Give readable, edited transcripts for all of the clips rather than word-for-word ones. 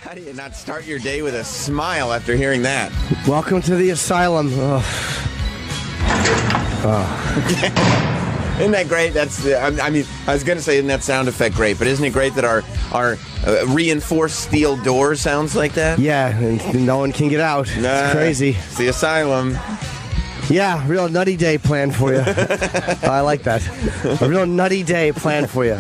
How do you not start your day with a smile after hearing that? Welcome to the asylum. Isn't that great? I mean, I was going to say, isn't that sound effect great? But isn't it great that our reinforced steel door sounds like that? Yeah, and no one can get out. It's crazy. It's the asylum. Yeah, real nutty day planned for you. I like that. A real nutty day planned for you.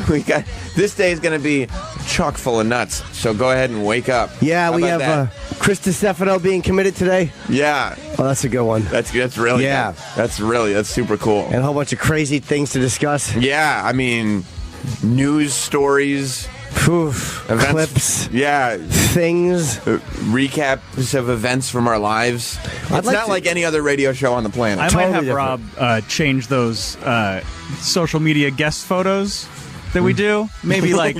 This day is going to be chock full of nuts, so go ahead and wake up. Yeah, we have Chris DiStefano being committed today. Yeah. Oh, that's a good one. That's really good. That's super cool. And a whole bunch of crazy things to discuss. Yeah, I mean, news stories. Events, clips, things, recaps of events from our lives. It's not like any other radio show on the planet. I might have Rob change those social media guest photos that we do. Maybe like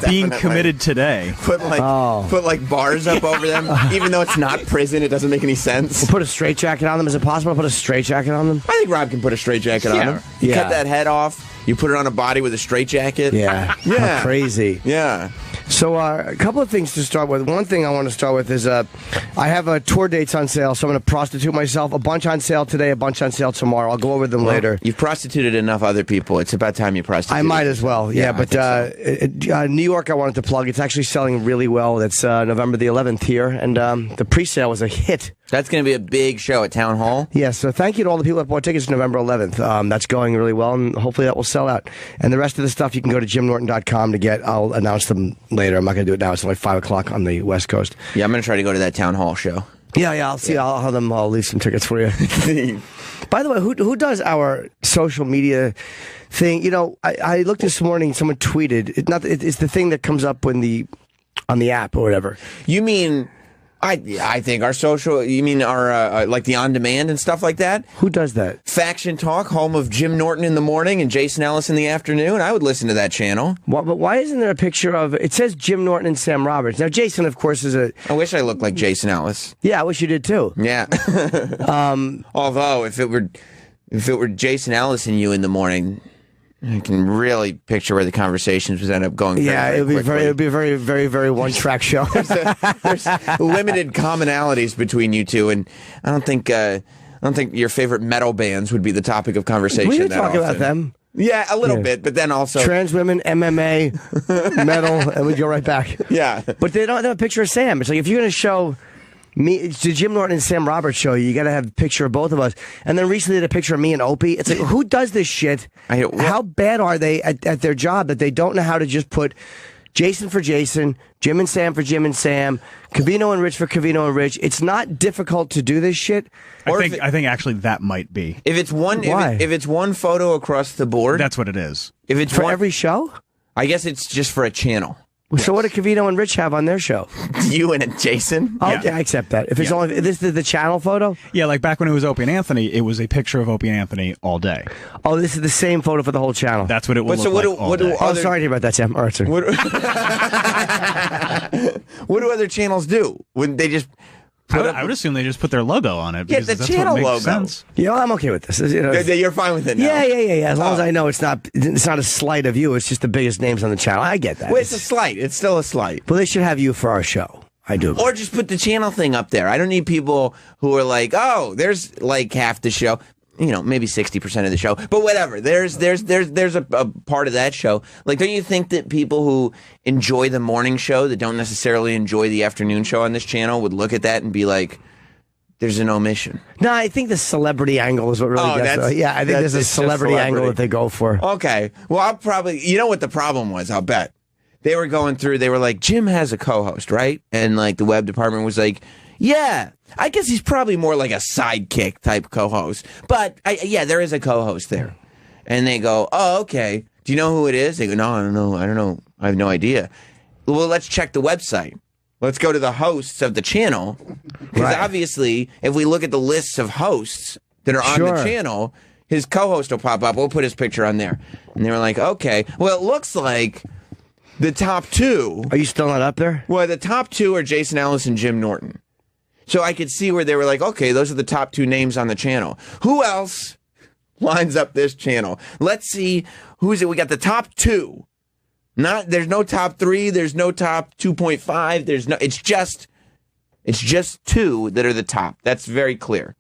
being committed today. Put like bars up over them, even though it's not prison. It doesn't make any sense. We'll put a straitjacket on them. Is it possible to put a straitjacket on them? I think Rob can put a straitjacket on them. You cut that head off. You put it on a body with a straitjacket. Yeah. How crazy. Yeah. So a couple of things to start with. One thing I want to start with is I have tour dates on sale, so I'm going to prostitute myself. A bunch on sale today, a bunch on sale tomorrow. I'll go over them later. You've prostituted enough other people. It's about time you prostitute. I might as well, but New York I wanted to plug. It's actually selling really well. It's November the 11th here, and the pre-sale was a hit. That's going to be a big show at Town Hall. Yeah, so thank you to all the people that bought tickets November 11th. That's going really well, and hopefully that will sell out. And the rest of the stuff you can go to jimnorton.com to get. I'll announce them later. I'm not going to do it now. It's only 5 o'clock on the West Coast. Yeah, I'm going to try to go to that Town Hall show. Yeah, I'll see. I'll leave some tickets for you. By the way, who does our social media thing? You know, I looked this morning. Someone tweeted. It's the thing that comes up on the app or whatever. You mean? I think our social, you mean our, like the on-demand and stuff like that? Who does that? Faction Talk, home of Jim Norton in the morning and Jason Ellis in the afternoon. I would listen to that channel. But why isn't there a picture of, it says Jim Norton and Sam Roberts. Now, Jason, of course, is a... I wish I looked like Jason Ellis. Yeah, I wish you did too. Yeah. Although, if it were Jason Ellis and you in the morning... I can really picture where the conversations would end up going. Yeah, it would be a very, very, very one-track show. There's limited commonalities between you two, and I don't think your favorite metal bands would be the topic of conversation. We could talk about them. Yeah, a little bit, but then also trans women, MMA, metal, and we go right back. Yeah, but they don't have a picture of Sam. It's like if you're going to show. It's the Jim Norton and Sam Roberts show. You got to have a picture of both of us. And then recently they had a picture of me and Opie. It's like, who does this shit? How bad are they at their job that they don't know how to just put Jason for Jason, Jim and Sam for Jim and Sam, Covino and Rich for Covino and Rich? It's not difficult to do this shit. I think actually that might be. If it's one, if it's one photo across the board, that's what it is. If it's for every show, I guess it's just for a channel. So what do Covino and Rich have on their show? You and Jason? I accept that. If it's only this is the channel photo? Yeah, like back when it was Opie and Anthony, it was a picture of Opie and Anthony all day. Oh, this is the same photo for the whole channel. That's what it will look like all day. Sorry to hear about that, Sam. All right, sir. What do other channels do? Wouldn't they just... I would assume they just put their logo on it. Yeah, the channel logo. Sense. Yeah, I'm okay with this. You're fine with it now? Yeah. As long as I know it's not a slight of you. It's just the biggest names on the channel. I get that. Well, it's a slight. It's still a slight. Well, they should have you for our show. I do. Or just put the channel thing up there. I don't need people who are like, oh, there's like half the show. You know, maybe 60% of the show, but whatever. There's a part of that show. Like, don't you think that people who enjoy the morning show that don't necessarily enjoy the afternoon show on this channel would look at that and be like, "There's an omission"? No, I think the celebrity angle is what really gets. I think there's a celebrity angle that they go for. Okay, well, I'll probably. You know what the problem was? I'll bet they were going through. They were like, Jim has a co-host, right? And like the web department was like, yeah. I guess he's probably more like a sidekick type co-host. But, there is a co-host there. And they go, oh, okay. Do you know who it is? They go, no, I don't know. I have no idea. Well, let's check the website. Let's go to the hosts of the channel. Because obviously, if we look at the lists of hosts that are on the channel, his co-host will pop up. We'll put his picture on there. And they were like, okay. Well, it looks like the top two... Are you still not up there? Well, the top two are Jason Ellis and Jim Norton. So I could see where they were like, okay, those are the top two names on the channel. Who else lines up this channel? Let's see, who's it? We got the top two There's no top 3. There's no top 2.5. There's no. It's just 2 that are the top. That's very clear.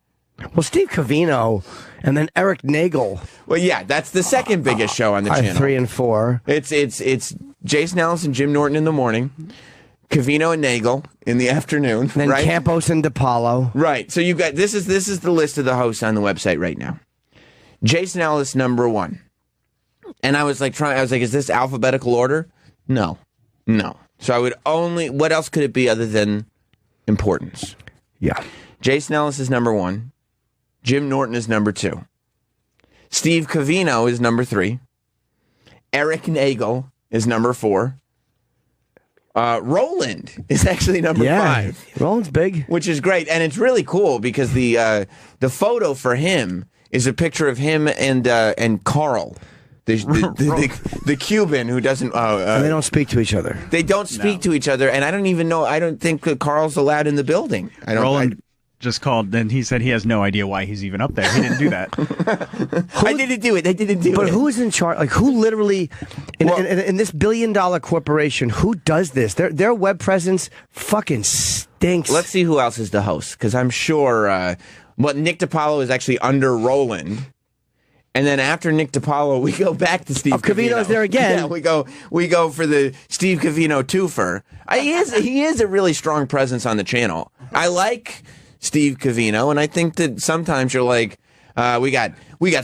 Well, Steve Covino and then Eric Nagel. Well, yeah, that's the second biggest show on the channel. 3 and 4. It's Jason Ellis and Jim Norton in the morning, Covino and Nagel in the afternoon, then right? Campos and DePaulo. Right. So you got this is the list of the hosts on the website right now. Jason Ellis number 1, and I was like, is this alphabetical order? No. So I would only. What else could it be other than importance? Yeah. Jason Ellis is number 1. Jim Norton is number 2. Steve Covino is number 3. Eric Nagel is number 4. Roland is actually number 5. Roland's big, which is great, and it's really cool because the photo for him is a picture of him and Carl, the Cuban who doesn't. And they don't speak to each other. They don't speak to each other, and I don't even know. I don't think Carl's allowed in the building. Roland just called, and he said he has no idea why he's even up there. He didn't do that. I didn't do it. They didn't do it. But who's in charge? Like, who literally, in this billion-dollar corporation, who does this? Their web presence fucking stinks. Let's see who else is the host, because I'm sure Nick DiPaolo is actually under Roland. And then after Nick DiPaolo, we go back to Steve Covino. Covino's there again. Yeah, we go for the Steve Covino twofer. He is a really strong presence on the channel. I like Steve Covino, and I think that sometimes you're like, we got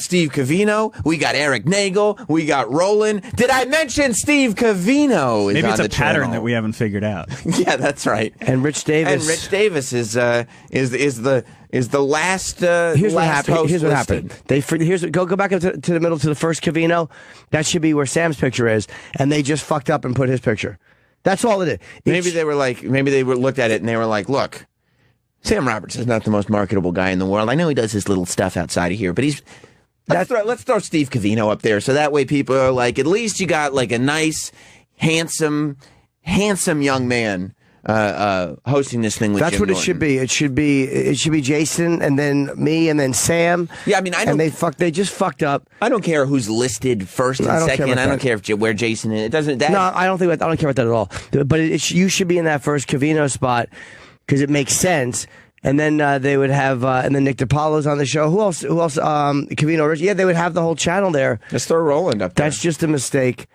Steve Covino, we got Eric Nagel, we got Roland. Did I mention Steve Covino? Maybe it's on a the pattern channel. that we haven't figured out. Yeah, that's right. And Rich Davis. And Rich Davis is the last. Here's what last happened. host Here's what listed. happened. Go back up to the middle to the first Covino. That should be where Sam's picture is, and they just fucked up and put his picture. That's all it is. Maybe they looked at it and they were like, look. Sam Roberts is not the most marketable guy in the world. I know he does his little stuff outside of here, but let's throw Steve Covino up there so that way people are like, at least you got like a nice, handsome young man hosting this thing with That's Jim what Norton. it should be. It should be Jason and then me and then Sam. Yeah, I mean, they just fucked up. I don't care who's listed first and second. I don't care where Jason is. It doesn't. No, I don't care about that at all. But you should be in that first Covino spot. Because it makes sense, and then they would have, and then Nick DiPaolo's on the show. Who else? Covino. Yeah, they would have the whole channel there. Let's throw Roland up there. That's just a mistake.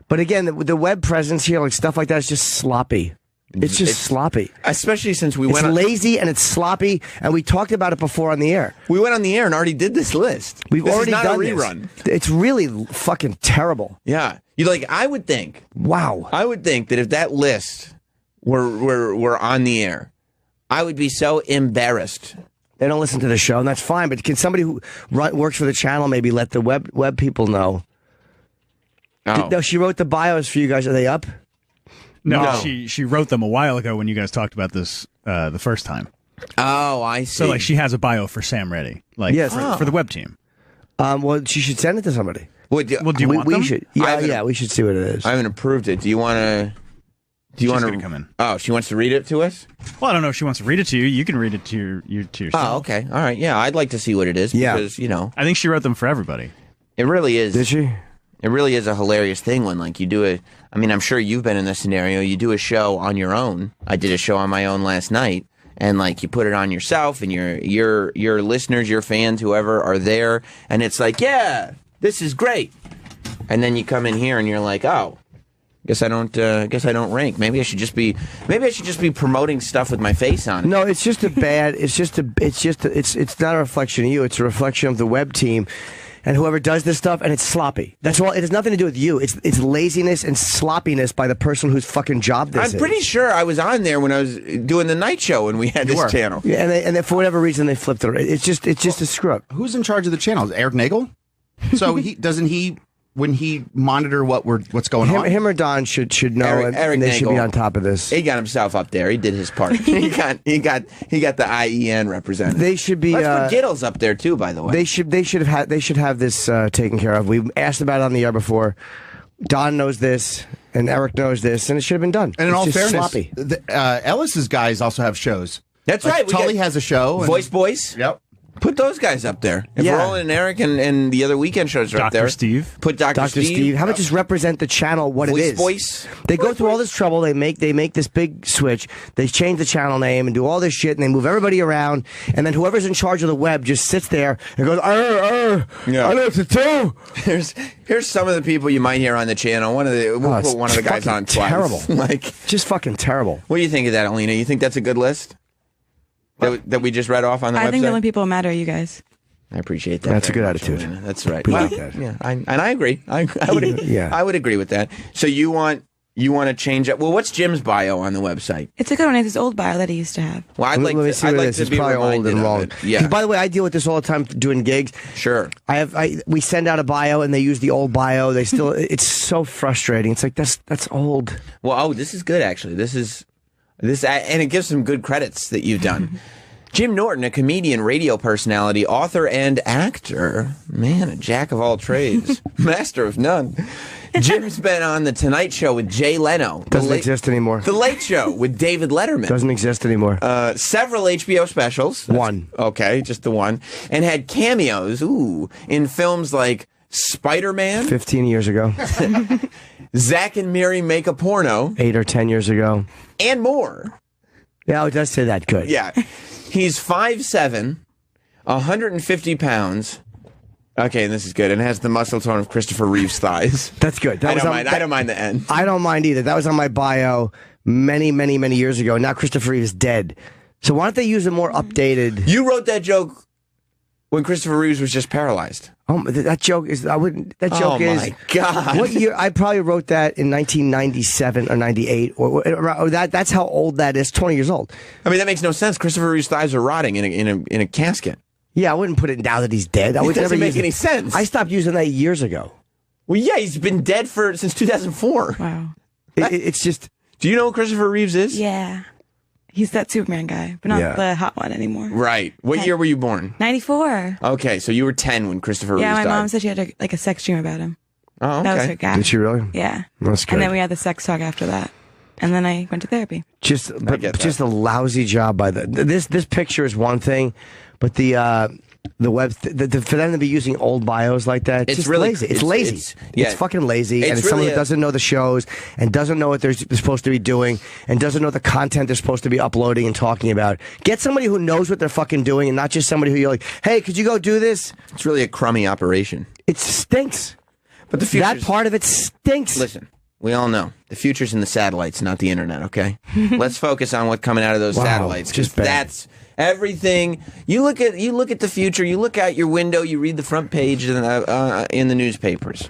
But again, the web presence here, like stuff like that, is just sloppy. It's just sloppy. Especially since it's lazy and it's sloppy, and we talked about it before on the air. We went on the air and already did this list. We've already done done a rerun. It's really fucking terrible. Yeah, I would think. Wow. I would think that if that list were on the air, I would be so embarrassed. They don't listen to the show, and that's fine. But can somebody who works for the channel maybe let the web people know? Oh. No, she wrote the bios for you guys. Are they up? No, she wrote them a while ago when you guys talked about this the first time. Oh, I see. So like she has a bio for Sam ready, like for the web team. Well, she should send it to somebody. Do you want them? We should. Yeah, we should see what it is. I haven't approved it. Do you want to? Do you want to come in? Oh, she wants to read it to us? Well, I don't know if she wants to read it to you. You can read it to yourself. Oh, okay. All right. Yeah, I'd like to see what it is because, I think she wrote them for everybody. It really is. Did she? It really is a hilarious thing when like you do it. I mean, I'm sure you've been in this scenario. You do a show on your own. I did a show on my own last night. And like you put it on yourself and your listeners, your fans, whoever are there. And it's like, yeah, this is great. And then you come in here and you're like, oh. Guess I don't rank. Maybe I should just be promoting stuff with my face on it. No, it's just it's not a reflection of you. It's a reflection of the web team and whoever does this stuff, and it's sloppy. That's all. It has nothing to do with you. It's laziness and sloppiness by the person whose fucking job this is. I'm pretty sure I was on there when I was doing the night show and we had this channel. Yeah, and they, for whatever reason they flipped it. It's just a screw up. Who's in charge of the channel? Is Eric Nagel? So doesn't he when he monitor what's going on? Him or Don should know, Eric and they should Nagel, be on top of this. He got himself up there. He did his part. he got the IEN representative. They should be. Let's put Gittles up there too. By the way, they should have this taken care of. We asked about it on the air before. Don knows this, and Eric knows this, and it should have been done. And in all fairness, sloppy. Ellis's guys also have shows. That's like right. Tully has a show. Voice Boys. Yep. Put those guys up there. If Yeah. Roland and Eric and the other weekend shows are up Dr. there. Steve. Put Dr. Steve. How about just represent the channel what it is? Voice. They go through all this trouble. They make this big switch. They change the channel name and do all this shit, and they move everybody around. And then whoever's in charge of the web just sits there and goes, Yeah. I know what to do. Here's some of the people you might hear on the channel. We'll it's put one of the guys fucking on twice. terrible. Like, Just fucking terrible. what do you think of that, Alina? You think that's a good list that we just read off on the website? I think the only people who matter are you guys. I appreciate that. That's a very good much, attitude. Alina. That's right. We Well, like that. yeah, and I agree. I would. Yeah. I would agree with that. So you want to change it? Well, what's Jim's bio on the website? It's a good one. It's his old bio that he used to have. Well, I'd like Let me to. see I'd what it like is. to It's be probably old reminded and of wrong. it. Yeah. By the way, I deal with this all the time doing gigs. Sure. We send out a bio and they use the old bio. They still. It's so frustrating. It's like that's old. Well, this is good actually. This, and it gives some good credits that you've done. Jim Norton, a comedian, radio personality, author, and actor. Man, a jack of all trades, master of none. Jim's been on The Tonight Show with Jay Leno. Doesn't exist anymore. The Late Show with David Letterman. Doesn't exist anymore. Several HBO specials. One. Okay, just the one. And had cameos, in films like Spider-Man, 15 years ago, Zack and Miri Make a Porno, 8 or 10 years ago, and more. Yeah, it does say that. Good. Yeah. He's 5'7", 150 pounds. Okay, and this is good. And it has the muscle tone of Christopher Reeve's thighs. That's good. I don't mind the end. I don't mind either. That was on my bio many, many, many years ago. Now Christopher Reeve is dead. So why don't they use a more updated? You wrote that joke when Christopher Reeves was just paralyzed. That joke is. I wouldn't. That joke is. Oh my God! What year? I probably wrote that in 1997 or 98, or that. That's how old that is. 20 years old. I mean, that makes no sense. Christopher Reeve's thighs are rotting in a casket. Yeah, I wouldn't put it down that he's dead. I would It never doesn't make use any it. sense. I stopped using that years ago. Well, yeah, he's been dead since 2004. Wow. It's just. Do you know who Christopher Reeves is? Yeah. He's that Superman guy, but not the hot one anymore. Right. What year were you born? 94. Okay, so you were 10 when Christopher Yeah, Reeves my died. mom said she had a sex dream about him. Oh, okay. That was her guy. Did she really? Yeah. That's good. And then we had the sex talk after that. And then I went to therapy. Just that. a lousy job by this picture is one thing, but the web for them to be using old bios like that, It's just really lazy. It's lazy. yeah. It's fucking lazy, It's and it's someone really who doesn't know the shows and doesn't know what they're supposed to be doing and doesn't know the content they're supposed to be uploading and talking about. Get somebody who knows what they're fucking doing and not just somebody who you're like, hey, could you go do this? It's really a crummy operation. It stinks. But the future's... That part of it stinks. Listen, we all know the future's in the satellites, not the internet, okay? Let's focus on what's coming out of those satellites. Just bad. That's everything. You look at the future, you look out your window, you read the front page in the newspapers.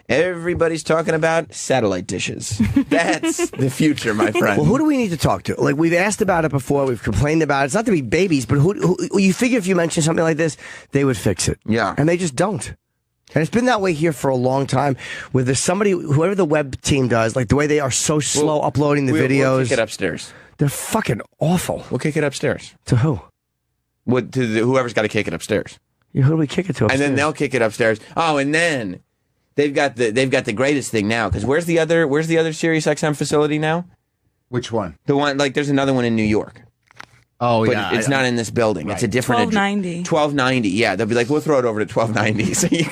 Everybody's talking about satellite dishes. That's the future, my friend. Well, who do we need to talk to? Like, we've asked about it before, we've complained about it. It's not to be babies, but who you figure if you mention something like this, they would fix it. Yeah. And they just don't. And it's been that way here for a long time. With somebody, whoever the web team does, like the way they are so slow uploading the videos. We'll kick it upstairs. They're fucking awful. We'll kick it upstairs. To who? Whoever's got to kick it upstairs. Yeah, who do we kick it to upstairs? And then they'll kick it upstairs. Oh, and then they've got the greatest thing now. Because where's the other Sirius XM facility now? Which one? The one there's another one in New York. Oh, But yeah. it's not in this building. Right. It's a different 1290. 1290. Yeah, they'll be like, we'll throw it over to 1290. So you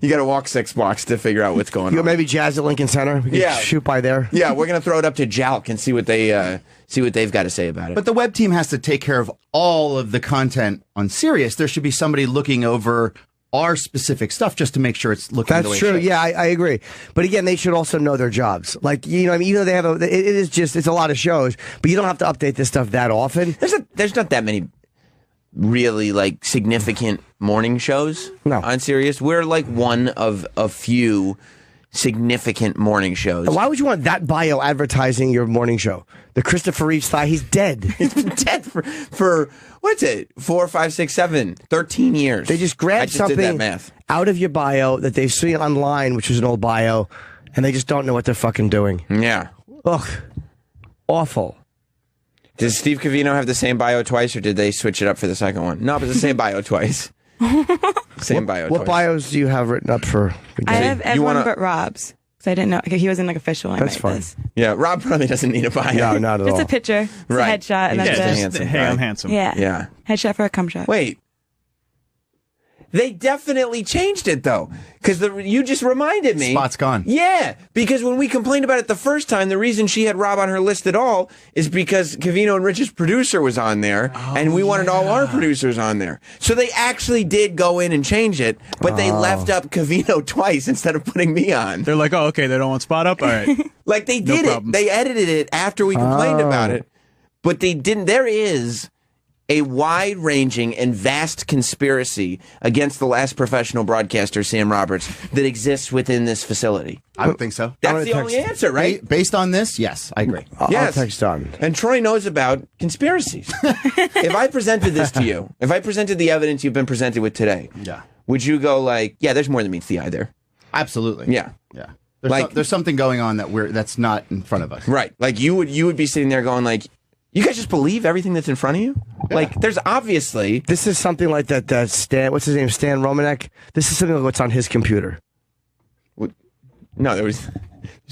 gotta walk 6 blocks to figure out what's going You on. maybe Jazz at Lincoln Center? We could shoot by there. Yeah, we're gonna throw it up to Jalk and see what they've got to say about it. But the web team has to take care of all of the content on Sirius. There should be somebody looking over our specific stuff just to make sure it's looking the way That's it true. should. Yeah, I agree. But again, they should also know their jobs. Like, you know, I mean, even though they have it's a lot of shows, but you don't have to update this stuff that often. There's not that many really like significant morning shows on Sirius. We're like one of a few significant morning shows. Why would you want that bio advertising your morning show? The Christopher Reeves thigh, he's dead. He's been dead for what's it? 4, 5, 6, 7, 13 years. They just grabbed did that something math. out of your bio that they've seen online, which was an old bio, and they just don't know what they're fucking doing. Yeah. Ugh. Awful. Does Steve Covino have the same bio twice, or did they switch it up for the second one? No, but the same bio twice. Same bio What twice. bios do you have written up for? I have everyone wanna- but Rob's. Because I didn't know. He wasn't like official. I That's write fine. This. Yeah, Rob probably doesn't need a bio. No, not at Just all. a picture. It's Right. a headshot. And He's that's just a it. handsome Hey, guy. I'm handsome. Yeah. Yeah. Headshot for a cum shot. Wait. They definitely changed it, though, because you just reminded me. Spot's gone. Yeah, because when we complained about it the first time, the reason she had Rob on her list at all is because Covino and Rich's producer was on there, and we wanted all our producers on there. So they actually did go in and change it, but they left up Covino twice instead of putting me on. They're like, oh, okay, they don't want Spot up? All right. Like, they did it. They edited it after we complained about it, but they didn't. There is a wide-ranging and vast conspiracy against the last professional broadcaster, Sam Roberts, that exists within this facility. I would think so. That's the only answer, right? Based on this, yes, I agree. Yes. I'll text on. And Troy knows about conspiracies. If I presented this to you, if I presented the evidence you've been presented with today, would you go like, yeah, there's more than meets the eye there? Absolutely. Yeah. Yeah. There's something going on that's not in front of us. Right. Like you would be sitting there going like, you guys just believe everything that's in front of you? Yeah. Like, there's obviously... This is something like that Stan... What's his name? Stan Romanek? This is something like what's on his computer. No, there's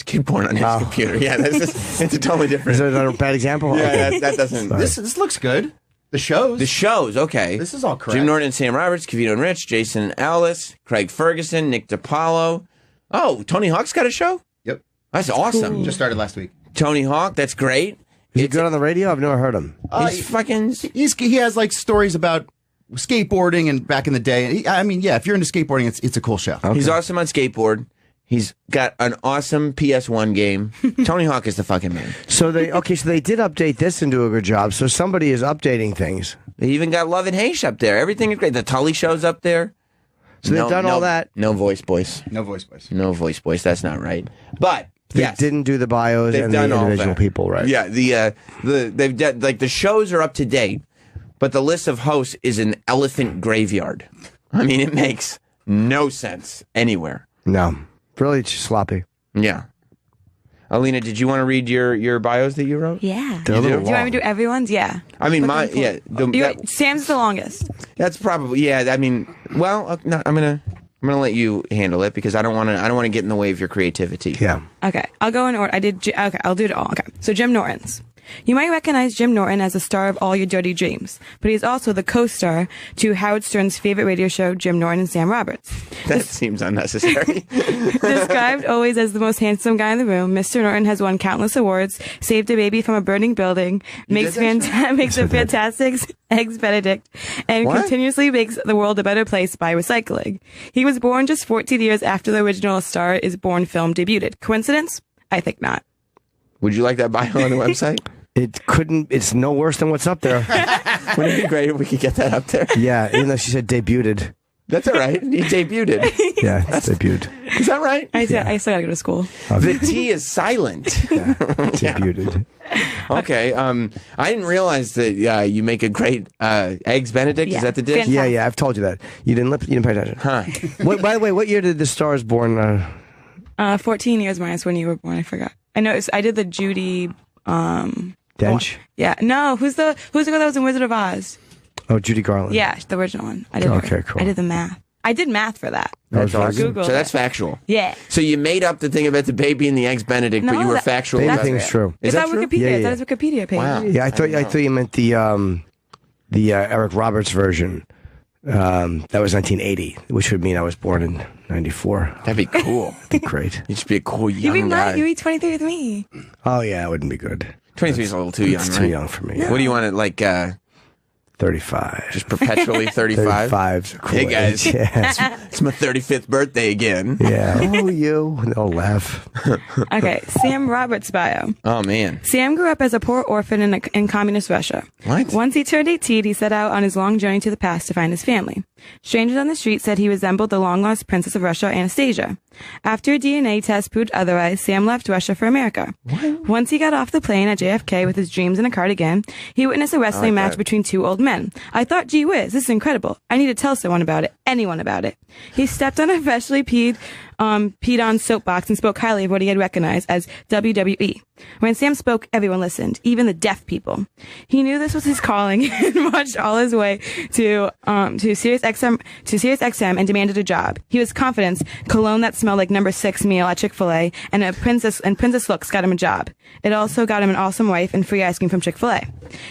kid porn on his computer. Yeah, it's a totally different... Is that a bad example? Yeah, that doesn't... This looks good. The shows, okay. This is all correct. Jim Norton and Sam Roberts, Covino and Rich, Jason and Alice, Craig Ferguson, Nick DiPaolo. Oh, Tony Hawk's got a show? Yep. That's awesome. Just started last week. Tony Hawk, that's great. Is he good on the radio? I've never heard him. He has like stories about skateboarding and back in the day. I mean, yeah, if you're into skateboarding, it's a cool show. Okay. He's awesome on skateboard. He's got an awesome PS1 game. Tony Hawk is the fucking man. So they did update this and do a good job. So somebody is updating things. They even got Love and Haish up there. Everything is great. The Tully Show's up there. So they've done all that. No voice boys. No voice boys. No voice boys. That's not right. But they didn't do the bios and the individual people, right? Yeah, they've done, like the shows are up to date, but the list of hosts is an elephant graveyard. I mean, it makes no sense anywhere. No, really sloppy. Yeah. Alina, did you want to read your bios that you wrote? Yeah. Do you want me to do everyone's? Yeah. I mean, Sam's the longest. That's probably I mean, well, no, I'm gonna let you handle it because I don't want to get in the way of your creativity. Yeah. Okay, I'll go in order. I'll do it all. Okay, so Jim Norton's. You might recognize Jim Norton as the star of All Your Dirty Dreams, but he's also the co-star to Howard Stern's favorite radio show, Jim Norton and Sam Roberts. That seems unnecessary. Described always as the most handsome guy in the room, Mr. Norton has won countless awards, saved a baby from a burning building, makes a fantastic Eggs Benedict, and continuously makes the world a better place by recycling. He was born just 14 years after the original Star is Born film debuted. Coincidence? I think not. Would you like that bio on the website? It's no worse than what's up there. Wouldn't it be great if we could get that up there? Yeah, even though she said debuted. That's all right. He debuted. Yeah, that's debuted. Is that right? I still gotta go to school. The T is silent. Yeah, debuted. Okay. I didn't realize that you make a great Eggs Benedict. Yeah. Is that the dish? Fantastic. Yeah, I've told you that. You didn't pay attention. Huh. By the way, what year did the Stars Born? 14 years minus when you were born. I forgot. I know. I did the Judy. Dench? Yeah. No. Who's the girl that was in Wizard of Oz? Oh, Judy Garland. Yeah, the original one. I did. Okay, cool. I did the math. I did math for that. That's awesome. Google so that's factual. Yeah. So you made up the thing about the baby and the Eggs Benedict, but you were factual about it. Everything's true. Is that true? Wikipedia. Yeah. That is Wikipedia page. Wow. Yeah, I thought you meant the Eric Roberts version. That was 1980, which would mean I was born in 94. That'd be cool. That'd be great. You'd just be a cool young guy. You'd be 23 with me. Oh, yeah, it wouldn't be good. 23 is a little too young, It's right? too young for me. What do you want to, like, 35. just perpetually 35? 35's cool. Hey, guys. Yeah. It's my 35th birthday again. Yeah. Oh, you. They'll laugh. Okay, Sam Roberts' bio. Oh, man. Sam grew up as a poor orphan in communist Russia. What? Once he turned 18, he set out on his long journey to the past to find his family. Strangers on the street said he resembled the long-lost princess of Russia, Anastasia. After a DNA test proved otherwise, Sam left Russia for America. What? Once he got off the plane at JFK with his dreams in a cardigan, he witnessed a wrestling match between two old men. I thought, gee whiz, this is incredible. I need to tell someone about it. Anyone about it. He stepped on a freshly peed peed on soapbox and spoke highly of what he had recognized as WWE. When Sam spoke, everyone listened, even the deaf people. He knew this was his calling and marched all his way to SiriusXM and demanded a job. He was confident cologne that smelled like number 6 meal at Chick-fil-A and princess looks got him a job. It also got him an awesome wife and free ice cream from Chick-fil-A.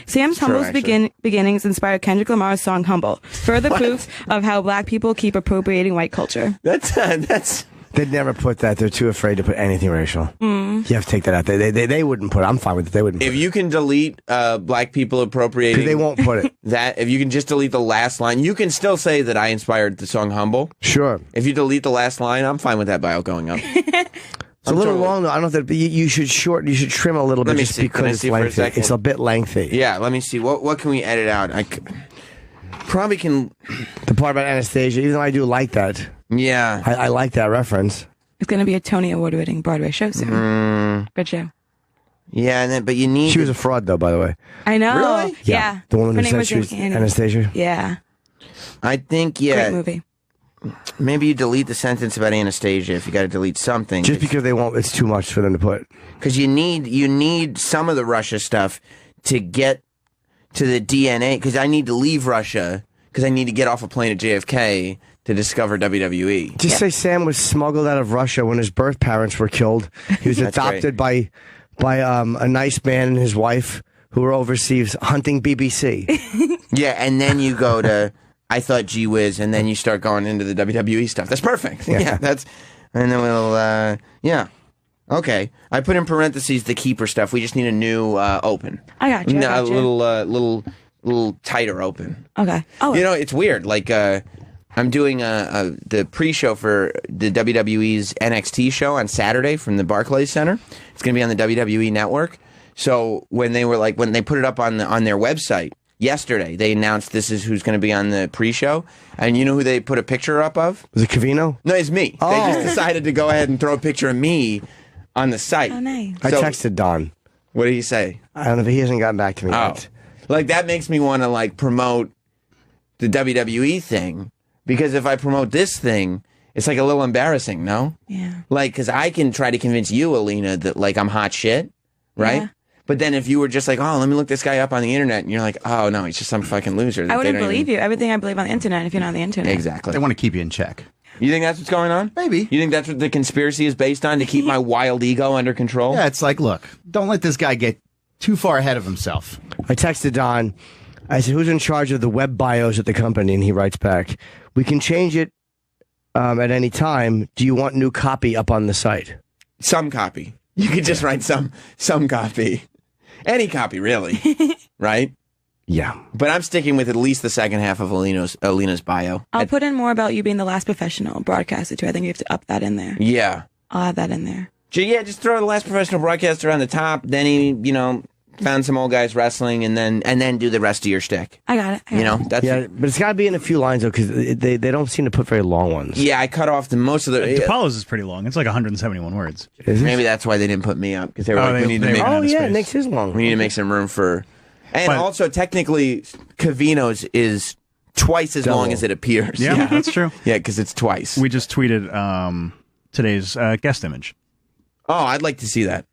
Sam's humble beginnings inspired Kendrick Lamar's song Humble, further proof of how black people keep appropriating white culture. That's They'd never put that. They're too afraid to put anything racial. You have to take that out. They wouldn't put it. I'm fine with it. They wouldn't put if you can delete black people appropriating, they won't put it. That if you can just delete the last line, you can still say that I inspired the song Humble. Sure. If you delete the last line, I'm fine with that bio going up. It's a little long though. I don't know if that, you should trim a little bit just because it's lengthy. It's a bit lengthy. Yeah, let me see. What can we edit out? I probably can. The part about Anastasia, even though I do like that. Yeah. I like that reference. It's going to be a Tony Award-winning Broadway show soon. Good show. Yeah, but you need. She was a fraud, though, by the way. I know. Really? Yeah. The woman Her who name said was she was Annie. Anastasia. Yeah. I think, yeah. Great movie. Maybe you delete the sentence about Anastasia if you got to delete something. Just because they won't, it's too much for them to put. Because you need some of the Russia stuff to get to the DNA. Because I need to leave Russia because I need to get off a plane at JFK to discover WWE. Just say Sam was smuggled out of Russia when his birth parents were killed. He was adopted by a nice man and his wife who were overseas hunting BBC. Yeah, and then you go to I thought gee whiz, and then you start going into the WWE stuff. That's perfect. Yeah, and then we'll yeah. Okay, I put in parentheses the keeper stuff. We just need a new open. I got you. A little tighter open. Okay. Oh, you know, it's weird. Like I'm doing the pre-show for the WWE's NXT show on Saturday from the Barclays Center. It's going to be on the WWE Network. So when they put it up on their website yesterday, they announced this is who's going to be on the pre-show. And you know who they put a picture up of? Was it Cavino? No, it's me. Oh. They just decided to go ahead and throw a picture of me on the site. Oh, nice. I texted Don. What did he say? I don't know, but he hasn't gotten back to me Oh, yet. like that makes me want to like promote the WWE thing. Because if I promote this thing, it's like a little embarrassing, no? Yeah. Like, because I can try to convince you, Alina, that like I'm hot shit, right? Yeah. But then if you were just like, oh, let me look this guy up on the internet, and you're like, oh no, he's just some fucking loser. I wouldn't believe you. Everything I believe on the internet if you're not on the internet. Exactly. They want to keep you in check. You think that's what's going on? Maybe. You think that's what the conspiracy is based on, to keep my wild ego under control? Yeah, it's like, look, don't let this guy get too far ahead of himself. I texted Don. I said, who's in charge of the web bios at the company? And he writes back, we can change it at any time. Do you want new copy up on the site? Some copy. You could just write some copy. Any copy, really. Right? Yeah. But I'm sticking with at least the second half of Alina's bio. I'll put in more about you being the last professional broadcaster too. I think you have to up that in there. Yeah. I'll add that in there. Yeah, just throw the last professional broadcaster on the top. Then he, found some old guys wrestling, and then do the rest of your shtick. I got it. That's Yeah, but it's got to be in a few lines though, because they don't seem to put very long ones. Yeah, I cut off most of the. DePaulo's is pretty long. It's like 171 words. Maybe that's why they didn't put me up, because they were like, we need to make. Oh yeah, space. Nick's is long. We need to make some room for. And But- also, technically, Cavino's is twice as long Double. as it appears. Yeah, that's true. Yeah, because it's twice. We just tweeted today's guest image. Oh, I'd like to see that.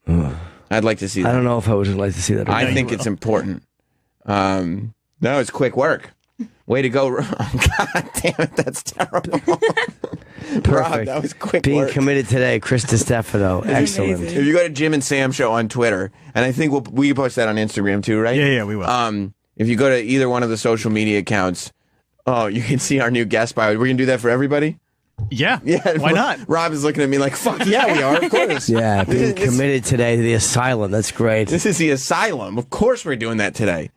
I'd like to see that. I don't know if I would like to see that. I think it's important. No, it's quick work. Way to go. God damn it, that's terrible. Rob, that was quick Being work. committed today, Chris DiStefano. Excellent. amazing. If you go to Jim and Sam Show on Twitter, and I think we can post that on Instagram too, right? Yeah, we will. If you go to either one of the social media accounts, you can see our new guest bio. We're going to do that for everybody? Yeah, Yeah. why not? Rob is looking at me like, fuck yeah, we are, of course. Yeah, being This- committed today to the asylum. That's great. This is the asylum. Of course we're doing that today.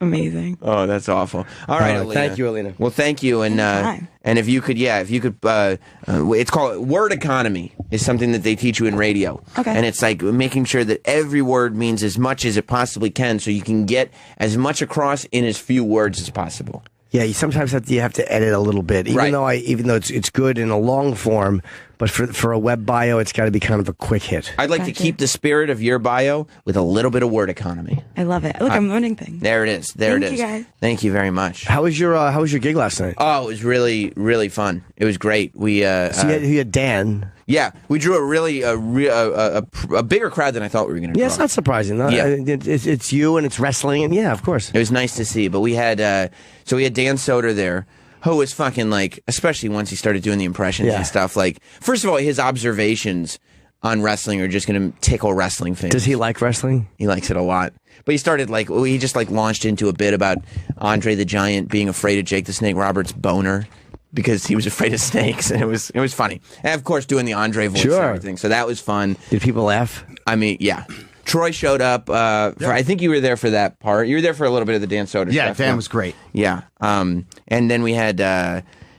Amazing. Oh, that's awful. All right, Alina. Thank you, Alina. Well, thank you, and Anytime. if you could, it's called word economy. Is something that they teach you in radio. Okay. And it's like making sure that every word means as much as it possibly can, so you can get as much across in as few words as possible. Yeah, you sometimes you have to edit a little bit, even though it's good in a long form. But for a web bio, it's got to be kind of a quick hit. I'd like to keep the spirit of your bio with a little bit of word economy. I love it. Look, I'm learning things. There it is. Thank you, guys. Thank you very much. How was your gig last night? Oh, it was really, really fun. It was great. We so you had Dan. Yeah, we drew a bigger crowd than I thought we were going to draw. Yeah, it's not surprising. No? Yeah. It's you and it's wrestling, and yeah, of course. It was nice to see. But we had Dan Soder there, who was fucking like, especially once he started doing the impressions and stuff. Like, first of all, his observations on wrestling are just going to tickle wrestling fans. Does he like wrestling? He likes it a lot. But he started he just launched into a bit about Andre the Giant being afraid of Jake the Snake Roberts' boner because he was afraid of snakes, and it was funny. And of course, doing the Andre voice and everything. So that was fun. Did people laugh? I mean, yeah. Troy showed up. I think you were there for that part. You were there for a little bit of the Dan Soder stuff. Yeah, Dan was great. Yeah. And then we had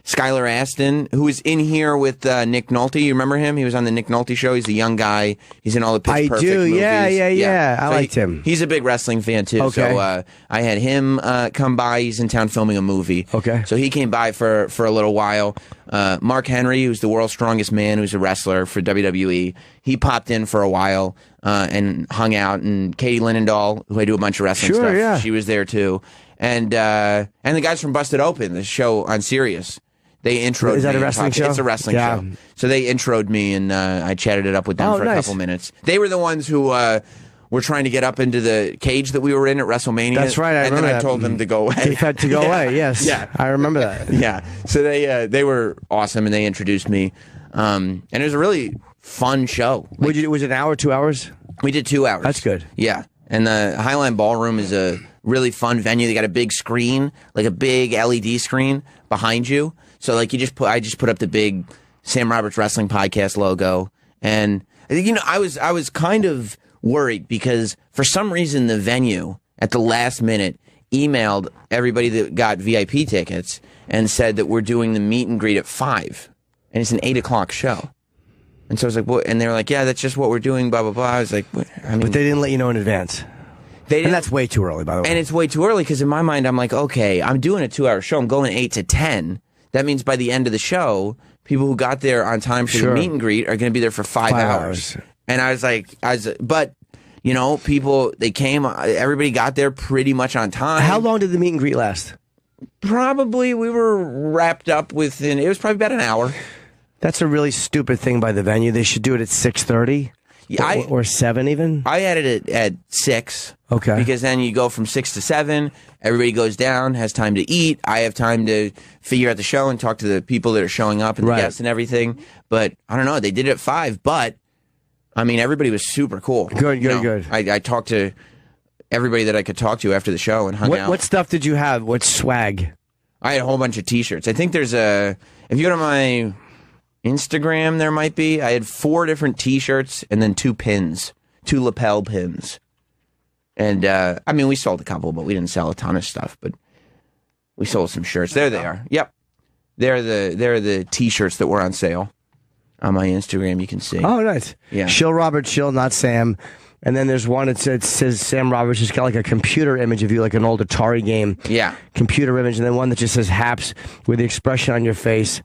Skylar Aston, who was in here with Nick Nolte. You remember him? He was on the Nick Nolte show. He's a young guy. He's in all the Pitch Perfect movies. Yeah. I liked him. He's a big wrestling fan, too. Okay. So I had him come by. He's in town filming a movie. Okay. So he came by for a little while. Mark Henry, who's the world's strongest man, who's a wrestler for WWE, he popped in for a while and hung out. And Katie Linendahl, who I do a bunch of wrestling stuff, yeah. she was there, too. And the guys from Busted Open, the show on Sirius. They introed me. Is that a wrestling show? It's a wrestling show. So they introed me, and I chatted it up with them for a couple minutes. They were the ones who were trying to get up into the cage that we were in at WrestleMania. That's right. And then I told them to go away. They had to go away. Yes. Yeah. I remember that. Yeah. So they were awesome, and they introduced me. And it was a really fun show. Was it an hour, 2 hours? We did 2 hours. That's good. Yeah. And the Highline Ballroom is a really fun venue. They got a big screen, like a big LED screen behind you. So I just put up the big Sam Roberts Wrestling Podcast logo, and I was kind of worried because for some reason the venue at the last minute emailed everybody that got VIP tickets and said that we're doing the meet and greet at 5, and it's an 8 o'clock show. And so I was like, what? And they were like, yeah, that's just what we're doing, blah blah blah. I was like, what? I mean, but they didn't let you know in advance. And that's way too early, by the way. And it's way too early because in my mind I'm like, okay, I'm doing a 2-hour show. I'm going 8 to 10. That means by the end of the show, people who got there on time for the meet and greet are going to be there for 5 hours. And I was like, but people, they came, everybody got there pretty much on time. How long did the meet and greet last? Probably, we were wrapped up within, it was probably about an hour. That's a really stupid thing by the venue. They should do it at 6:30. Yeah, or 7 even? I had it at 6. Okay. Because then you go from 6 to 7. Everybody goes down, has time to eat. I have time to figure out the show and talk to the people that are showing up and the guests and everything. But I don't know. They did it at 5. But, I mean, everybody was super cool. Good. I talked to everybody that I could talk to after the show and hung out. What stuff did you have? What swag? I had a whole bunch of T-shirts. I think there's if you go to my Instagram, there might be. I had 4 different T-shirts and then 2 pins, 2 lapel pins. And, I mean, we sold a couple, but we didn't sell a ton of stuff. But we sold some shirts. There they are. Yep. They're the T-shirts that were on sale on my Instagram. You can see. Oh, nice. Yeah. Shill Robert Shill, not Sam. And then there's one, it says Sam Roberts. It's got like a computer image of you, like an old Atari game. Yeah. Computer image. And then one that just says Haps with the expression on your face.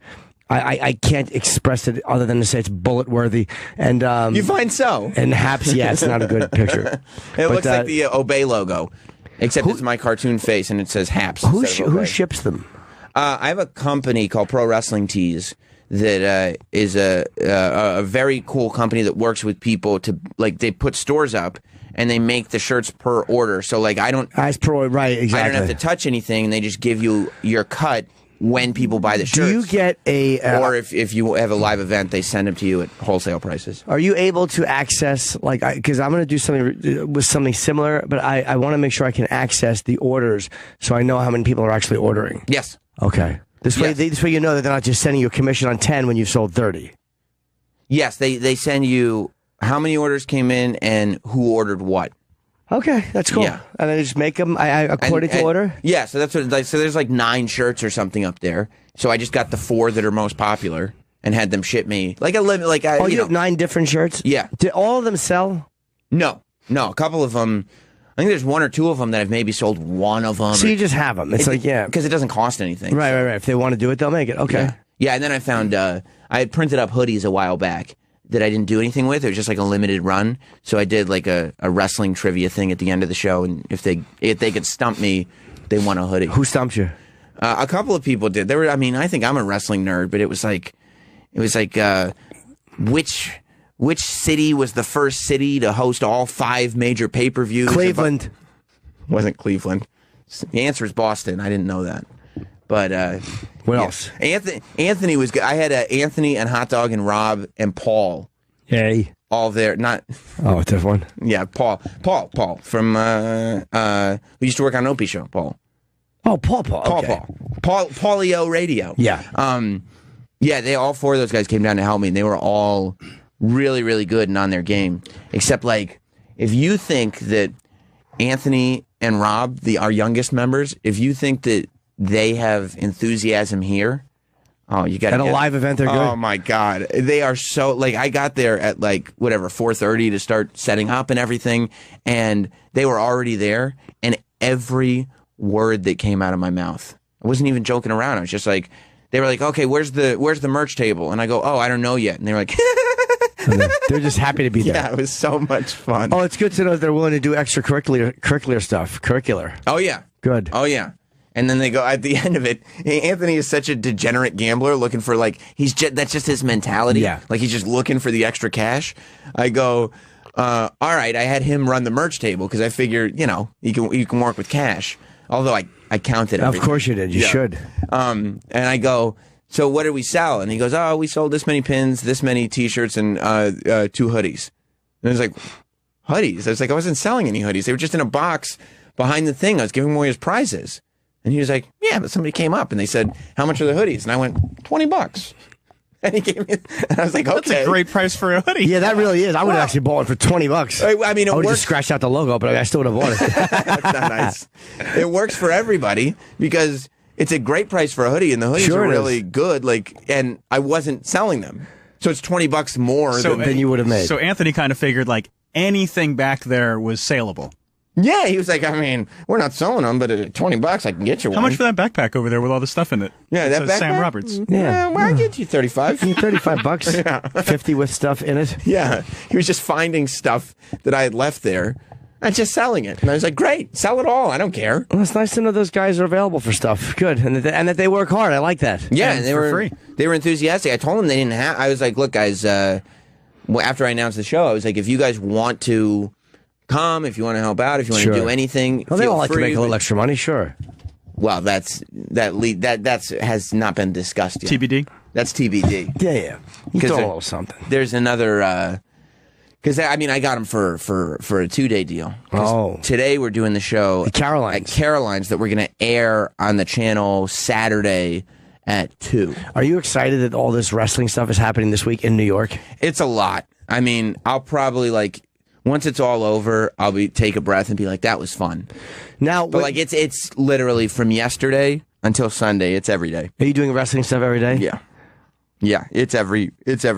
I can't express it other than to say it's bullet worthy. And you find so? And Haps, yeah, it's not a good picture. It looks like the Obey logo, except it's my cartoon face and it says Haps. Who ships them? I have a company called Pro Wrestling Tees that is a very cool company that works with people to they put stores up and they make the shirts per order. So I don't. As per right, exactly. I don't have to touch anything. And they just give you your cut when people buy the shirts. Do you get or if you have a live event, they send them to you at wholesale prices. Are you able to access, because I'm going to do something with something similar, but I want to make sure I can access the orders so I know how many people are actually ordering? Yes. Okay. This way you know that they're not just sending you a commission on 10 when you've sold 30. Yes, they send you how many orders came in and who ordered what. Okay, that's cool. Yeah. And then just make them according to order? Yeah, so that's what so there's 9 shirts or something up there. So I just got the 4 that are most popular and had them ship me you have 9 different shirts? Yeah. Did all of them sell? No, a couple of them I think there's one or two of them that I've maybe sold one of them. So you just have them. It's like, yeah. Because it doesn't cost anything. Right. If they want to do it, they'll make it. Okay. Yeah, and then I found, I had printed up hoodies a while back that I didn't do anything with. It was just like a limited run. So I did like a wrestling trivia thing at the end of the show. And if they could stump me, they won a hoodie. Who stumped you? A couple of people did. There were. I mean, I think I'm a wrestling nerd, but it was like, which city was the first city to host all 5 major pay-per-views? Cleveland. Wasn't Cleveland. The answer is Boston. I didn't know that. But what else? Anthony was good. I had Anthony and Hot Dog and Rob and Paul. Hey. All there. Not. Oh, a different one. Yeah, Paul from who used to work on Opie Show. Paul. Oh, Paul. Okay. Paulio Radio. Yeah. Yeah. They all 4 of those guys came down to help me, and they were all really, really good and on their game. Except like, if you think that Anthony and Rob, our youngest members, if you think that they have enthusiasm here, oh, you got at a live event. They're good. Oh my God, they are so like. I got there at like 4:30 to start setting up and everything, and they were already there. And every word that came out of my mouth, I wasn't even joking around. I was just like, they were like, "Okay, where's the merch table?" And I go, "Oh, I don't know yet." And they were like. They're just happy to be there. Yeah, it was so much fun. Oh, it's good to know that they're willing to do extracurricular stuff. Curricular. Oh yeah, good. Oh yeah. And then they go at the end of it. Anthony is such a degenerate gambler, looking for like that's just his mentality. Yeah, like he's just looking for the extra cash. I go, all right. I had him run the merch table because I figured you can work with cash. Although I counted everything. Of course you did. You should. And I go. So what did we sell? And he goes, oh, we sold this many pins, this many T-shirts, and 2 hoodies. And I was like, hoodies? I was like, I wasn't selling any hoodies. They were just in a box behind the thing. I was giving away as prizes. And he was like, yeah, but somebody came up and they said, how much are the hoodies? And I went, $20. And he gave me, and I was like, okay. That's a great price for a hoodie. Yeah, that really is. I would have actually bought it for $20. I mean, I would have just scratched out the logo, but I still would have bought it. That's not nice. It works for everybody because it's a great price for a hoodie, and the hoodies are really good. Like, and I wasn't selling them, so it's $20 more than you would have made. So Anthony kind of figured like anything back there was saleable. Yeah, he was like, I mean, we're not selling them, but at $20, I can get you one. How much for that backpack over there with all the stuff in it? Yeah, that backpack? Sam Roberts. Yeah, well, I'll get you $35. $35. Yeah. 50 with stuff in it. Yeah, he was just finding stuff that I had left there and just selling it. And I was like, great, sell it all. I don't care. Well, it's nice to know those guys are available for stuff. Good, and that they work hard. I like that. Yeah, and they were free. They were enthusiastic. I told them they didn't have. I was like, look, guys. After I announced the show, I was like, if you guys want to come, if you want to help out, if you want to do anything, well, they all like free, to make a little extra money, sure. Well, that has not been discussed yet. TBD. That's TBD. Yeah. You throw a little something. There's another. Because I got them for a 2-day deal. Oh. Today we're doing the show at Caroline's that we're going to air on the channel Saturday at 2. Are you excited that all this wrestling stuff is happening this week in New York? It's a lot. I mean, I'll probably once it's all over, I'll take a breath and be like, that was fun. Now, but it's literally from yesterday until Sunday. It's every day. Are you doing wrestling stuff every day? Yeah. It's every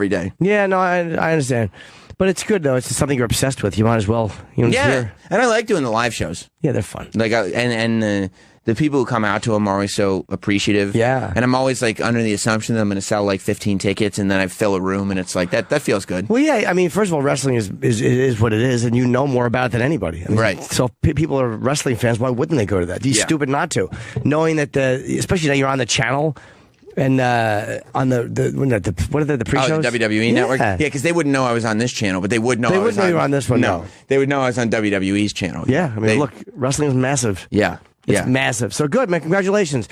day. Yeah, no, I understand. But it's good though. It's something you're obsessed with. You might as well. Yeah, and I like doing the live shows. Yeah, they're fun. The people who come out to them are always so appreciative. Yeah, and I'm always under the assumption that I'm going to sell 15 tickets, and then I fill a room, and it's that feels good. Well, yeah. I mean, first of all, wrestling is what it is, and you know more about it than anybody. I mean, right. So if people are wrestling fans. Why wouldn't they go to that? You're stupid not to, knowing that especially now you're on the channel. And on what are the pre-shows? The WWE Network? Yeah, because they wouldn't know I was on this channel, but they would know. They wouldn't know you were on this one. No, they would know I was on WWE's channel. Yeah, I mean, look, wrestling is massive. Yeah, it's massive. So good, man. Congratulations.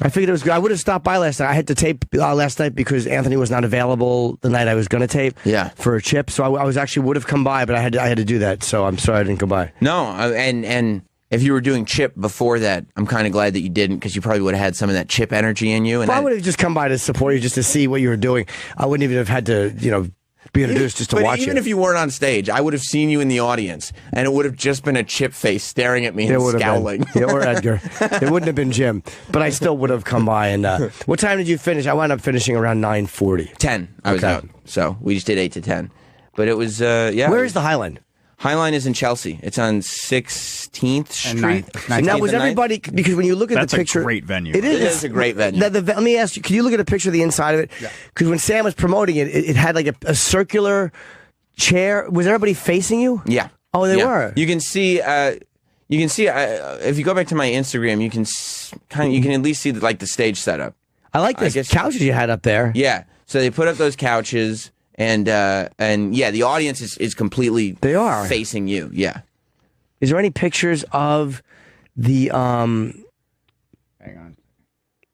I figured it was good. I would have stopped by last night. I had to tape last night because Anthony was not available the night I was going to tape. Yeah. For a chip, so I was actually would have come by, but I had to do that. So I'm sorry I didn't come by. No, and. If you were doing Chip before that, I'm kind of glad that you didn't, because you probably would have had some of that Chip energy in you. And I would have just come by to support you, just to see what you were doing. I wouldn't even have had to, be introduced just to watch it. Even if you weren't on stage, I would have seen you in the audience, and it would have just been a Chip face staring at me and scowling. Or Edgar. It wouldn't have been Jim, but I still would have come by. And what time did you finish? I wound up finishing around 9:40. 10. I was out, so we just did 8 to 10. But it was, yeah. Where is the Highland? Highline is in Chelsea. It's on 16th Street. Now, was everybody, because when you look at the picture. That's a great venue. It is a great venue. Let me ask you, can you look at a picture of the inside of it? Because when Sam was promoting it, it had like a circular chair. Was everybody facing you? Yeah. Oh, they were. You can see. If you go back to my Instagram, you can you can at least see like the stage setup. I like those couches you had up there. Yeah. So they put up those couches, and yeah, the audience is completely. They are facing you. Yeah. Is there any pictures of the? Hang on.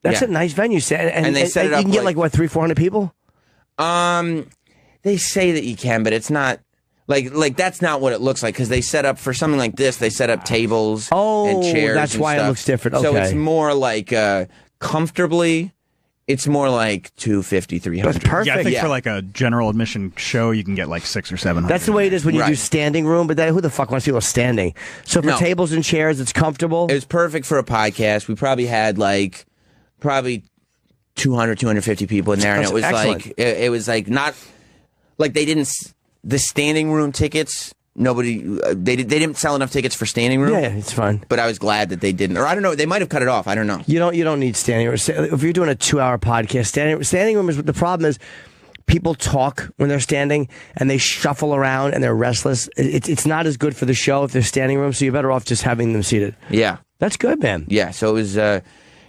That's a nice venue, and they set it up. You can get like what 300-400 people. They say that you can, but it's not. Like that's not what it looks like, because they set up for something like this. They set up tables and chairs. That's and why stuff. It looks different. Okay. So it's more like comfortably. It's more like 250, 300. That's perfect. Yeah, I think for like a general admission show, you can get like 600 or 700. That's the way it is when you do standing room. But then who the fuck wants people standing? So for tables and chairs, it's comfortable. It's perfect for a podcast. We probably had 200, 250 people in there, and it was excellent. like it was like not like they didn't. The standing room tickets, nobody, they didn't sell enough tickets for standing room. Yeah, it's fine. But I was glad that they didn't. Or I don't know, they might have cut it off. I don't know. You don't need standing room. If you're doing a 2-hour podcast, standing room is, the problem is people talk when they're standing and they shuffle around and they're restless. It's not as good for the show if they're standing room, so you're better off just having them seated. Yeah. That's good, man. Yeah, so it was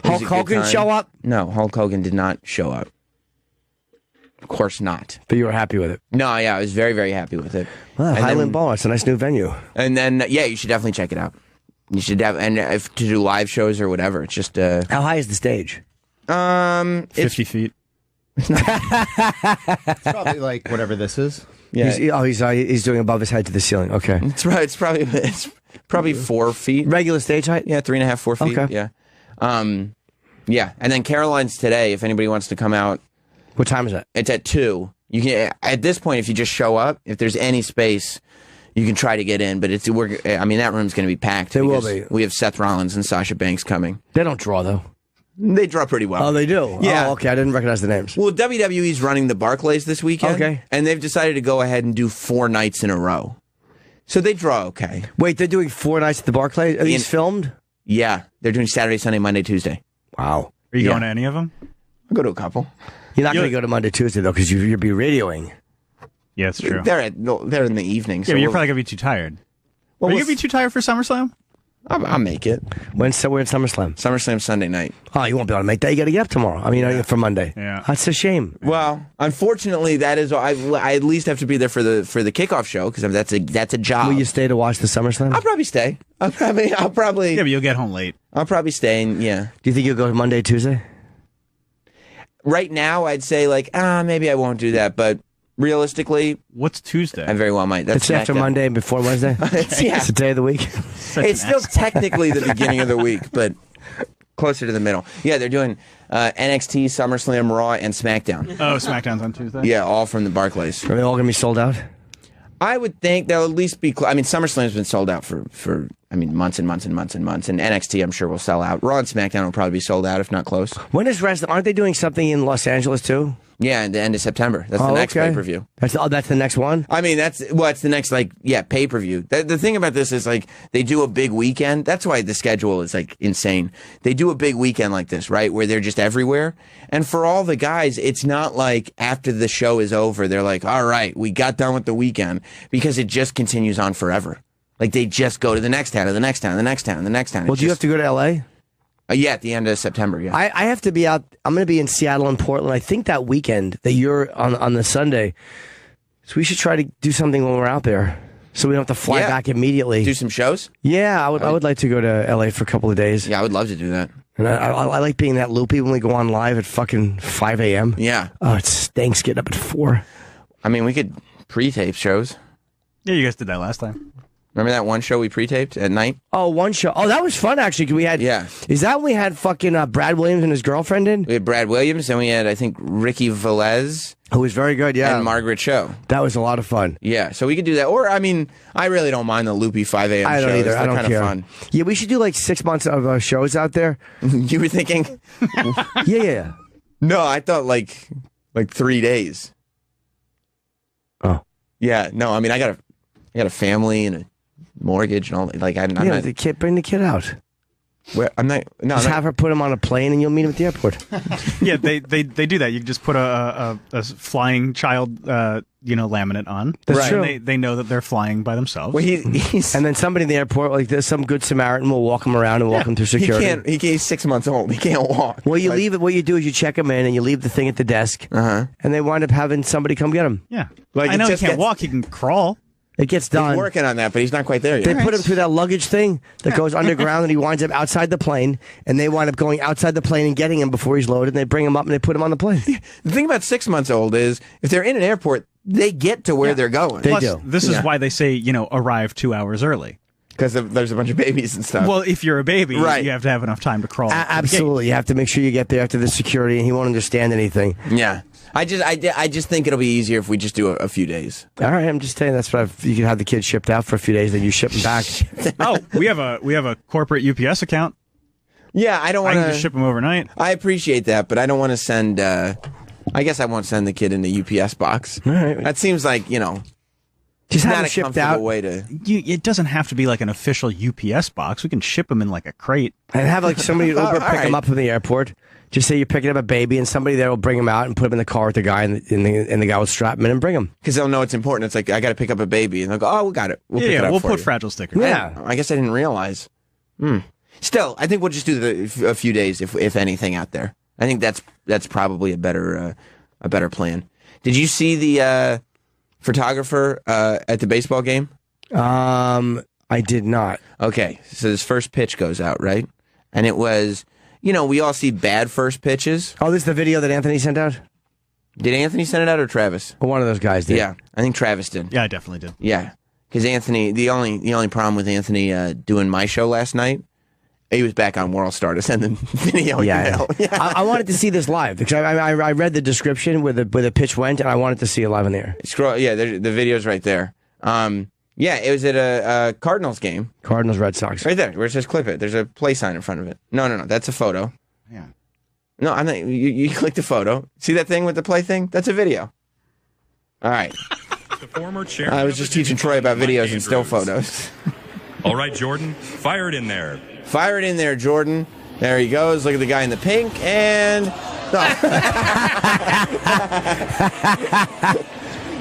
Hulk Hogan show up? No, Hulk Hogan did not show up. Of course not. But you were happy with it? No, yeah, I was very, very happy with it. Well, Highland Ball, it's a nice new venue. And then, yeah, you should definitely check it out. You should and if to do live shows or whatever, it's just... How high is the stage? 50 feet. It's probably like whatever this is. Yeah. He's doing above his head to the ceiling. Okay. It's right. It's probably 4 feet. Regular stage height? Yeah, 3.5, 4 feet. Okay. Yeah. Yeah. And then Caroline's today, if anybody wants to come out. What time is it? It's at 2. You can at this point, if you just show up, if there's any space, you can try to get in. But that room's going to be packed. It will be. We have Seth Rollins and Sasha Banks coming. They don't draw though. They draw pretty well. Oh, they do? Yeah. Oh, okay. I didn't recognize the names. Well, WWE's running the Barclays this weekend. Okay. And they've decided to go ahead and do 4 nights in a row. So they draw okay. Wait, they're doing 4 nights at the Barclays? Are these filmed? Yeah. They're doing Saturday, Sunday, Monday, Tuesday. Wow. Are you going to any of them? I'll go to a couple. You're not going to go to Monday, Tuesday, though, because you'll be radioing. Yeah, it's true. They're in the evening. So yeah, but you're probably going to be too tired. Are you going to be too tired for SummerSlam? I'll make it. We're in SummerSlam? SummerSlam Sunday night. Oh, you won't be able to make that. You got to get up tomorrow. I mean, for Monday. Yeah. That's a shame. Well, unfortunately, that is. I at least have to be there for the kickoff show because that's a job. Will you stay to watch the SummerSlam? I'll probably stay. I'll probably. Yeah, but you'll get home late. I'll probably stay. And yeah. Do you think you'll go Monday, Tuesday? Right now, I'd say maybe I won't do that, but realistically, what's Tuesday? I very well might. That's it's after Monday and before Wednesday. It's the day of the week. It's still technically the beginning of the week, but closer to the middle. Yeah, they're doing NXT, SummerSlam, Raw, and SmackDown. Oh, SmackDown's on Tuesday? Yeah, all from the Barclays. Are they all going to be sold out? I would think they'll at least be. SummerSlam's been sold out for months and months and months and months. And NXT, I'm sure, will sell out. Raw and SmackDown will probably be sold out, if not close. When is wrestling? Aren't they doing something in Los Angeles too? Yeah, at the end of September. That's the next pay-per-view. That's the next one? It's the next, pay-per-view. The thing about this is, they do a big weekend. That's why the schedule is, insane. They do a big weekend like this, right, where they're just everywhere. And for all the guys, it's not like after the show is over, they're like, all right, we got done with the weekend, because it just continues on forever. They just go to the next town, to the next town, the next town, the next town. Well, do you have to go to L.A.? Yeah, at the end of September, yeah. I have to be out. I'm going to be in Seattle and Portland. I think that weekend that you're on the Sunday. So we should try to do something when we're out there, so we don't have to fly back immediately. Do some shows? Yeah, I would like to go to LA for a couple of days. Yeah, I would love to do that. And I like being that loopy when we go on live at fucking 5 a.m. Yeah. Oh, it stinks getting up at 4. We could pre-tape shows. Yeah, you guys did that last time. Remember that one show we pre-taped at night? Oh, one show. Oh, that was fun, actually. We had. Yeah. Is that when we had fucking Brad Williams and his girlfriend in? We had Brad Williams, and we had, I think, Ricky Velez. Who was very good, yeah. And Margaret Cho. That was a lot of fun. Yeah, so we could do that. Or, I really don't mind the loopy 5 a.m. I don't shows. either. They're I don't kind care. of fun. Yeah, we should do 6 months of shows out there. You were thinking? Yeah. No, I thought like 3 days. Oh. Yeah, no, I got to... I got a family and a mortgage and all. Like I'm Yeah, not. the kid, bring the kid out. I'm not. No, Just I'm not, have her put him on a plane, and you'll meet him at the airport. Yeah, they do that. You just put a flying child, laminate on. That's And true. they know that they're flying by themselves. well, he's And then somebody in the airport, like there's some good Samaritan, will walk him around and walk him through he security. can't. He's 6 months old. He can't walk. Well, you Like, leave it. What you do is you check him in, and you leave the thing at the desk, and they wind up having somebody come get him. Yeah, Like, I it know he just can't gets- walk. He can crawl. It gets He's done. working on that, but he's not quite there They yet. put him through that luggage thing that goes underground, and he winds up outside the plane. And they wind up going outside the plane and getting him before he's loaded. And they bring him up and they put him on the plane. The thing about 6 months old is if they're in an airport, they get to where they're going. They Plus, do. this is why they say arrive 2 hours early. Because there's a bunch of babies and stuff. Well, if you're a baby, Right. you have to have enough time to crawl. Absolutely, you have to make sure you get there after the security, and he won't understand anything. yeah. I just think it'll be easier if we just do a few days. All right, I'm just saying that's what you can have the kids shipped out for a few days, then you ship them back. Oh, we have a corporate UPS account. Yeah, I don't I want can just ship them overnight. I appreciate that, but I don't want to send. I guess I won't send the kid in the UPS box. All right. That seems like Just have not them a shipped comfortable out, way to. It doesn't have to be like an official UPS box. We can ship them in like a crate. and have like somebody Uber All pick right. him up from the airport. Just say you're picking up a baby, and somebody there will bring him out and put him in the car with the guy, and the guy will strap him in and bring him. Because they'll know it's important. It's like I got to pick up a baby, and they'll go, "Oh, we got it. We'll pick it up we'll for put you." fragile stickers. Yeah. I guess I didn't realize. Still, I think we'll just do a few days, if anything, out there. I think that's probably a better plan. Did you see the photographer at the baseball game? I did not. Okay, so this first pitch goes out, right? And it was, we all see bad first pitches. Oh, this is the video that Anthony sent out? Did Anthony send it out or Travis? Well, one of those guys did. Yeah, I think Travis did. Yeah, I definitely did. Yeah, because Anthony, the only problem with Anthony doing my show last night, he was back on World Star to send the video. Yeah, email. I wanted to see this live because I read the description where the pitch went, and I wanted to see it live in the air. Scroll. Yeah, the video's right there. Yeah, it was at a Cardinals game. Cardinals, Red Sox. Right there, where it says "clip it." There's a play sign in front of it. No, that's a photo. Yeah. No, I'm not. You click the photo. See that thing with the play thing? That's a video. All right. The former chairman I was of just the teaching District, Troy about Mike videos and still Andrews. photos. All right, Jordan, fire it in there. Fire it in there, Jordan. There he goes. Look at the guy in the pink and.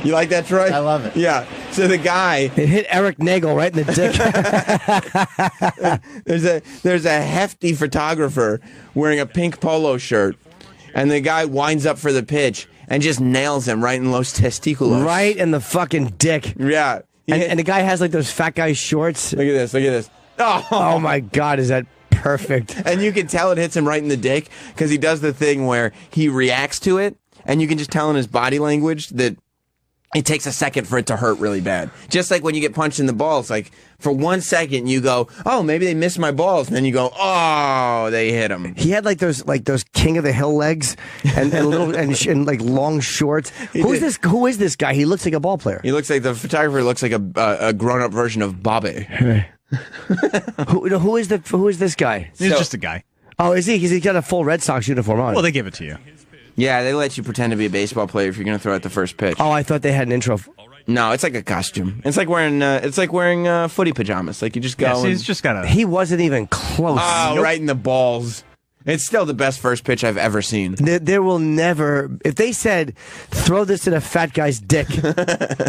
You like that, Troy? I love it. Yeah. So the guy, It hit Eric Nagel right in the dick. there's a hefty photographer wearing a pink polo shirt, and the guy winds up for the pitch and just nails him right in los testículos. right in the fucking dick. Yeah. And the guy has like those fat guy shorts. Look at this. Look at this. Oh my God, is that perfect? And you can tell it hits him right in the dick because he does the thing where he reacts to it, and you can just tell in his body language that it takes a second for it to hurt really bad. Just like when you get punched in the balls, like for 1 second you go, "Oh, maybe they missed my balls," and then you go, "Oh, they hit him." He had like those King of the Hill legs and little and like long shorts. Who is this guy? He looks like a ball player. He looks like the photographer looks like a grown up version of Bobby. Who is this guy? He's So- just a guy. Oh, is he? Because he's got a full Red Sox uniform on. Well, they give it to you. Yeah, they let you pretend to be a baseball player if you're going to throw out the first pitch. Oh, I thought they had an intro. No, it's like a costume. It's like wearing footy pajamas. Like you just go. Yeah, see, and, he's just got a. He wasn't even close. oh, right in the balls. It's still the best first pitch I've ever seen. There will never. If they said throw this in a fat guy's dick,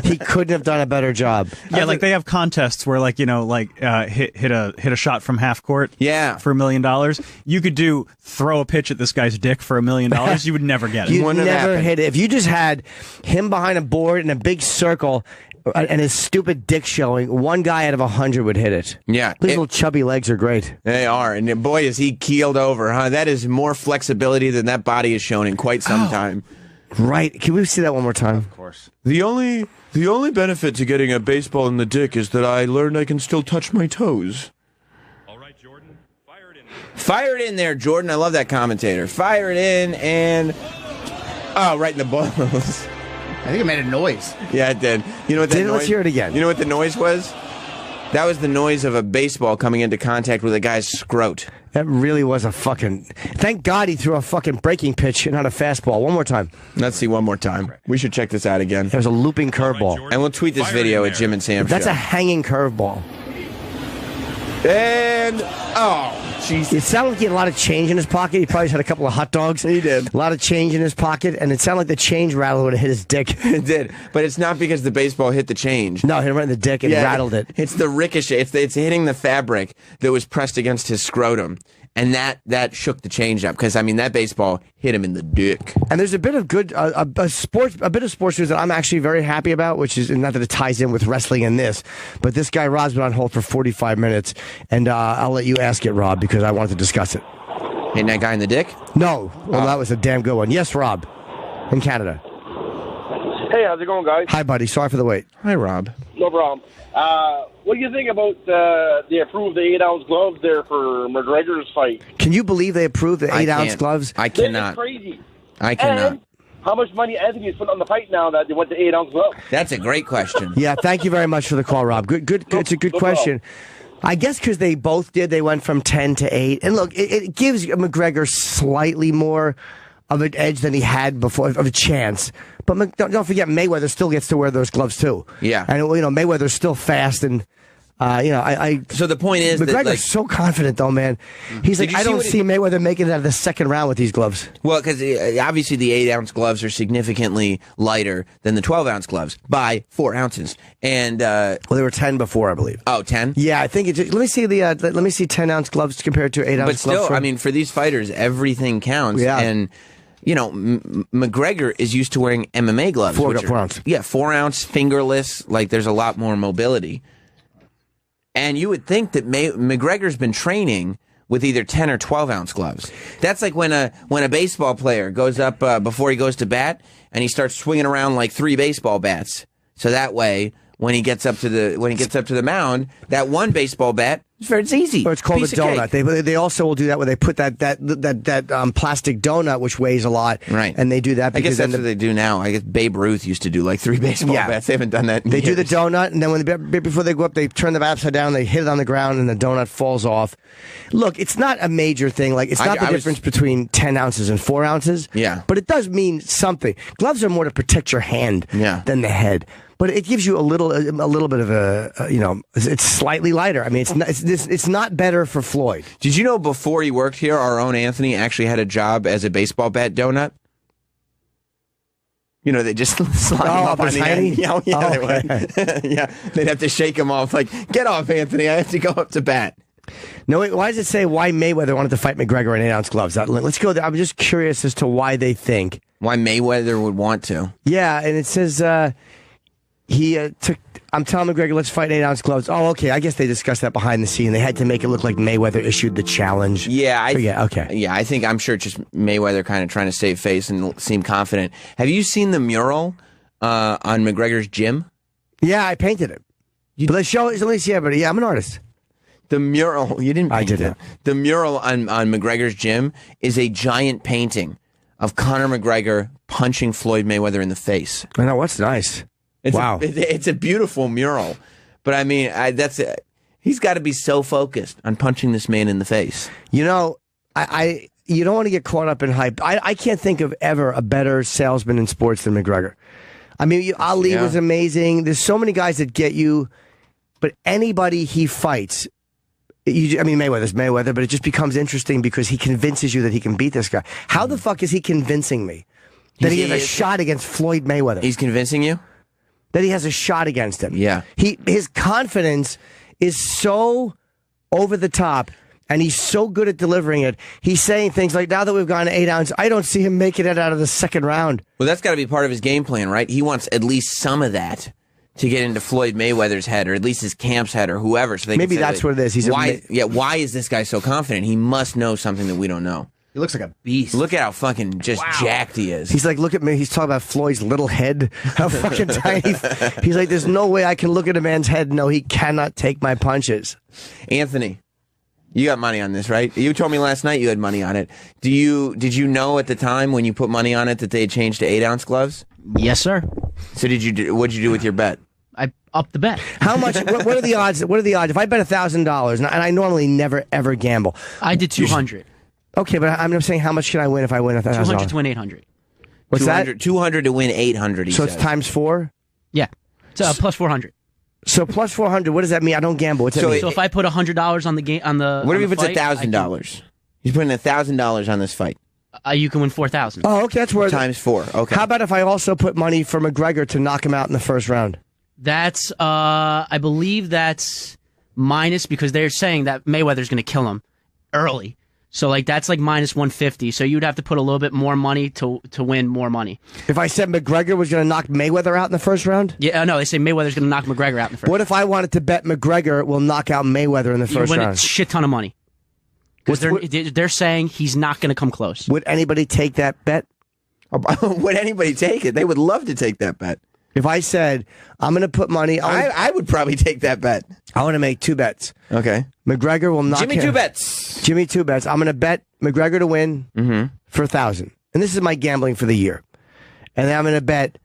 he couldn't have done a better job. Yeah, like they have contests where, like, hit a shot from half court. Yeah. For $1 million. You could throw a pitch at this guy's dick for $1 million. You would never get it. You Wouldn't have never happened. hit it. If you just had him behind a board in a big circle and his stupid dick showing, one guy out of 100 would hit it. Yeah. His little chubby legs are great. They are, and boy, is he keeled over, huh? That is more flexibility than that body has shown in quite some time. Right. Can we see that one more time? Of course. The only benefit to getting a baseball in the dick is that I learned I can still touch my toes. All right, Jordan, fire it in there. Fire it in there, Jordan. I love that commentator. Fire it in and right in the balls. I think it made a noise. Yeah, it did. You know what that Did it? noise? Let's hear it again. You know what the noise was? That was the noise of a baseball coming into contact with a guy's scrot. That really was a fucking... Thank God he threw a fucking breaking pitch and not a fastball. One more time. Let's see one more time. We should check this out again. It was a looping curveball. And we'll tweet this video at Jim and Sam That's Show. a hanging curveball. And, oh, jeez. It sounded like he had a lot of change in his pocket. He probably just had a couple of hot dogs. He did. A lot of change in his pocket, and it sounded like the change rattle would have hit his dick. It did. But it's not because the baseball hit the change. No, it hit him right in the dick and rattled it. It's the ricochet. It's hitting the fabric that was pressed against his scrotum. And that shook the change up because, I mean, that baseball hit him in the dick. And there's a bit of good a bit of sports news that I'm actually very happy about, which is not that it ties in with wrestling and this, but this guy Rob's been on hold for 45 minutes, and I'll let you ask it, Rob, because I wanted to discuss it. Hitting that guy in the dick? No, well, that was a damn good one. Yes, Rob, in Canada. Hey, how's it going, guys? Hi, buddy. Sorry for the wait. Hi, Rob. No problem. What do you think about they approved the 8-ounce gloves there for McGregor's fight? Can you believe they approved the 8-ounce gloves? I cannot. That's crazy. I cannot. And how much money Anthony's put on the fight now that they went to 8-ounce gloves? That's a great question. Yeah, thank you very much for the call, Rob. Good. It's a good question. I guess because they both did, they went from 10 to 8. And look, it gives McGregor slightly more of an edge than he had before, of a chance. But don't forget, Mayweather still gets to wear those gloves too. Yeah. And, Mayweather's still fast and... So the point is McGregor's that, so confident, though, man. He's like, I don't see Mayweather making it out of the second round with these gloves. Well, because obviously the 8-ounce gloves are significantly lighter than the 12-ounce gloves by 4 ounces. And well, they were 10 before, I believe. Oh, 10? Yeah, I think it's. Let me see 10-ounce gloves compared to 8-ounce gloves. But still, I mean, for these fighters, everything counts. Yeah. And McGregor is used to wearing MMA gloves. 4 ounce. Yeah, 4 ounce, fingerless. Like, there's a lot more mobility. And you would think that McGregor's been training with either 10 or 12 ounce gloves. That's like when a baseball player goes up before he goes to bat and he starts swinging around like 3 baseball bats. So that way, when he gets up to the mound, that one baseball bat, it's easy. Or it's called a donut. They also will do that where they put that plastic donut which weighs a lot. Right. And they do that I because guess that's what they do now. I guess Babe Ruth used to do like 3 baseball bats. They haven't done that in They do years. the donut, and then before they go up, they turn the bat upside down, they hit it on the ground, and the donut falls off. Look, it's not a major thing. Like, it's not the difference between 10 ounces and 4 ounces. Yeah. But it does mean something. Gloves are more to protect your hand than the head. But it gives you a little bit of it's slightly lighter. I mean, it's not better for Floyd. Did you know before he worked here, our own Anthony actually had a job as a baseball bat donut? They just slide him up on the end. Yeah, they would. Yeah, they'd have to shake him off. Like, get off, Anthony. I have to go up to bat. No, wait, why does it say why Mayweather wanted to fight McGregor in 8-ounce gloves? Let's go there. I'm just curious as to why they think. Why Mayweather would want to. Yeah, and it says... I'm telling McGregor, let's fight 8-ounce gloves. Oh, okay. I guess they discussed that behind the scene. They had to make it look like Mayweather issued the challenge. Yeah. Okay. Yeah, I'm sure it's just Mayweather kind of trying to save face and seem confident. Have you seen the mural on McGregor's gym? Yeah, I painted it. But let's show it. Let me see it. But yeah, I'm an artist. The mural, you didn't paint I did it. The mural on McGregor's gym is a giant painting of Conor McGregor punching Floyd Mayweather in the face. I know, what's nice. Wow. It's a beautiful mural. But I mean, he's got to be so focused on punching this man in the face. You don't want to get caught up in hype. I can't think of ever a better salesman in sports than McGregor. I mean, Ali was amazing. There's so many guys that get you, but anybody he fights, Mayweather's Mayweather, but it just becomes interesting because he convinces you that he can beat this guy. How the fuck is he convincing me that he has a shot against Floyd Mayweather? He's convincing you? That he has a shot against him. Yeah. His confidence is so over the top, and he's so good at delivering it. He's saying things like, now that we've gone to 8 ounce, I don't see him making it out of the second round. Well, that's got to be part of his game plan, right? He wants at least some of that to get into Floyd Mayweather's head, or at least his camp's head, or whoever. So maybe that's what it is. Why is this guy so confident? He must know something that we don't know. He looks like a beast. Look at how fucking jacked he is. He's like, look at me. He's talking about Floyd's little head. How fucking tiny. He's like, there's no way I can look at a man's head. No, he cannot take my punches. Anthony, you got money on this, right? You told me last night you had money on it. Did you know at the time when you put money on it that they had changed to 8-ounce gloves? Yes, sir. So what'd you do with your bet? I up the bet. How much? What are the odds? What are the odds? If I bet $1,000, and I normally never ever gamble. I did 200. Okay, but I'm saying how much can I win if I win $1,000? 200 to win 800. What's that? 200 to win 800. So it's times 4. Yeah, it's plus 400. So plus 400. What does that mean? I don't gamble. What's that mean? So if I put $100 on the game on the what on if the it's fight, $1,000? He's putting $1,000 on this fight. You can win 4,000. Oh, okay, that's worth times 4. Okay. How about if I also put money for McGregor to knock him out in the first round? That's I believe that's minus because they're saying that Mayweather's going to kill him early. So like that's like minus 150. So you'd have to put a little bit more money to win more money. If I said McGregor was going to knock Mayweather out in the first round? Yeah, no, they say Mayweather's going to knock McGregor out in the first. What if I wanted to bet McGregor will knock out Mayweather in the first you win round? a shit ton of money. Because they're saying he's not going to come close. Would anybody take that bet? Would anybody take it? They would love to take that bet. If I said, I'm going to put money... I would probably take that bet. I want to make 2 bets. Okay. McGregor will knock Jimmy him. 2 bets. Jimmy 2 bets. I'm going to bet McGregor to win for 1,000. And this is my gambling for the year. And then I'm going to bet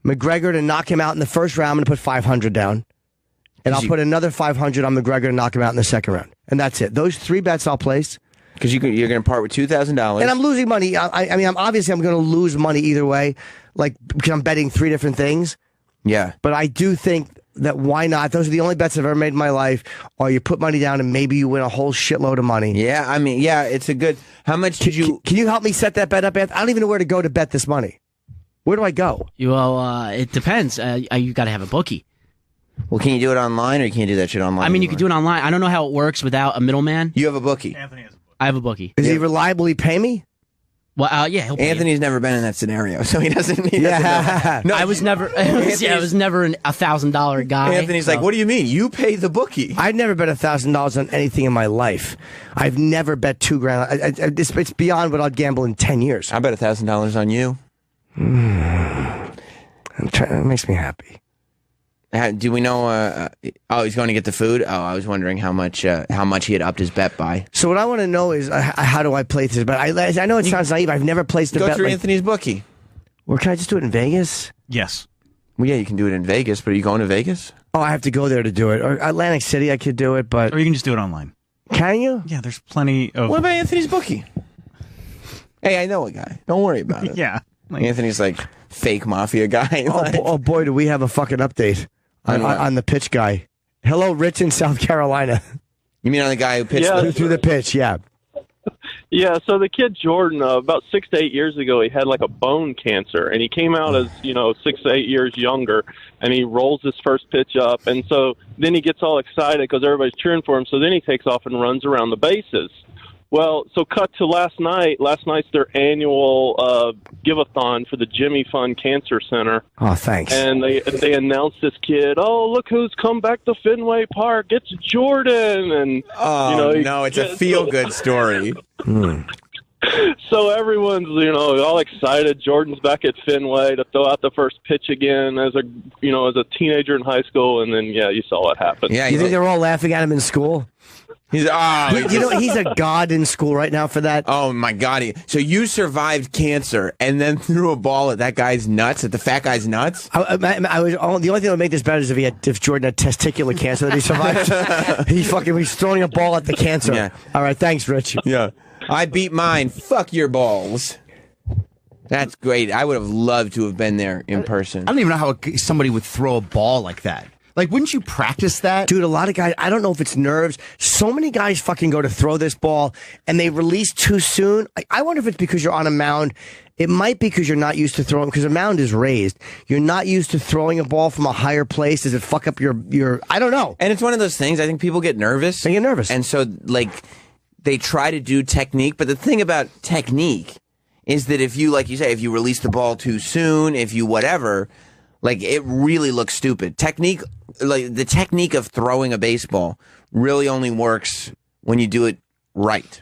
McGregor to knock him out in the first round. I'm going to put 500 down. And I'll put another 500 on McGregor to knock him out in the second round. And that's it. Those 3 bets I'll place. Because you're going to part with $2,000. And I'm losing money. I mean, obviously I'm going to lose money either way, like because I'm betting 3 different things. Yeah. But I do think that why not? Those are the only bets I've ever made in my life. Or you put money down and maybe you win a whole shitload of money. Yeah, I mean, yeah, it's a good... How much did you... Can you help me set that bet up, Anthony? I don't even know where to go to bet this money. Where do I go? Well, it depends. You got to have a bookie. Well, can you do it online or you can't do that shit online? I mean, you anymore? can do it online. I don't know how it works without a middleman. You have a bookie. Anthony has a book. I have a bookie. Does he reliably pay me? Well, yeah, he'll pay Anthony's never been in that scenario, so he doesn't. He doesn't know. No, I was never. I was never a $1,000 guy. Anthony's like, what do you mean? You pay the bookie. I've never bet $1,000 on anything in my life. I've never bet $2,000. It's beyond what I'd gamble in 10 years. I bet $1,000 on you. It makes me happy. Do we know? Oh, he's going to get the food. Oh, I was wondering how much he had upped his bet by. So what I want to know is how do I place this bet? I know it sounds naive. I've never placed a bet. Go through like, Anthony's bookie. Or can I just do it in Vegas? Yes. Well, yeah, you can do it in Vegas, but are you going to Vegas? Oh, I have to go there to do it. Or Atlantic City, I could do it, but Or you can just do it online. can you? Yeah, there's plenty of. What about Anthony's bookie? Hey, I know a guy. Don't worry about it. Yeah. Like, Anthony's like fake mafia guy. Oh boy, do we have a fucking update on the pitch guy. Hello, Rich in South Carolina. You mean on the guy who pitched through the pitch? Yeah. Yeah, so the kid Jordan, about 6 to 8 years ago, he had like a bone cancer, and he came out as 6 to 8 years younger, and he rolls his first pitch up, and so then he gets all excited because everybody's cheering for him. So then he takes off and runs around the bases. Well, so cut to last night. Last night's their annual give-a-thon for the Jimmy Fund Cancer Center. Oh, thanks. And they announced this kid, oh, look who's come back to Fenway Park. It's Jordan. And no, it's a feel-good story. So everyone's, all excited. Jordan's back at Fenway to throw out the first pitch again as a teenager in high school. And then, you saw what happened. Yeah, you think they're all laughing at him in school? He's he's a god in school right now for that. Oh my god! So you survived cancer and then threw a ball at that guy's nuts, at the fat guy's nuts. I was the only thing that would make this better is if Jordan had testicular cancer that he survived. He's throwing a ball at the cancer. Yeah. All right, thanks, Rich. Yeah, I beat mine. Fuck your balls. That's great. I would have loved to have been there in person. I don't even know how somebody would throw a ball like that. Like, wouldn't you practice that? Dude, a lot of guys, I don't know if it's nerves. So many guys fucking go to throw this ball and they release too soon. I wonder if it's because you're on a mound. It might be because you're not used to throwing, because a mound is raised. You're not used to throwing a ball from a higher place. Does it fuck up your I don't know. And it's one of those things, I think people get nervous. They get nervous. And so, they try to do technique. But the thing about technique is that if you, like you say, if you release the ball too soon, if you whatever, it really looks stupid. Technique, the technique of throwing a baseball really only works when you do it right.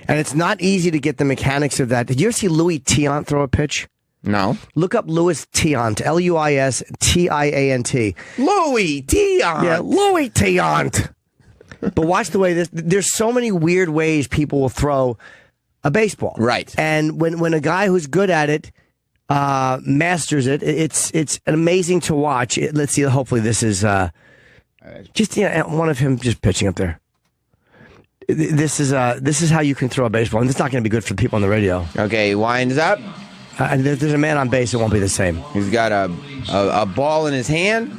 And it's not easy to get the mechanics of that. Did you ever see Louis Tiant throw a pitch? No. Look up Louis Tiant, Luistiant. Louis Tiant. Yeah, Louis Tiant. But watch the way there's so many weird ways people will throw a baseball. Right. And when a guy who's good at it masters it. It's amazing to watch. Let's see. Hopefully, this is just one of him just pitching up there. This is how you can throw a baseball, and it's not going to be good for the people on the radio. Okay, he winds up. There's a man on base. It won't be the same. He's got a ball in his hand.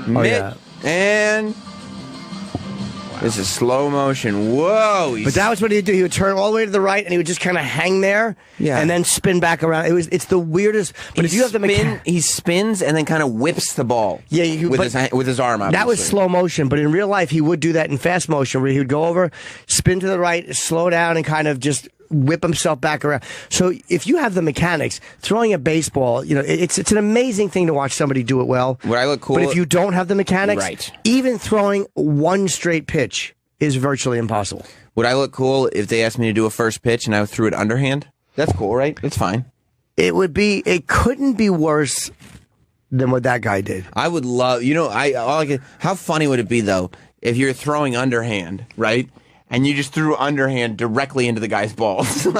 Yeah. And this is slow motion. Whoa! But that was what he'd do. He would turn all the way to the right, and he would just kind of hang there, and then spin back around. It's the weirdest. But if you have he spins and then kind of whips the ball. Yeah, with his arm. Obviously. That was slow motion. But in real life, he would do that in fast motion, where he would go over, spin to the right, slow down, and kind of just whip himself back around. So if you have the mechanics, throwing a baseball, it's an amazing thing to watch somebody do it well. Would I look cool? But if you don't have the mechanics, right, even throwing one straight pitch is virtually impossible. Would I look cool if they asked me to do a first pitch and I threw it underhand? That's cool, right? It's fine. It couldn't be worse than what that guy did. I would love, how funny would it be though if you're throwing underhand, right? And you just threw underhand directly into the guy's balls. You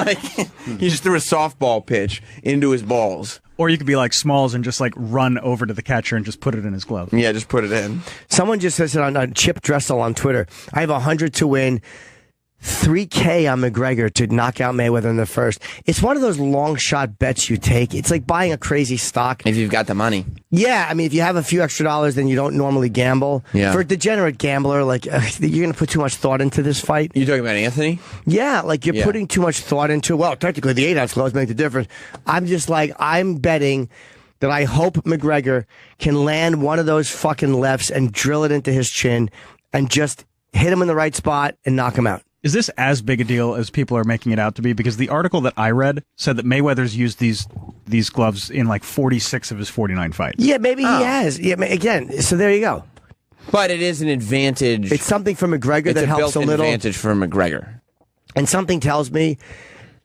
just threw a softball pitch into his balls. Or you could be like Smalls and just like run over to the catcher and just put it in his glove. Yeah, just put it in. Someone just says it on Chip Dressel on Twitter. I have 100 to win. $3K on McGregor to knock out Mayweather in the first. It's one of those long shot bets you take. It's like buying a crazy stock. If you've got the money. Yeah, I mean, if you have a few extra dollars, then you don't normally gamble. Yeah. For a degenerate gambler, you're going to put too much thought into this fight. You talking about Anthony? Yeah, you're putting too much thought into, well, technically the 8-ounce gloves make the difference. I'm just I'm betting that I hope McGregor can land one of those fucking lefts and drill it into his chin and just hit him in the right spot and knock him out. Is this as big a deal as people are making it out to be? Because the article that I read said that Mayweather's used these gloves in 46 of his 49 fights. Yeah, maybe he has. Yeah, again, so there you go. But it is an advantage. It's something for McGregor that helps a little. Advantage for McGregor. And something tells me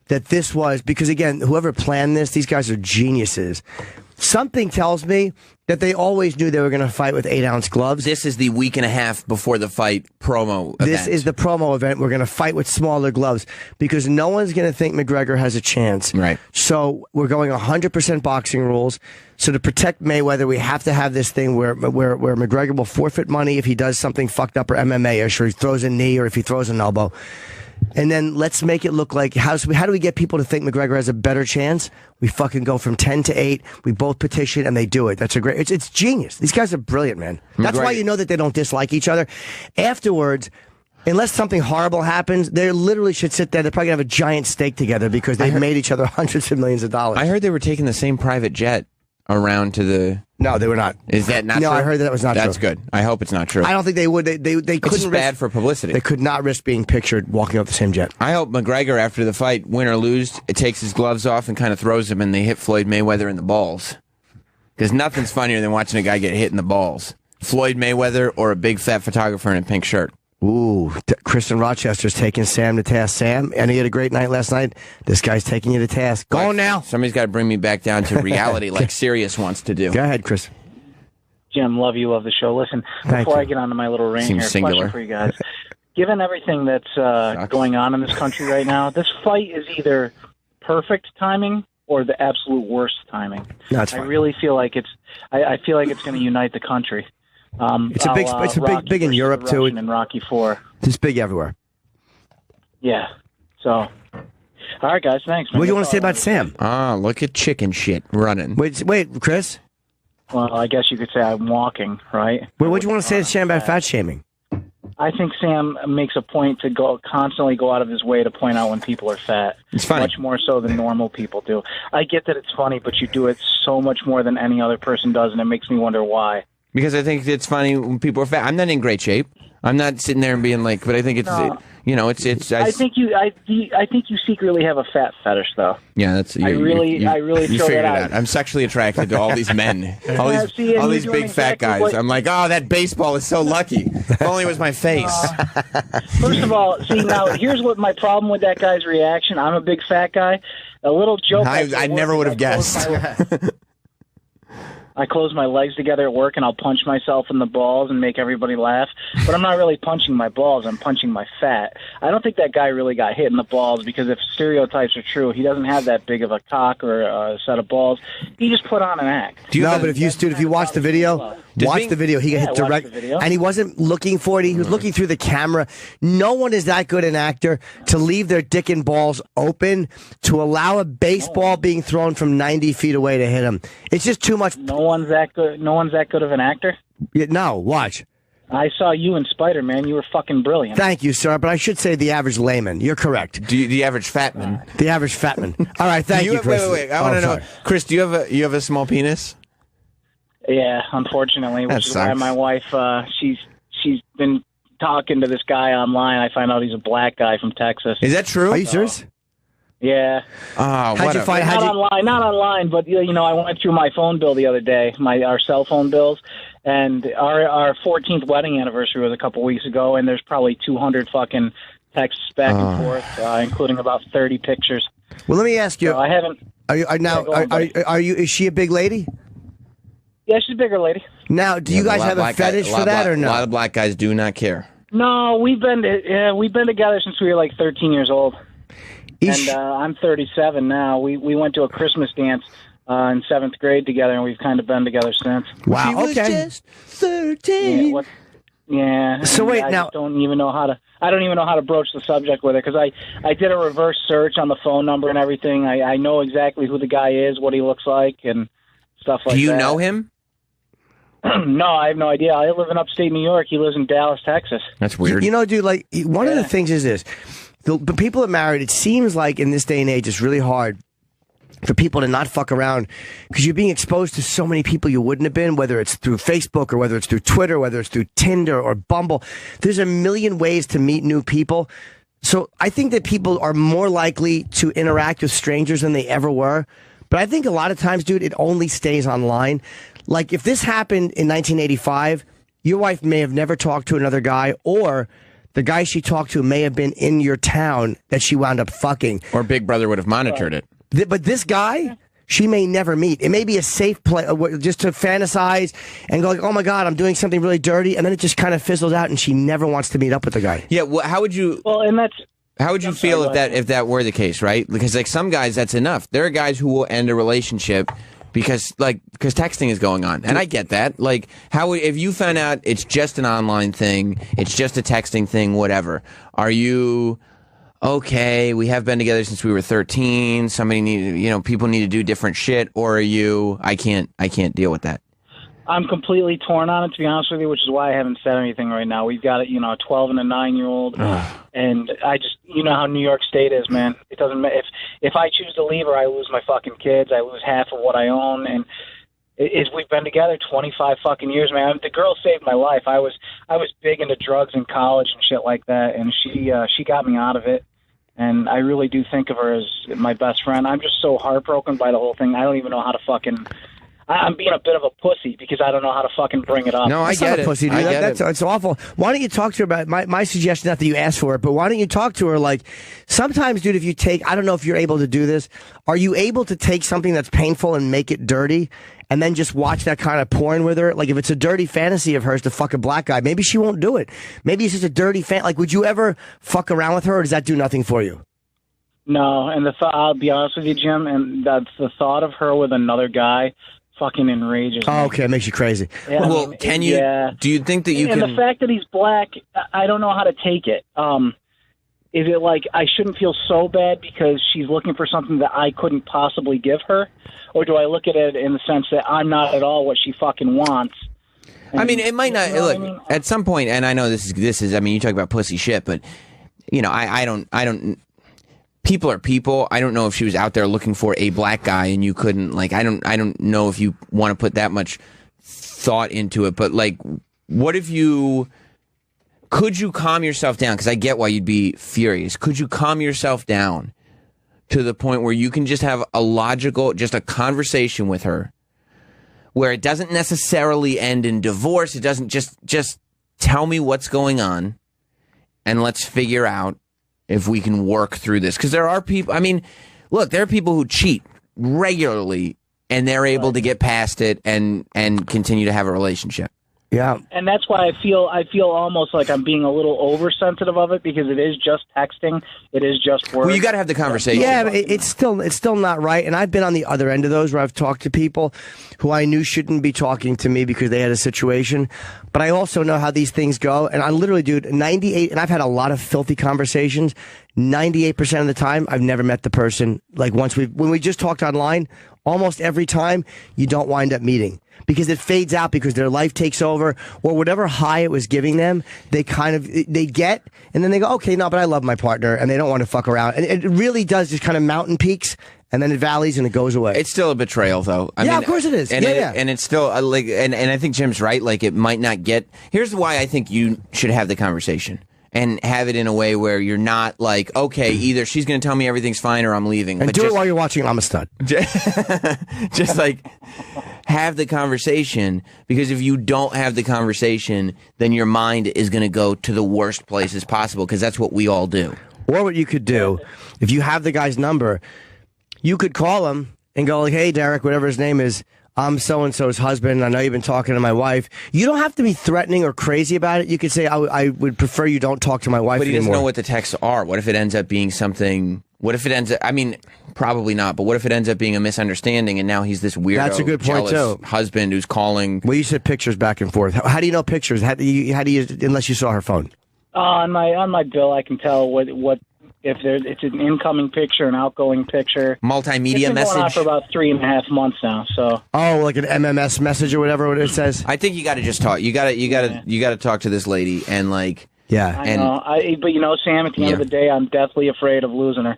that this was, because again, whoever planned this, these guys are geniuses. Something tells me that they always knew they were going to fight with 8-ounce gloves. This is the week and a half before the fight promo event. This is the promo event. We're going to fight with smaller gloves because no one's going to think McGregor has a chance. Right. So we're going 100% boxing rules. So to protect Mayweather, we have to have this thing where McGregor will forfeit money if he does something fucked up or MMA-ish, or he throws a knee, or if he throws an elbow. And then let's make it look like, how do we get people to think McGregor has a better chance? We fucking go from 10 to 8. We both petition and they do it. That's it's genius. These guys are brilliant, man. That's why you know that they don't dislike each other. Afterwards, unless something horrible happens, they literally should sit there. They're probably going to have a giant steak together because they've made each other hundreds of millions of dollars. I heard they were taking the same private jet around to the... No, they were not. Is that not true? No, I heard that was not true. That's good. I hope it's not true. I don't think they would. They couldn't It's just bad for publicity. They could not risk being pictured walking up the same jet. I hope McGregor, after the fight, win or lose, it takes his gloves off and kind of throws them, and they hit Floyd Mayweather in the balls. Because nothing's funnier than watching a guy get hit in the balls. Floyd Mayweather or a big fat photographer in a pink shirt. Ooh, Kristen Rochester's taking Sam to task. Sam, and he had a great night last night. This guy's taking you to task. Go on now. Somebody's got to bring me back down to reality like Sirius wants to do. Go ahead, Chris. Jim, love you, love the show. Listen, before I get onto my little rant here, question for you guys. Given everything that's going on in this country right now, this fight is either perfect timing or the absolute worst timing. That's fine. I really feel like I feel like it's going to unite the country. It's a big in Europe too. And Rocky IV. It's big everywhere. Yeah. So, all right, guys. Thanks. Man. What do you want to say about Sam? Look at chicken shit running. Wait, Chris. Well, I guess you could say I'm walking, right? Wait, what do you want to say to Sam about fat shaming? I think Sam makes a point to constantly go out of his way to point out when people are fat. It's funny. Much more so than normal people do. I get that it's funny, but you do it so much more than any other person does, and it makes me wonder why. Because I think it's funny when people are fat. I'm not in great shape. I'm not sitting there and being like, but I think it's, it's. I think you secretly have a fat fetish, though. Yeah, that's. I really you throw figured that it out. I'm sexually attracted to all these men, all these big fat guys. I'm like, oh, that baseball is so lucky. If only it was my face. First of all, now here's what my problem with that guy's reaction. I'm a big fat guy. A little joke. I never would have guessed. I close my legs together at work and I'll punch myself in the balls and make everybody laugh. But I'm not really punching my balls. I'm punching my fat. I don't think that guy really got hit in the balls because if stereotypes are true, he doesn't have that big of a cock or a set of balls. He just put on an act. But if you watch the video, he got hit direct, and he wasn't looking for it. He was looking through the camera. No one is that good an actor to leave their dick and balls open to allow a baseball being thrown from 90 feet away to hit him. It's just too much. No one's that good. No one's that good of an actor. Yeah, no, watch. I saw you in Spider-Man. You were fucking brilliant. Thank you, sir. But I should say the average layman. You're correct. The average fatman. The average fatman. All right, thank you, Chris. Wait. I want to know, Chris. Do you have a small penis? Yeah, unfortunately, which is why my wife. She's been talking to this guy online. I find out he's a black guy from Texas. Is that true? Are you serious? Yeah. How'd you find? Not online, but I went through my phone bill the other day, our cell phone bills, and our 14th wedding anniversary was a couple weeks ago, and there's probably 200 fucking texts back and forth, including about 30 pictures. Well, let me ask you. So I haven't. Are you? Is she a big lady? Yeah, she's a bigger lady. Now, do you guys have a fetish for that or no? A lot of black guys do not care. No, we've been together since we were like 13 years old. And I'm 37 now. We went to a Christmas dance in 7th grade together, and we've kind of been together since. Wow. She was just 13. Yeah. So wait, now I don't even know how to broach the subject with her because I did a reverse search on the phone number and everything. I know exactly who the guy is, what he looks like, and stuff like that. Do you know him? No, I have no idea. I live in upstate New York. He lives in Dallas, Texas. That's weird. Dude, like one of the things is this. The people that are married, it seems like in this day and age, it's really hard for people to not fuck around because you're being exposed to so many people you wouldn't have been, whether it's through Facebook or whether it's through Twitter, whether it's through Tinder or Bumble. There's a million ways to meet new people. So I think that people are more likely to interact with strangers than they ever were. But I think a lot of times, dude, it only stays online. Like if this happened in 1985, your wife may have never talked to another guy, or the guy she talked to may have been in your town that she wound up fucking. Or Big Brother would have monitored it. But this guy, she may never meet. It may be a safe place just to fantasize and go like, oh my God, I'm doing something really dirty. And then it just kind of fizzles out and she never wants to meet up with the guy. Yeah, well, how would you... Well, and that's... How would you feel if that were the case, right? Because like some guys, that's enough. There are guys who will end a relationship because texting is going on, and I get that. Like, if you found out it's just an online thing, it's just a texting thing, whatever. Are you okay? We have been together since we were 13. People need to do different shit, or are you? I can't deal with that. I'm completely torn on it, to be honest with you, which is why I haven't said anything right now. We've got a 12 and a 9-year-old, and I just, how New York State is, man. It doesn't matter if I choose to leave her, I lose my fucking kids, I lose half of what I own, and we've been together 25 fucking years, man. The girl saved my life. I was big into drugs in college and shit like that, and she got me out of it. And I really do think of her as my best friend. I'm just so heartbroken by the whole thing. I don't even know how to fucking. I'm being a bit of a pussy because I don't know how to fucking bring it up. No, I get it. Pussy, dude. It's awful. Why don't you talk to her about my suggestion? Not that you asked for it, but why don't you talk to her? Like sometimes, dude, if you take, I don't know if you're able to do this. Are you able to take something that's painful and make it dirty, and then just watch that kind of porn with her? Like if it's a dirty fantasy of hers to fuck a black guy, maybe she won't do it. Maybe it's just a dirty Like, would you ever fuck around with her, or does that do nothing for you? No, and I'll be honest with you, Jim, and that's the thought of her with another guy. Fucking enrages me. Oh, okay, it makes you crazy. Yeah, well, do you think that you can... And the fact that he's black, I don't know how to take it. Is it like I shouldn't feel so bad because she's looking for something that I couldn't possibly give her? Or do I look at it in the sense that I'm not at all what she fucking wants? And, I mean, it might not... Look, at some point, and I know this is... I mean, you talk about pussy shit, but, I don't... People are people. I don't know if she was out there looking for a black guy and you couldn't, I don't know if you want to put that much thought into it, but what if could you calm yourself down? Because I get why you'd be furious. Could you calm yourself down to the point where you can just have just a conversation with her where it doesn't necessarily end in divorce? It doesn't just tell me what's going on and let's figure out if we can work through this. Because there are people, there are people who cheat regularly and they're able to get past it and continue to have a relationship. Yeah. And that's why I feel almost like I'm being a little oversensitive of it, because it is just texting. It is just words. Well, you got to have the conversation. Yeah, but it's still not right. And I've been on the other end of those where I've talked to people who I knew shouldn't be talking to me because they had a situation. But I also know how these things go. And I literally, dude, 98, and I've had a lot of filthy conversations. 98% of the time, I've never met the person. Like when we just talked online, almost every time you don't wind up meeting. Because it fades out, because their life takes over, or whatever high it was giving them, they get, and then they go, okay, no, but I love my partner, and they don't want to fuck around. And it really does just kind of mountain peaks, and then it valleys, and it goes away. It's still a betrayal, though. I mean, of course it is. And yeah. And it's still, like, and I think Jim's right, like, it might not get, here's why I think you should have the conversation. And have it in a way where you're not like, okay, either she's going to tell me everything's fine or I'm leaving. And but do it while you're watching I'm a Stud. Just like have the conversation, because if you don't have the conversation, then your mind is going to go to the worst places possible, because that's what we all do. Or what you could do, if you have the guy's number, you could call him and go like, hey, Derek, whatever his name is, I'm so-and-so's husband. I know you've been talking to my wife. You don't have to be threatening or crazy about it. You could say, I would prefer you don't talk to my wife anymore. But he doesn't know what the texts are. What if it ends up being something... What if it ends up... I mean, probably not, but what if it ends up being a misunderstanding and now he's this weirdo, That's a good point, jealous too. husband who's calling... Well, you said pictures back and forth. How do you know pictures? How do you unless you saw her phone? On my bill, I can tell what if it's an incoming picture, an outgoing picture. Multimedia it's been message. Going on for about 3.5 months now. So. Oh, like an MMS message or whatever it says. I think you got to just talk. You got to talk to this lady and like. Yeah, I know. But you know, Sam, at the end of the day, I'm deathly afraid of losing her.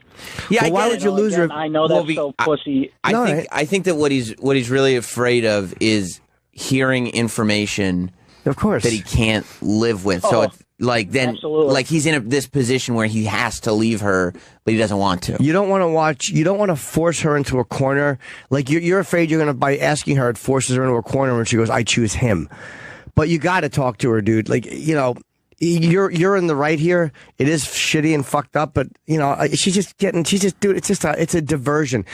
Yeah, well, why would you lose her? I know that's so pussy. I think that what he's really afraid of is hearing information, of course, that he can't live with. So it's like then, absolutely. Like he's in this position where he has to leave her, but he doesn't want to. You don't want to watch. You don't want to force her into a corner. Like you're afraid you're going to, by asking her, it forces her into a corner when she goes, "I choose him." But you got to talk to her, dude. Like, you know, you're in the right here. It is shitty and fucked up, but you know, dude, it's a diversion.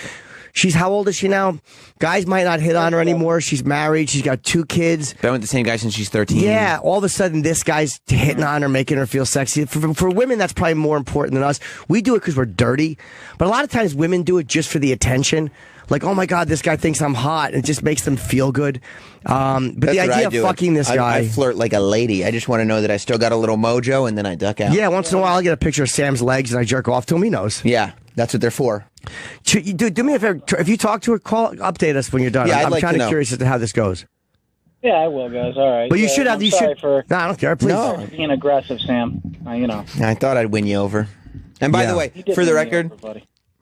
How old is she now? Guys might not hit on her anymore. She's married. She's got 2 kids. Been with the same guy since she's 13. Yeah. All of a sudden, this guy's hitting on her, making her feel sexy. For women, that's probably more important than us. We do it because we're dirty. But a lot of times, women do it just for the attention. Like, oh my God, this guy thinks I'm hot. It just makes them feel good. But that's the idea of fucking this guy. I flirt like a lady. I just want to know that I still got a little mojo, and then I duck out. Yeah, once in a while, I get a picture of Sam's legs and I jerk off to him. He knows. Yeah, that's what they're for. Dude, do me a favor. If you talk to her, update us when you're done. Yeah, I'm kind of curious as to how this goes. Yeah, I will, guys. All right. But you should have. No, I don't care. Please. No. Being aggressive, Sam. You know. I thought I'd win you over. And by the way, for the record,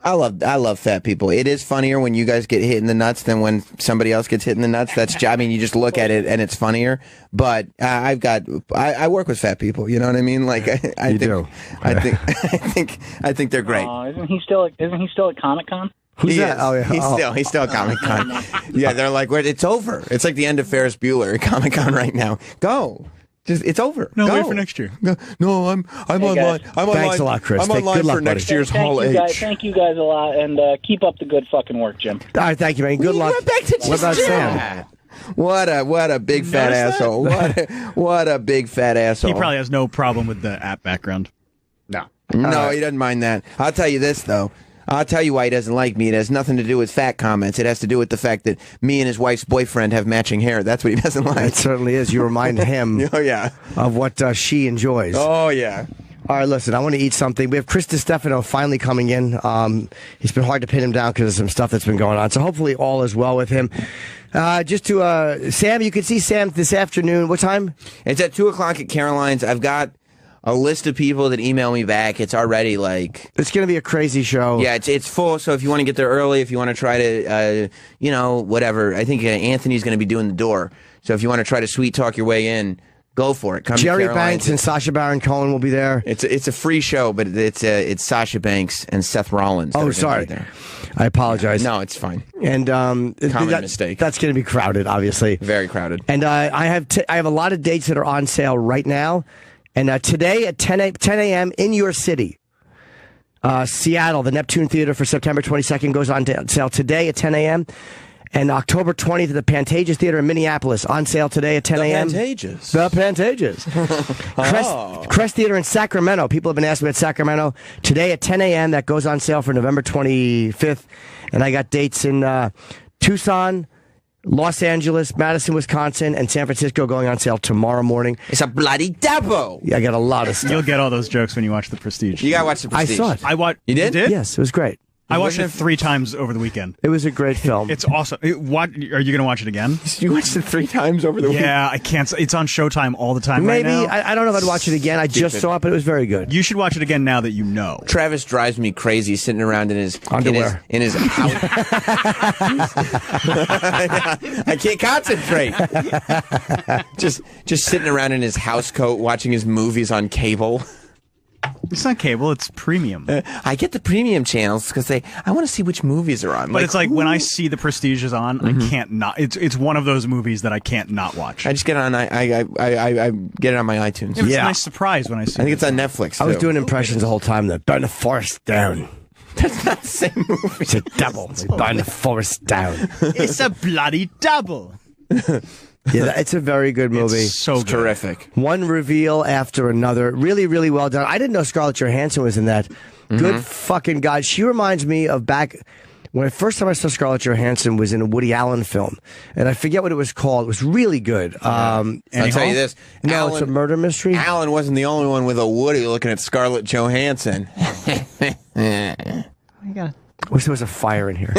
I love fat people. It is funnier when you guys get hit in the nuts than when somebody else gets hit in the nuts. I mean, you just look at it and it's funnier. But I work with fat people. You know what I mean? Like I think they're great. Isn't he still at Comic-Con? Who's that? Oh yeah, he's still at Comic-Con. Yeah, they're like, it's over. It's like the end of Ferris Bueller at Comic-Con right now. Go. It's over. No, Go. wait for next year. No, I'm online. Thanks a lot, Chris. I'm online good luck, for next buddy. year's Hall H. Thank you guys a lot, and keep up the good fucking work, Jim. All right, thank you, man. Good luck. Went back to what about Jim? Sam? What a big fat asshole. What a big fat asshole. He probably has no problem with the app background. No, he doesn't mind that. I'll tell you this though. I'll tell you why he doesn't like me. It has nothing to do with fat comments. It has to do with the fact that me and his wife's boyfriend have matching hair. That's what he doesn't like. It certainly is. You remind him of what she enjoys. Oh, yeah. All right, listen, I want to eat something. We have Chris DiStefano finally coming in. It's been hard to pin him down because of some stuff that's been going on. So hopefully all is well with him. Sam, you can see Sam this afternoon. What time? It's at 2 o'clock at Caroline's. I've got a list of people that email me back. It's already like... It's going to be a crazy show. Yeah, it's full, so if you want to get there early, if you want to try to, whatever. I think Anthony's going to be doing the door. So if you want to try to sweet talk your way in, go for it. Come Jerry to Banks and Sacha Baron Cohen will be there. It's a free show, but it's Sasha Banks and Seth Rollins. Oh, sorry. I apologize. No, it's fine. And common mistake. That's going to be crowded, obviously. Very crowded. And I have a lot of dates that are on sale right now. And today at 10 a.m. in your city, Seattle, the Neptune Theater for September 22nd goes on sale today at 10 a.m. And October 20th at the Pantages Theater in Minneapolis, on sale today at 10 a.m. Pantages. The Pantages. Crest Theater in Sacramento. People have been asking about Sacramento. Today at 10 a.m. That goes on sale for November 25th. And I got dates in Tucson, Los Angeles, Madison, Wisconsin, and San Francisco going on sale tomorrow morning. It's a bloody double. Yeah, I got a lot of stuff. You'll get all those jokes when you watch The Prestige. You gotta watch The Prestige. I saw it. You did? Yes, it was great. I watched it 3 times over the weekend. It was a great film. It's awesome. Are you going to watch it again? You watched it 3 times over the weekend? Yeah, I can't. It's on Showtime all the time Maybe. right now. I don't know if I'd watch it again. I just saw it, but it was very good. You should watch it again now that you know. Travis drives me crazy sitting around in his underwear in his house. I can't concentrate. just sitting around in his house coat watching his movies on cable. It's not cable, it's premium. I get the premium channels because I want to see which movies are on. But it's like when I see The Prestige is on, I can't not. It's one of those movies that I can't not watch. I just get on. I get it on my iTunes. It's a nice surprise when I see it. I think it's on Netflix. Too. I was doing impressions the whole time. Though. Burn the forest down. That's not the same movie. It's a double. Burn the forest down. It's a bloody double. Yeah, it's a very good movie. It's so good. Terrific. One reveal after another. Really, really well done. I didn't know Scarlett Johansson was in that. Good fucking God. She reminds me of back when the first time I saw Scarlett Johansson was in a Woody Allen film. And I forget what it was called. It was really good. I'll tell you this. No, it's a murder mystery. Alan wasn't the only one with a Woody looking at Scarlett Johansson. I wish there was a fire in here.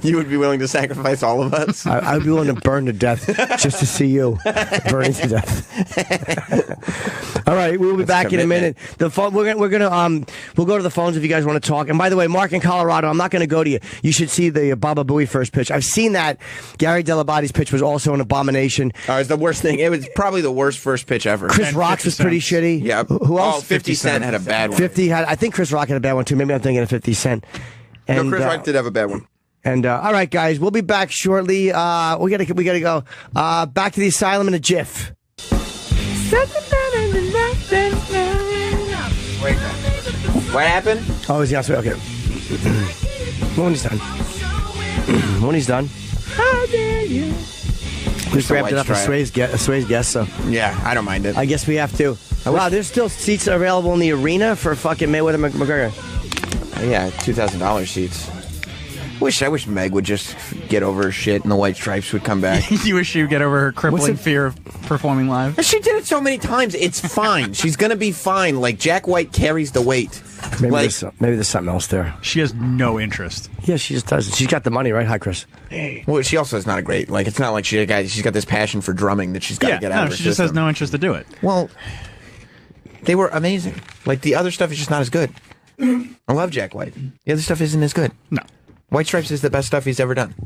You would be willing to sacrifice all of us? I would be willing to burn to death just to see you burning to death. All right, we'll be back in a minute. The phone, we'll go to the phones if you guys want to talk. And by the way, Mark in Colorado, I'm not going to go to you. You should see the Baba Booey first pitch. I've seen that. Gary Delabati's pitch was also an abomination. It's the worst thing. It was probably the worst first pitch ever. Chris Rock's was pretty shitty. Yeah. Who else? 50 Cent had a bad one. 50 had. I think Chris Rock had a bad one too. Maybe I'm thinking of 50 Cent. And, Chris Rock did have a bad one. And all right, guys, we'll be back shortly. We gotta go. Back to the asylum in a jiff. Wait, what happened? Oh, is he on? Okay. When he's done. When he's done. How dare you? We just wrapped it up a Sway's guest, so. Yeah, I don't mind it. I guess we have to. Wow, there's still seats available in the arena for fucking Mayweather McGregor. Yeah, $2,000 seats. I wish Meg would just get over her shit and the White Stripes would come back. You wish she would get over her crippling fear of performing live? She did it so many times. It's fine. She's going to be fine. Like, Jack White carries the weight. Maybe there's something else there. She has no interest. Yeah, she just doesn't. She's got the money, right? Hi, Chris. Well, she also is not a great, like, it's not like she's got this passion for drumming that she's got to get out of her she just has no interest to do it. Well, they were amazing. Like, the other stuff is just not as good. I love Jack White. The other stuff isn't as good. No. White Stripes is the best stuff he's ever done.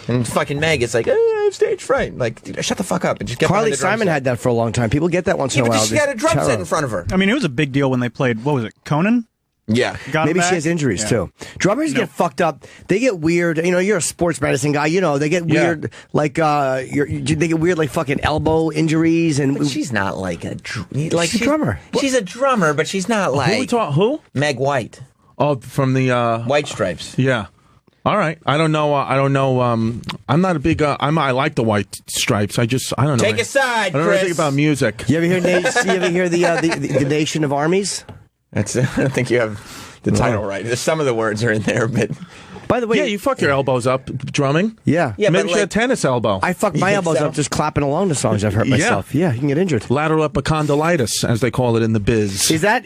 And fucking Meg, it's like, I have stage fright. Like, dude, shut the fuck up and just get Carly Simon had that for a long time. People get that once in a while. But she had a drum set in front of her. I mean, it was a big deal when they played, what was it, Conan? Yeah. Maybe she has injuries too. Drummers get fucked up. They get weird. You know, you're a sports medicine guy. You know, they get weird, they get weird, like fucking elbow injuries. And but she's not like she's a drummer. She's a drummer, but she's not like who? Meg White. Oh, from the White Stripes. Yeah. All right. I don't know. I'm not a big. I like the White Stripes. I don't know. Take a side, I don't know Chris. anything about music. You ever hear the Nation of Armies? I don't think you have the title right. Some of the words are in there, but. By the way, yeah, you fuck your elbows up drumming. Yeah, Maybe she had tennis elbow. I fuck my elbows up just clapping along to songs. I've hurt myself. Yeah, you can get injured. Lateral epicondylitis, as they call it in the biz. Is that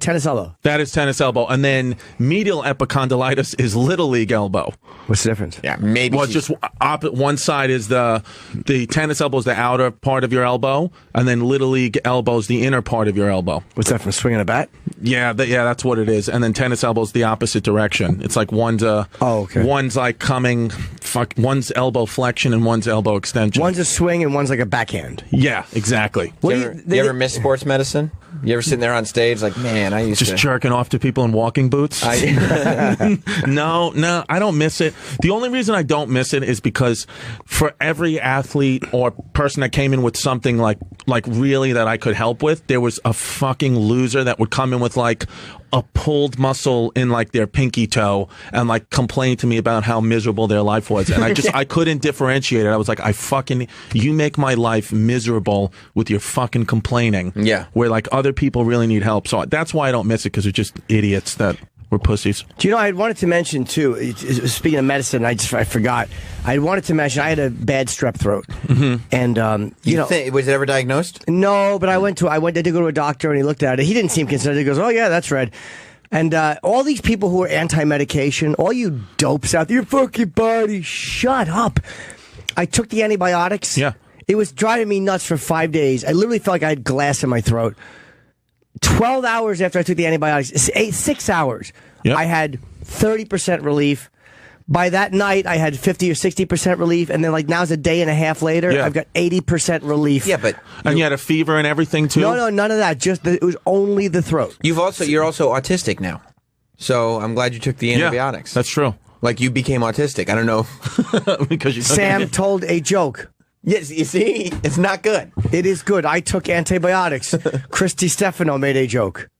tennis elbow? That is tennis elbow, and then medial epicondylitis is little league elbow. What's the difference? Yeah, maybe. Well, just one side is the tennis elbow is the outer part of your elbow, and then little league elbow is the inner part of your elbow. What's that from swinging a bat? Yeah, that's what it is. And then tennis elbow is the opposite direction. It's like one's like coming, one's elbow flexion and one's elbow extension. One's a swing and one's like a backhand. Yeah, exactly. You ever miss sports medicine? You ever sitting there on stage like, man, I used just to jerking off to people in walking boots? No, I don't miss it. The only reason I don't miss it is because for every athlete or person that came in with something like really that I could help with, there was a fucking loser that would come in with like a pulled muscle in like their pinky toe and like complain to me about how miserable their life was. And I couldn't differentiate it. I was like, you make my life miserable with your fucking complaining. Yeah. Where like other people really need help. So that's why I don't miss it, because they're just idiots that were pussies. Do you know, I wanted to mention too, speaking of medicine, I forgot. I wanted to mention I had a bad strep throat. And, you know. Was it ever diagnosed? No, but I did go to a doctor and he looked at it. He didn't seem concerned. He goes, oh yeah, that's red. And all these people who are anti-medication, all you dopes out there, your fucking body, shut up. I took the antibiotics. Yeah. It was driving me nuts for 5 days. I literally felt like I had glass in my throat. 12 hours after I took the antibiotics, 6 hours, yep. I had 30% relief. By that night, I had 50 or 60% relief, and then like now's a day and a half later, I've got 80% relief. Yeah, but and you had a fever and everything too? No, none of that. It was only the throat. You're also autistic now, so I'm glad you took the antibiotics. Yeah, that's true. Like you became autistic. I don't know because you Sam told a joke. Yes, you see, it's not good. It is good. I took antibiotics. Christy Stefano made a joke.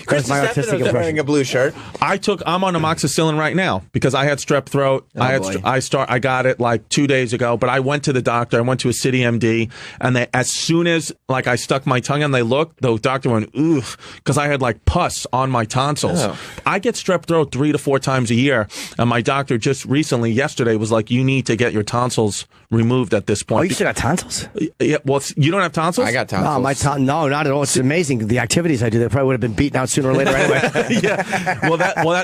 Christy Stefano's wearing a blue shirt. I'm on amoxicillin right now because I had strep throat. I got it like 2 days ago, but I went to the doctor. I went to a city MD, and as soon as like I stuck my tongue and they looked, the doctor went, oof, because I had like pus on my tonsils. Oh. I get strep throat 3 to 4 times a year, and my doctor just recently, yesterday, was like, you need to get your tonsils removed at this point. Oh, you still got tonsils? Yeah, well, you don't have tonsils? I got tonsils. No, not at all. It's amazing. The activities I do, they probably would have been beaten out sooner or later anyway. Yeah.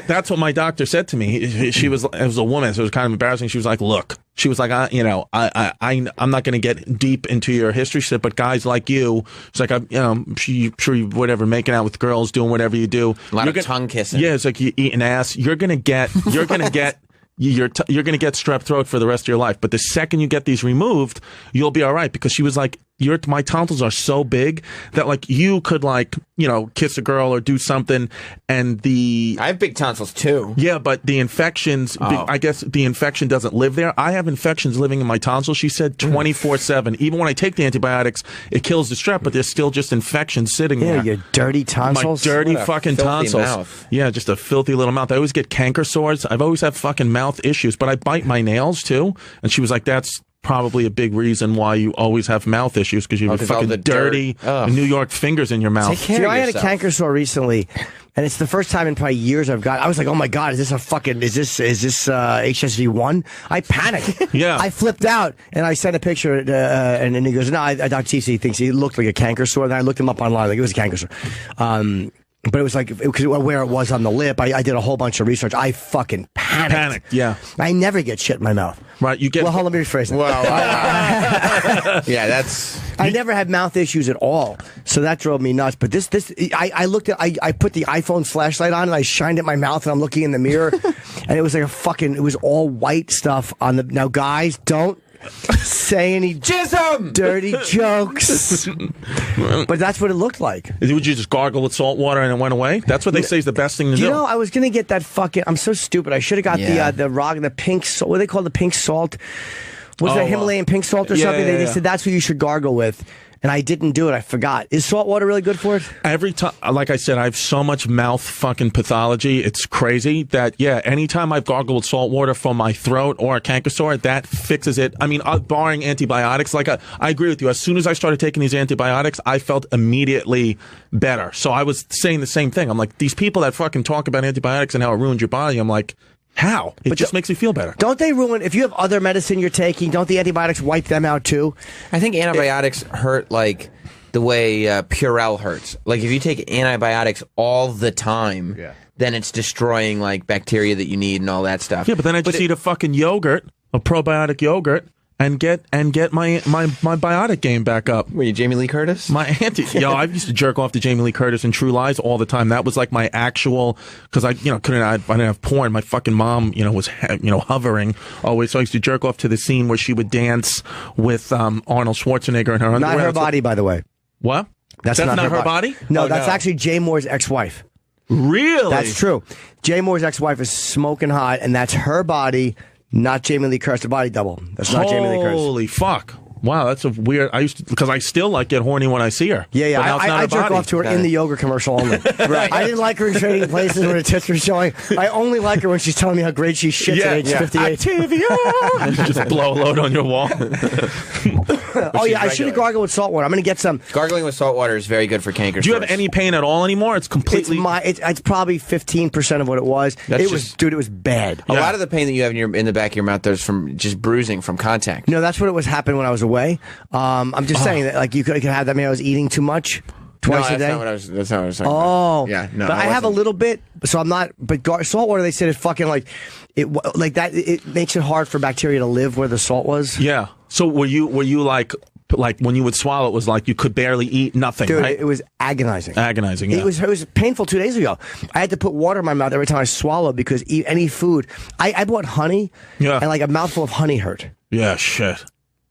That's what my doctor said to me. It was a woman, so it was kind of embarrassing. She was like, look, she was like, I'm not going to get deep into your history. She said, but guys like you, it's like, I'm sure you whatever, making out with girls, doing whatever you do. A lot of tongue kissing. Yeah, it's like you eat an ass. You're going to get you're going to get strep throat for the rest of your life. But the second you get these removed, you'll be all right. Because she was like, my tonsils are so big that like you could like, kiss a girl or do something, and I have big tonsils too. Yeah, but the infections, I guess the infection doesn't live there. I have infections living in my tonsils, she said, 24/7. Even when I take the antibiotics, it kills the strep, but there's still just infections sitting there. Yeah, your dirty tonsils. My dirty fucking tonsils. Mouth. Yeah, just a filthy little mouth. I always get canker sores. I've always had fucking mouth issues, but I bite my nails too. And she was like, that's probably a big reason why you always have mouth issues, because you have fucking dirty New York fingers in your mouth. Take care of yourself. I had a canker sore recently, and it's the first time in probably years I was like, oh my God, is this HSV1? I panicked. Yeah. I flipped out, and I sent a picture, and then he goes, no, Dr. TC thinks he looked like a canker sore. And I looked him up online, like it was a canker sore. But it was like, where it was on the lip, I did a whole bunch of research. I fucking panicked. Yeah. I never get shit in my mouth. Right, you get. Well, let me rephrase it. Well, yeah, that's. I never had mouth issues at all, so that drove me nuts. But I put the iPhone flashlight on and I shined at my mouth, and I'm looking in the mirror, and it was like it was all white stuff on the. Now, guys, don't say any dirty jokes. But that's what it looked like. Would you just gargle with salt water and it went away? That's what they say is the best thing to do. You know, I was gonna get that fucking. I'm so stupid. I should have got the pink salt. What do they call the pink salt? Was that Himalayan pink salt or something? They said that's what you should gargle with. And I didn't do it. I forgot. Is salt water really good for it? Every time, like I said, I have so much mouth fucking pathology. It's crazy that, anytime I've gargled with salt water for my throat or a canker sore, that fixes it. I mean, barring antibiotics, I agree with you. As soon as I started taking these antibiotics, I felt immediately better. So I was saying the same thing. I'm like, these people that fucking talk about antibiotics and how it ruins your body, I'm like, how? It just makes me feel better. Don't they ruin, if you have other medicine you're taking, don't the antibiotics wipe them out too? I think antibiotics hurt like the way Purell hurts. Like if you take antibiotics all the time, then it's destroying like bacteria that you need and all that stuff. Yeah, but then I just eat a fucking yogurt, a probiotic yogurt, and get my biotic game back up. Were you Jamie Lee Curtis? My auntie. I used to jerk off to Jamie Lee Curtis and True Lies all the time. That was like my actual, because I didn't have porn. My fucking mom, was hovering always. So I used to jerk off to the scene where she would dance with Arnold Schwarzenegger in her underwear. Not her body, by the way. What? That's not her body. No, that's actually Jay Moore's ex-wife. Really? That's true. Jay Moore's ex-wife is smoking hot, and that's her body, not Jamie Lee Curtis, the body double. That's not Jamie Lee Curtis. Holy fuck. Wow, that's a weird. I used to, because I still like get horny when I see her. Yeah. But now it's not I her jerk body. off to her in the yoga commercial only. Right. I didn't like her in Trading Places when her tits were showing. I only like her when she's telling me how great she shits at age 58. Activia. Just blow a load on your wall. Oh yeah, I should have gargled with salt water. I'm going to get some. Gargling with salt water is very good for canker. Do you have any pain at all anymore? It's completely. It's probably 15% of what it was. It was bad. A lot of the pain that you have in the back of your mouth there's from just bruising from contact. No, that's what it was happening when I was away. I'm just saying that like you could have that. Maybe I was eating too much twice a day. That's not what I was saying. Oh, yeah, no. But I have a little bit, so I'm not. But salt water, they said, is fucking like like that. It makes it hard for bacteria to live where the salt was. Yeah. So were you like when you would swallow, it was like you could barely eat nothing, Dude, right? it was agonizing. Agonizing. Yeah. It was painful 2 days ago. I had to put water in my mouth every time I swallowed because any food. I bought honey. Yeah. And like a mouthful of honey hurt. Yeah. Shit.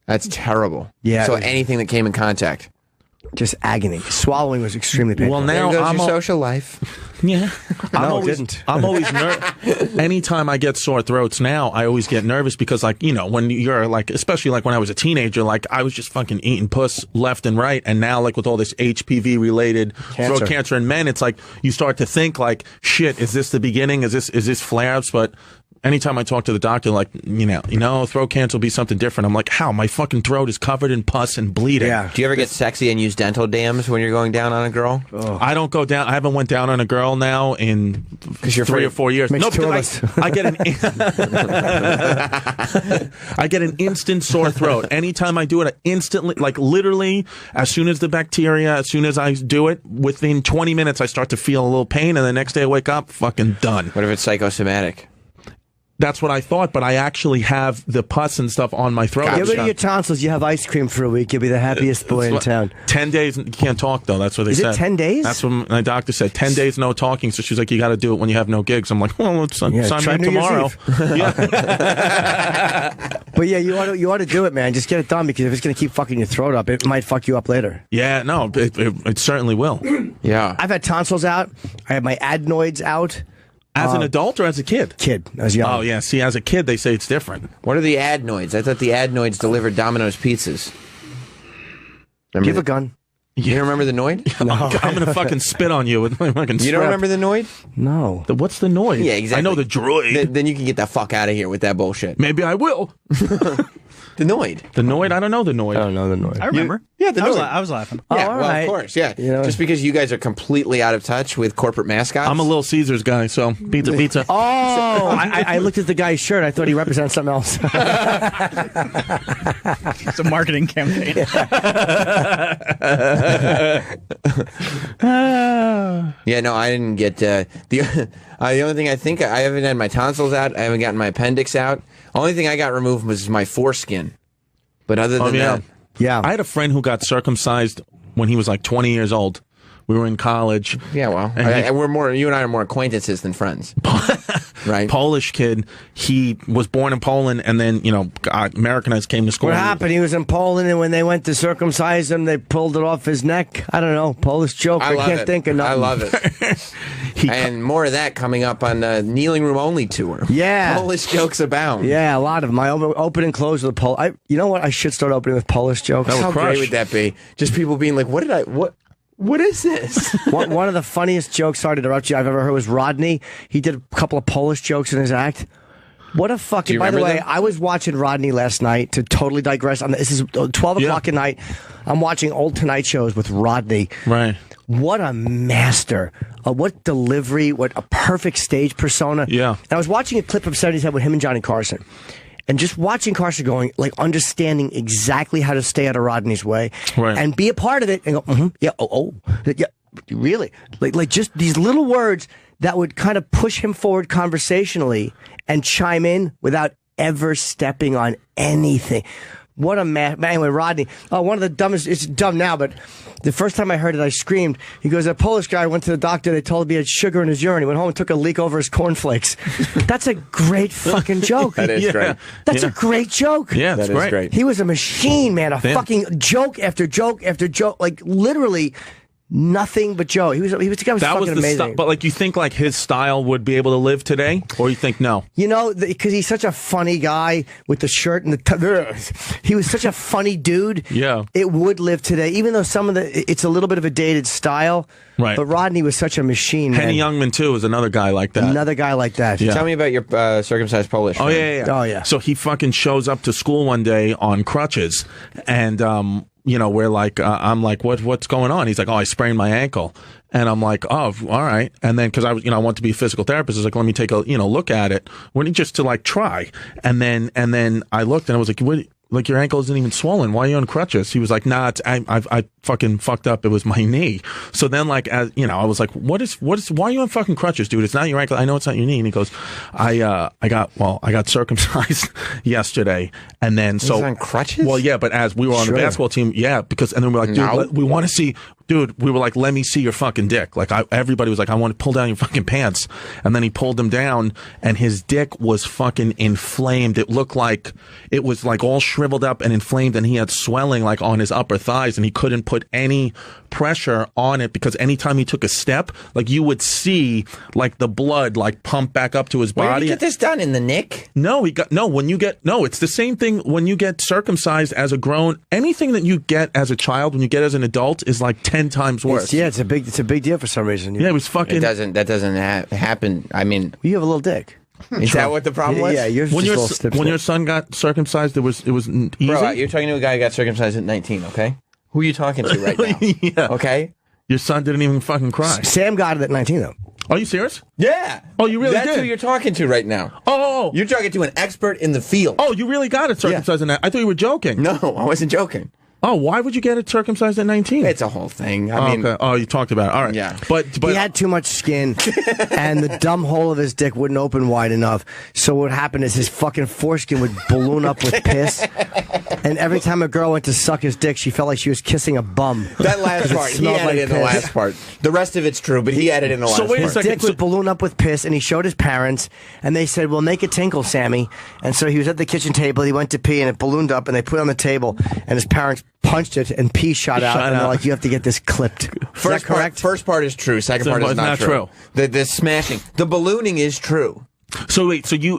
That's terrible. Yeah. So anything that came in contact. Just agony. Swallowing was extremely painful. Well, now there goes your social life. Yeah. I'm always nervous. Anytime I get sore throats now, I always get nervous because, like, you know, when you're like, especially like when I was a teenager, like I was just fucking eating puss left and right. And now, like with all this HPV related throat cancer in men, it's like you start to think like, shit, is this the beginning? Is this flare-ups? But anytime I talk to the doctor, like, you know, throat cancer will be something different. I'm like, how? My fucking throat is covered in pus and bleeding. Yeah. Do you ever get sexy and use dental dams when you're going down on a girl? Oh. I don't go down. I haven't went down on a girl now in 3 or 4 years. No, because I get an instant sore throat. Anytime I do it, I instantly, like literally, as soon as the bacteria, as soon as I do it, within 20 minutes, I start to feel a little pain, and the next day I wake up, fucking done. What if it's psychosomatic? That's what I thought, but I actually have the pus and stuff on my throat. Get rid of your tonsils. You have ice cream for a week. You'll be the happiest boy in town. 10 days, you can't talk, though. That's what they said. Is it 10 days? That's what my doctor said. 10 days, no talking. So she's like, you got to do it when you have no gigs. I'm like, well, let's sign me up tomorrow. But yeah, you ought to do it, man. Just get it done, because if it's going to keep fucking your throat up, it might fuck you up later. Yeah, no, it certainly will. Yeah. I've had tonsils out. I have my adenoids out. As an adult or as a kid? Kid. As young. Oh, yeah. See, as a kid, they say it's different. What are the adenoids? I thought the adenoids delivered Domino's pizzas. Give a gun. You don't remember the Noid? No. I'm going to fucking spit on you with my fucking You don't remember the Noid? No. What's the Noid? Yeah, exactly. I know the droid. Then you can get the fuck out of here with that bullshit. Maybe I will. The Noid. The Noid? I don't know the Noid. I don't know the Noid. I remember. Yeah, the Noid. I was laughing. Yeah, all well, right. of course, yeah. You know, just because you guys are completely out of touch with corporate mascots. I'm a Little Caesars guy, so pizza. Oh, I looked at the guy's shirt. I thought he represented something else. It's a marketing campaign. Yeah, no, I didn't get the only thing I think I haven't had my tonsils out. I haven't gotten my appendix out. Only thing I got removed was my foreskin. But other than that, yeah, I had a friend who got circumcised when he was like 20 years old. We were in college. Yeah, well, we're more. You and I are more acquaintances than friends, right? Polish kid. He was born in Poland, and then Americanized, came to school. What happened? He was in Poland, and when they went to circumcise him, they pulled it off his neck. I don't know. Polish joke. I can't think of nothing. I love it. And more of that coming up on the Kneeling Room Only tour. Yeah, Polish jokes abound. Yeah, a lot of them. I open and close with Polish. You know what? I should start opening with Polish jokes. How great would that be? Just people being like, What is this? One of the funniest jokes, sorry to interrupt you, I've ever heard was Rodney. He did a couple of Polish jokes in his act. What a fucking... By the way, I was watching Rodney last night, to totally digress. This is 12 o'clock at night. I'm watching old Tonight shows with Rodney. Right. What a master. What delivery. What a perfect stage persona. Yeah. And I was watching a clip of 77 with him and Johnny Carson. And just watching Carson going, like, understanding exactly how to stay out of Rodney's way, right, and be a part of it, and go, yeah, yeah, really, like just these little words that would kind of push him forward conversationally and chime in without ever stepping on anything. What a man. Anyway, Rodney. Oh, one of the dumbest. It's dumb now, but the first time I heard it, I screamed. He goes, a Polish guy went to the doctor. They told him he had sugar in his urine. He went home and took a leak over his cornflakes. That's a great fucking joke. That is great. That's a great joke. Yeah, that's great. He was a machine, man. A fucking joke after joke after joke. Like, literally nothing but joke. He was the guy was fucking amazing. But like, you think like his style would be able to live today, or you think no? You know, because he's such a funny guy with the shirt and the. He was such a funny dude. Yeah, it would live today, even though some of it's a little bit of a dated style. Right. But Rodney was such a machine. Henny man. Youngman too is another guy like that. Another guy like that. Yeah. Tell me about your circumcised Polish friend. Oh yeah. So he fucking shows up to school one day on crutches, and you know, we're like, I'm like, what's going on? He's like, oh, I sprained my ankle. And I'm like, oh, all right. And then, cause I was, I want to be a physical therapist. I was like, let me take a, look at it. Just to like try. And then I looked and I was like, what? Like, your ankle isn't even swollen. Why are you on crutches? He was like, nah, I fucking fucked up. It was my knee. So then, like, I was like, why are you on fucking crutches, dude? It's not your ankle. I know it's not your knee. And he goes, I got circumcised yesterday. And then, He's on crutches? Well, yeah, but as we were on the basketball team, yeah, and then we're like, dude, we want to see, dude, we were like, let me see your fucking dick. Like, everybody was like, I want to pull down your fucking pants. And then he pulled them down, and his dick was fucking inflamed. It looked like it was like all shriveled up and inflamed, and he had swelling like on his upper thighs, and he couldn't put any pressure on it because anytime he took a step, like, you would see like the blood like pump back up to his body. Where did you get this done? In the nick? No, it's the same thing when you get circumcised as a grown. Anything that you get as a child, when you get as an adult, is like 10 times worse. It's a big deal for some reason. Yeah, it was fucking. That doesn't happen. I mean, you have a little dick. Is that what the problem was? Yeah, yours when just your son got circumcised, it was easy. Bro, you're talking to a guy who got circumcised at 19. Okay, who are you talking to right now? Yeah. Okay, your son didn't even fucking cry. Sam got it at 19 though. Are you serious? Yeah. Oh, you really That's did? who you're talking to right now. Oh. You're talking to an expert in the field. Oh, you really got it circumcised in that? I thought you were joking. No, I wasn't joking. Oh, why would you get it circumcised at 19? It's a whole thing. I mean, okay. Oh, you talked about it. All right. Yeah. But he had too much skin, and the dumb hole of his dick wouldn't open wide enough. So what happened is his fucking foreskin would balloon up with piss, and every time a girl went to suck his dick, she felt like she was kissing a bum. That last part, he added in the last part. The rest of it's true, but he added in the last part. So wait a second. His dick would balloon up with piss, and he showed his parents, and they said, well, make it tinkle, Sammy. And so he was at the kitchen table, he went to pee, and it ballooned up, and they put it on the table, and his parents punched it, and pee shot out, and they're like, you have to get this clipped. Is that correct? First part is true. Second part is not true. The smashing. The ballooning is true. So wait, so you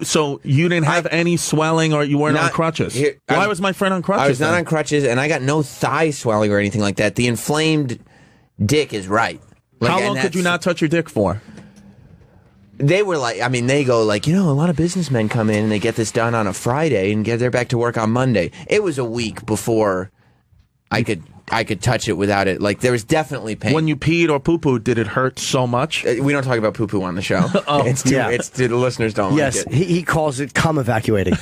didn't have any swelling, or you weren't on crutches? Why was my friend on crutches? I was not on crutches, and I got no thigh swelling or anything like that. The inflamed dick is right. How long could you not touch your dick for? They were like, I mean, they go like, a lot of businessmen come in and they get this done on a Friday and they're back to work on Monday. It was a week before I could touch it without it. Like, there was definitely pain. When you peed or poo-pooed, did it hurt so much? We don't talk about poo-poo on the show. The listeners don't like it. Yes, he calls it cum evacuating.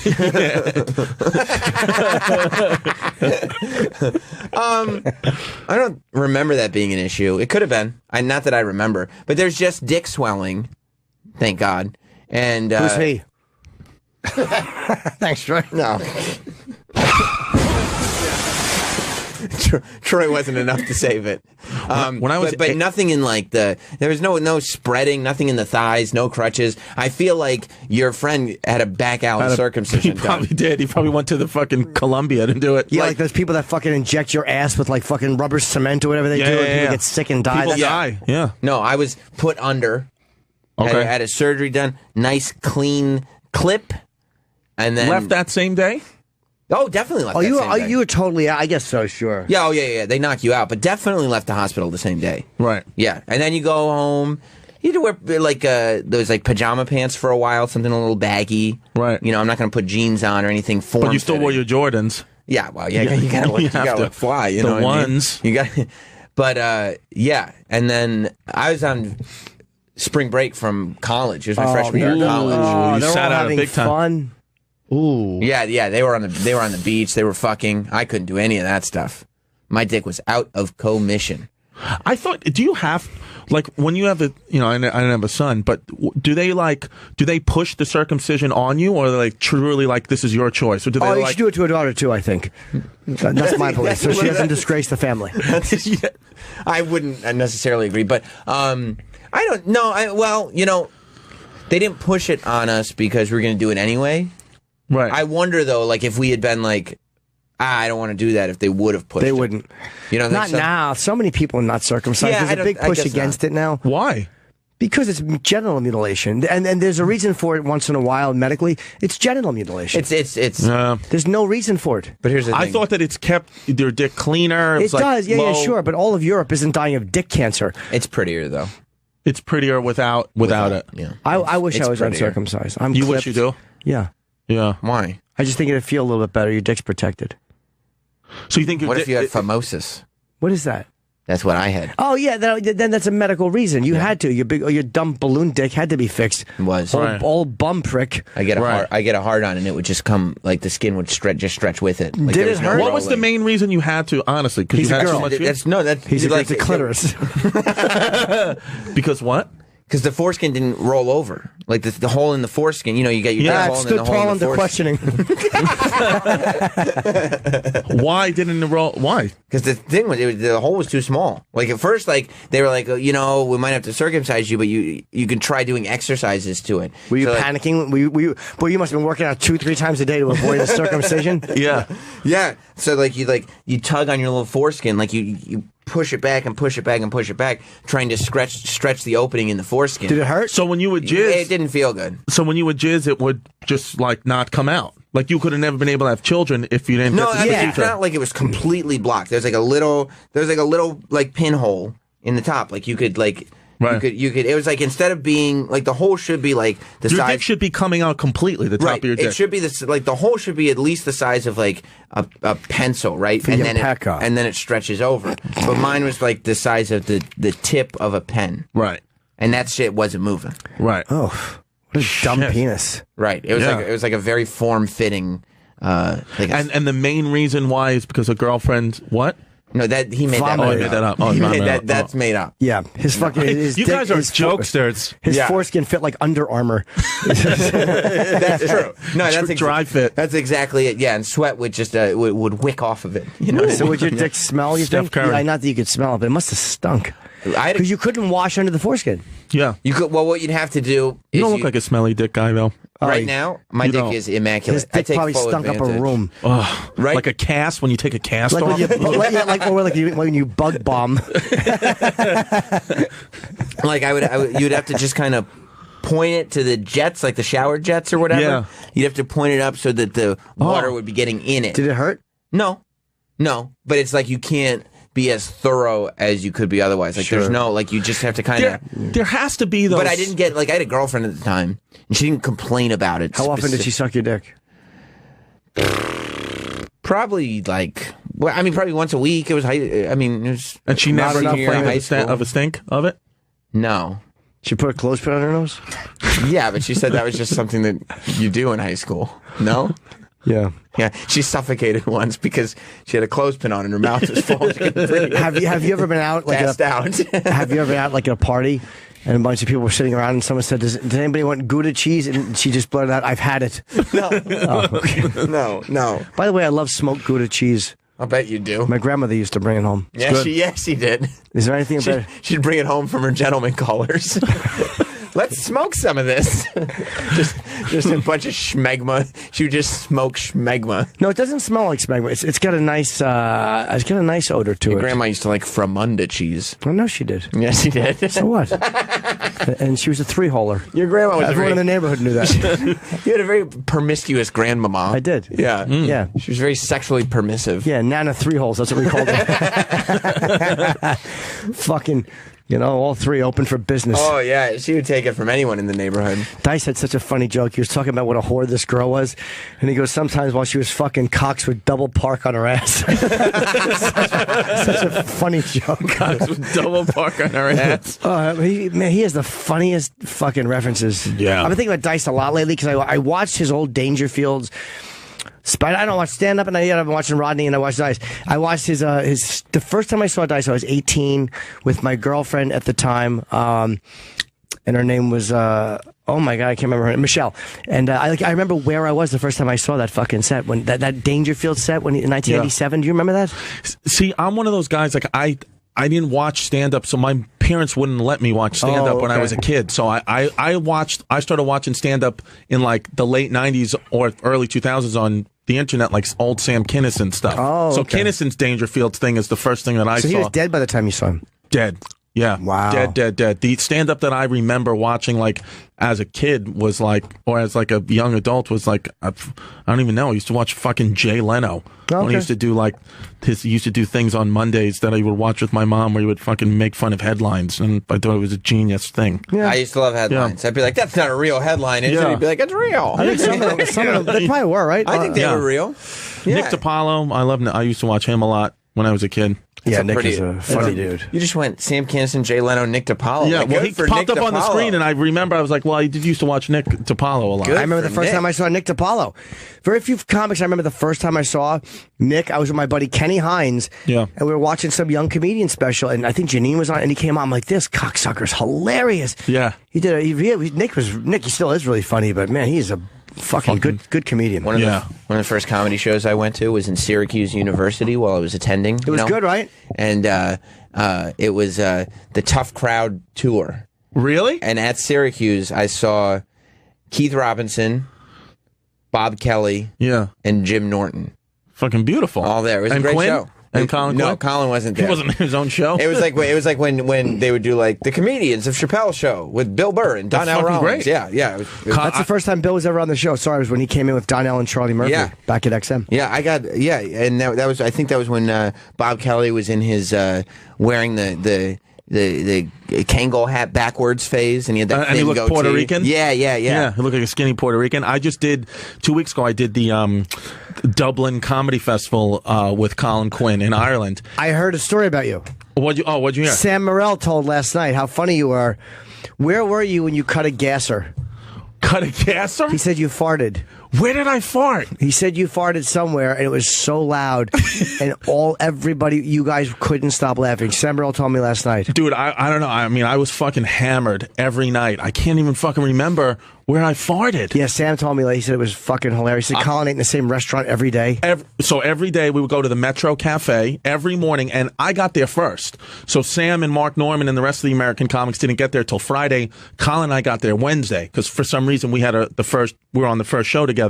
I don't remember that being an issue. It could have been. Not that I remember. But there's just dick swelling. Thank God. And who's he? Thanks, Troy. No. Troy wasn't enough to save it. When I was, but nothing in like there was no spreading, nothing in the thighs, no crutches. I feel like your friend had a back alley circumcision. He probably did. He probably went to the fucking Columbia to do it. Yeah, like those people that fucking inject your ass with like fucking rubber cement or whatever they do, and people get sick and die. People die. Yeah. No, I was put under. Okay. Had a surgery done. Nice clean clip, and then left that same day. Oh, definitely left. You were totally. I guess so. Sure. Yeah. Oh, yeah. They knock you out, but definitely left the hospital the same day. Right. Yeah, and then you go home. You had to wear like those like pajama pants for a while, something a little baggy. Right. I'm not going to put jeans on or anything. But you still wore your Jordans. Yeah. Well, yeah. You gotta look fly. You know the what ones. I mean? You got. But yeah, and then I was on spring break from college. It was my freshman year of college. Oh, you sat out a big time. Fun. Ooh. Yeah, they were on the beach, they were fucking. I couldn't do any of that stuff. My dick was out of commission. I thought, do you have, like, when you have I don't have a son, but do they push the circumcision on you, or are they like truly like this is your choice? Or do they you should do it to a daughter too, I think. That's my belief, so she doesn't disgrace the family. I wouldn't necessarily agree, but I don't know. They didn't push it on us because we were going to do it anyway. Right. I wonder, though, like, if we had been like, I don't want to do that, if they would have pushed it. They wouldn't. You know, not now. So many people are not circumcised. Yeah, There's a big push against it now. Why? Because it's genital mutilation, and there's a reason for it once in a while medically. It's genital mutilation. It's. There's no reason for it. But here's the thing. I thought that it's kept their dick cleaner. It does, yeah, sure. But all of Europe isn't dying of dick cancer. It's prettier though. It's prettier without it. Yeah. I wish I was prettier. uncircumcised. You wish you do? Yeah. Yeah. Why? I just think it'd feel a little bit better. Your dick's protected. So you think? What if you had phimosis? What is that? That's what I had. Oh yeah, then that's a medical reason. You had to. Your dumb balloon dick had to be fixed. It was old bum prick. I get a hard on, and it would just come like the skin would stretch with it. Like, Did it hurt? What was the main reason you had to? Honestly, because you had so much. He's like the clitoris. Because what? Because the foreskin didn't roll over. Like the hole in the foreskin, you get your dick hole and then the hole in the foreskin. questioning. Why didn't it roll? Why? Because the thing was, the hole was too small. Like at first, like they were like, we might have to circumcise you, but you can try doing exercises to it. Were you panicking? Well, you must have been working out 2-3 times a day to avoid a circumcision. Yeah. So you tug on your little foreskin, like you push it back and push it back and push it back, trying to stretch the opening in the foreskin. Did it hurt? So when you would jizz, it didn't feel good. So when you would jizz, it would just like not come out. Like you could have never been able to have children if you didn't. It's not like it was completely blocked. There's like a little like pinhole in the top. Like you could like. Right. You could. It was like instead of being like the hole should be like the your size. Your dick should be coming out completely. The top of your dick. It should be this like the hole should be at least the size of like a pencil, right? And then it stretches over. But mine was like the size of the tip of a pen. Right. And that shit wasn't moving. Right. Oh, what a dumb penis. Right. It was like a very form fitting. And the main reason why is because a girlfriend what? No, that he made that. Oh, he made that up. Oh, that's made up. Yeah, his fucking. You guys are jokesters. His foreskin fit like Under Armour. That's true. No, that's dry fit. That's exactly it. Yeah, and sweat would just would wick off of it. So would your dick smell? You think? Yeah, not that you could smell it, but it must have stunk. Because you couldn't wash under the foreskin. Yeah, you could. Well, what you'd have to do. You don't look like a smelly dick guy though. Right now, my dick is immaculate. His dick probably stunk up a room. Right? Like a cast when you take a cast like off? When you bug bomb. Like you'd have to just kind of point it to the jets, like the shower jets or whatever. Yeah. You'd have to point it up so that the water would be getting in it. Did it hurt? No. But it's like you can't be as thorough as you could be otherwise. Like there's no, like you just have to kind of. There has to be those. But I didn't get, like I had a girlfriend at the time and she didn't complain about it. How often did she suck your dick? Probably probably once a week. It was, and she never complained of a stink of it? No. She put a clothespin on her nose? Yeah, but she said that was just something that you do in high school. No? Yeah. Yeah, she suffocated once because she had a clothespin on and her mouth was full. Have you ever been out like passed out? Have you ever been out like at a party and a bunch of people were sitting around and someone said, "Does anybody want Gouda cheese?" And she just blurted out, "I've had it." No. Okay. No. By the way, I love smoked Gouda cheese. I'll bet you do. My grandmother used to bring it home. She did. Is there anything about she'd bring it home from her gentleman callers. Let's smoke some of this. just a bunch of schmegma. She would just smoke schmegma. No, it doesn't smell like schmegma. It's got a nice odor to it. Your grandma used to like Framunda cheese. I know she did. Yes, she did. So what? And she was a 3-holer. Your grandma was everyone in the neighborhood knew that. You had a very promiscuous grandmama. I did. Yeah. Yeah. She was very sexually permissive. Yeah, Nana 3-holes. That's what we called her. Fucking. All 3 open for business. Oh, yeah. She would take it from anyone in the neighborhood. Dice had such a funny joke. He was talking about what a whore this girl was. And he goes, sometimes while she was fucking, Cox would double park on her ass. such a funny joke. Cox would double park on her ass. He has the funniest fucking references. Yeah. I've been thinking about Dice a lot lately because I watched his old Dangerfields I don't watch stand up, and I've been watching Rodney, and I watched Dice. I watched his. The first time I saw Dice, I was 18 with my girlfriend at the time, and her name was. Oh my God, I can't remember her name. Michelle. And I remember where I was the first time I saw that fucking set, when that Dangerfield set in 1987. Do you remember that? See, I'm one of those guys, like, I didn't watch stand-up, so my parents wouldn't let me watch stand-up when I was a kid. So I started watching stand-up in, like, the late 90s or early 2000s on the internet, like old Sam Kinison stuff. So Kinison's Dangerfield thing is the first thing that I saw. So he was dead by the time you saw him? Dead. Yeah. Wow. Dead. The stand-up that I remember watching, like, as a kid was like, or as like a young adult was like, I don't even know. I used to watch fucking Jay Leno. When he used to do like, he used to do things on Mondays that I would watch with my mom where he would fucking make fun of headlines. And I thought it was a genius thing. Yeah. I used to love headlines. I'd be like, that's not a real headline, is it? He'd be like, it's real. I think some of them, they probably were, right? I think they were real. Nick DiPaolo, I used to watch him a lot when I was a kid. Yeah, Nick is a funny dude. You just went Sam Kinison, Jay Leno, Nick DiPaolo. Yeah, like, well, he popped up on the screen, and I remember I was like, well, I did used to watch Nick DiPaolo a lot. I remember the first time I saw Nick DiPaolo. Very few comics I remember the first time I saw Nick. I was with my buddy Kenny Hines, and we were watching some young comedian special, and I think Janine was on, and he came on. I'm like, this cocksucker's hilarious. Yeah. Nick, he still is really funny, but man, he's a fucking good comedian. One of the first comedy shows I went to was in Syracuse University while I was attending. It was good, right? And it was the Tough Crowd tour. Really? And at Syracuse, I saw Keith Robinson, Bob Kelly, and Jim Norton. Fucking beautiful. All there. It was a great show. And Colin No, Quinn? Colin wasn't there. He wasn't in his own show? It was like when they would do like the comedians of Chappelle's show with Bill Burr and Donnell Rollins. Great. Yeah. That's the first time Bill was ever on the show. Sorry, it was when he came in with Donnell and Charlie Murphy back at XM. Yeah, and that was I think that was when Bob Kelly was in his wearing the Kangol hat backwards phase, and he had that and he looked Puerto Rican. Yeah. He looked like a skinny Puerto Rican. I just did 2 weeks ago. I did the Dublin Comedy Festival with Colin Quinn in Ireland. I heard a story about you. What'd you hear? Sam Morril told last night how funny you are. Where were you when you cut a gasser? Cut a gasser? He said you farted. Where did I fart? He said you farted somewhere, and it was so loud, and everybody, you guys couldn't stop laughing. Sam Morril told me last night. Dude, I don't know. I mean, I was fucking hammered every night. I can't even fucking remember where I farted. Yeah, Sam told me, he said it was fucking hilarious. He said Colin ate in the same restaurant every day. So every day we would go to the Metro Cafe every morning, and I got there first. So Sam and Mark Norman and the rest of the American comics didn't get there till Friday. Colin and I got there Wednesday because for some reason we were on the first show together.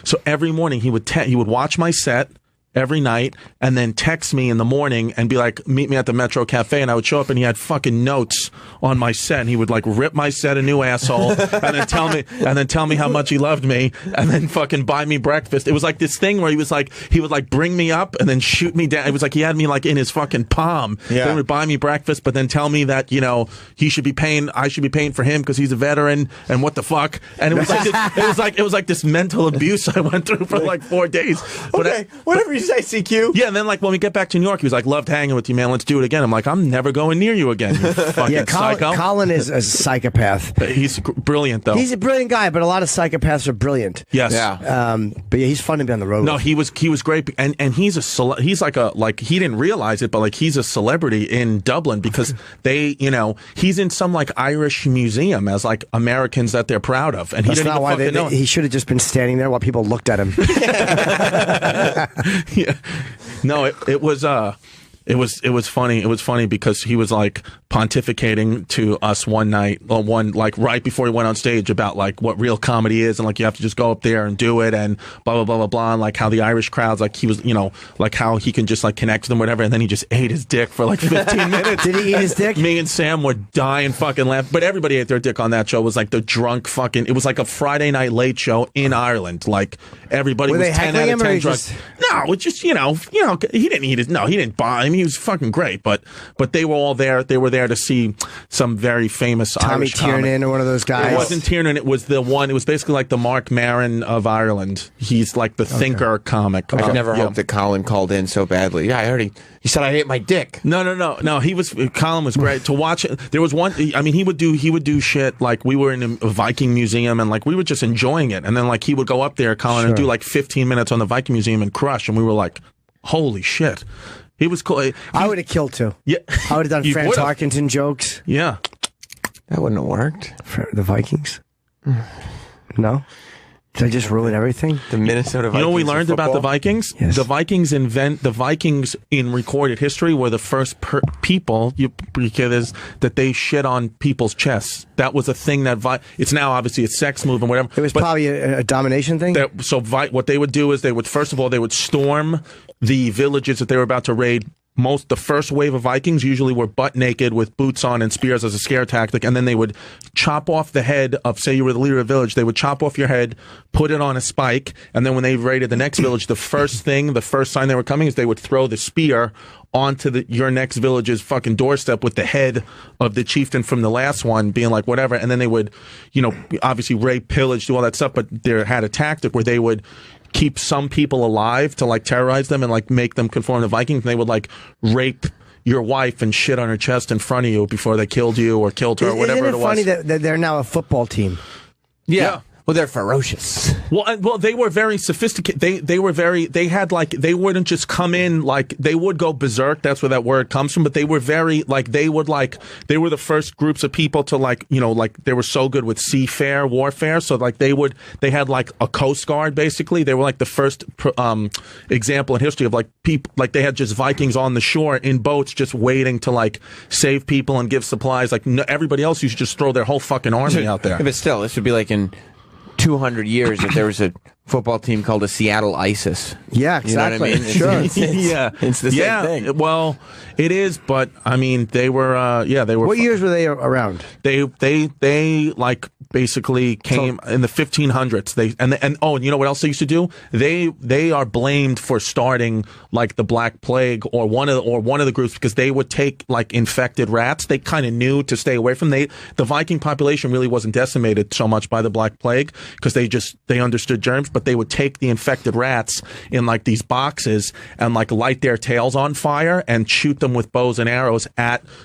So every morning he would watch my set every night and then text me in the morning and be like, meet me at the Metro Cafe, and I would show up and he had fucking notes on my set, and he would like rip my set a new asshole and then tell me how much he loved me and then fucking buy me breakfast. It was like this thing where he would like bring me up and then shoot me down. It was like he had me like in his fucking palm. Yeah. Then he would buy me breakfast but then tell me that, I should be paying for him because he's a veteran and what the fuck. And it was like this mental abuse I went through for like 4 days. But whatever you say, CQ. Yeah, and then like when we get back to New York, he was like, loved hanging with you, man. Let's do it again. I'm like, I'm never going near you again, you fucking psycho. Colin is a psychopath. He's brilliant, though. He's a brilliant guy, but a lot of psychopaths are brilliant. Yes. Yeah. But yeah, he's fun to be on the road. No, he was great, and he's he's like he didn't realize it, but like he's a celebrity in Dublin because he's in some like Irish museum as like Americans that they're proud of, and he didn't even fucking know. He should have just been standing there while people looked at him. Yeah. No, it was funny. It was funny because he was like pontificating to us one night, like right before he went on stage about like what real comedy is and like you have to just go up there and do it and blah blah blah blah blah, and like how the Irish crowds, like he was, like how he can just like connect to them, whatever, and then he just ate his dick for like 15 minutes. Did he eat his dick? Me and Sam were dying fucking laughing, but everybody ate their dick on that show. It was like the drunk fucking. It was like a Friday Night Late Show in Ireland. Like everybody was 10 out of 10 drunk. No, it's just he didn't eat his. No, he didn't buy him. He was fucking great, but they were all there. They were there there to see some very famous Tommy Irish Tiernan or one of those guys. It wasn't Tiernan. It was the one. It was basically like the Mark Maron of Ireland. He's like the thinker comic. I never hoped that Colin called in so badly. Yeah, I already. He said I ate my dick. No. Colin was great to watch. There was one. I mean, he would do shit like we were in a Viking museum and like we were just enjoying it. And then like he would go up there, Colin, and do like 15 minutes on the Viking museum and crush. And we were like, holy shit. He was cool. I would have killed too. Yeah, I would have done Franz Tarkenton jokes. Yeah, that wouldn't have worked for the Vikings. No. Did I just ruin everything? The Minnesota Vikings. You know what we learned about the Vikings? Yes. The Vikings in recorded history were the first people that they shit on people's chests. That was a thing that it's now obviously a sex move and whatever. It was probably a domination thing. What they would do is they would storm the villages that they were about to raid. The first wave of Vikings usually were butt naked with boots on and spears as a scare tactic, and then they would chop off the head of, say you were the leader of the village, they would chop off your head, put it on a spike, and then when they raided the next village, the first sign they were coming is they would throw the spear onto your next village's fucking doorstep with the head of the chieftain from the last one being like whatever, and then they would, obviously rape, pillage, do all that stuff, but they had a tactic where they would keep some people alive to like terrorize them and like make them conform to Vikings. And they would like rape your wife and shit on her chest in front of you before they killed you or killed her or whatever it was. Isn't it funny that they're now a football team? Yeah. Well, they're ferocious. Well, they were very sophisticated. They wouldn't just come in like they would go berserk. That's where that word comes from. But they were very they were the first groups of people to they were so good with seafair warfare. So they had like a coast guard basically. They were like the first example in history of like people they had just Vikings on the shore in boats just waiting to like save people and give supplies. Like everybody else used to just throw their whole fucking army out there. Yeah, but still, this would be like in 200 years if there was a football team called the Seattle ISIS. Yeah, exactly. You know what I mean? Sure. It's the same thing. Well, it is, but I mean, they were. They were. What years were they around? They like basically came in the 1500s. And you know what else they used to do? They are blamed for starting like the Black Plague or one of the groups because they would take like infected rats. They kind of knew to stay away from. The Viking population really wasn't decimated so much by the Black Plague because they understood germs, but they would take the infected rats in like these boxes and like light their tails on fire and shoot them with bows and arrows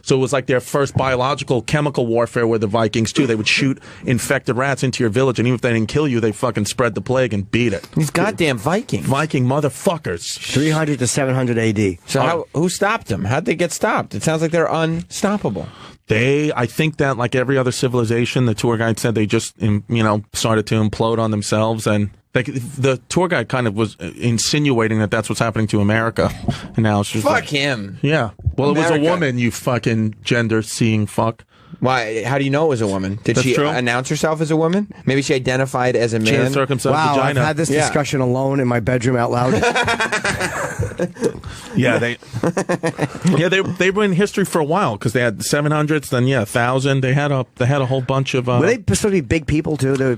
so it was like their first biological chemical warfare with the Vikings too. They would shoot infected rats into your village, and even if they didn't kill you, they fucking spread the plague and beat it. These goddamn Vikings. Viking motherfuckers. 300 to 700 AD. So who stopped them? How'd they get stopped? It sounds like they're unstoppable. I think that like every other civilization, the tour guide said they just, started to implode on themselves. And the tour guide kind of was insinuating that that's what's happening to America. And now it's just fuck him. Yeah. Well, America. It was a woman, you fucking gender-seeing fuck. Why? How do you know it was a woman? Did she announce herself as a woman? Maybe she identified as a man. Wow, vagina. I've had this discussion alone in my bedroom out loud. Yeah, they were in history for a while because they had 700s, then 1,000. They had a whole bunch of. Were they supposed to be big people too? They're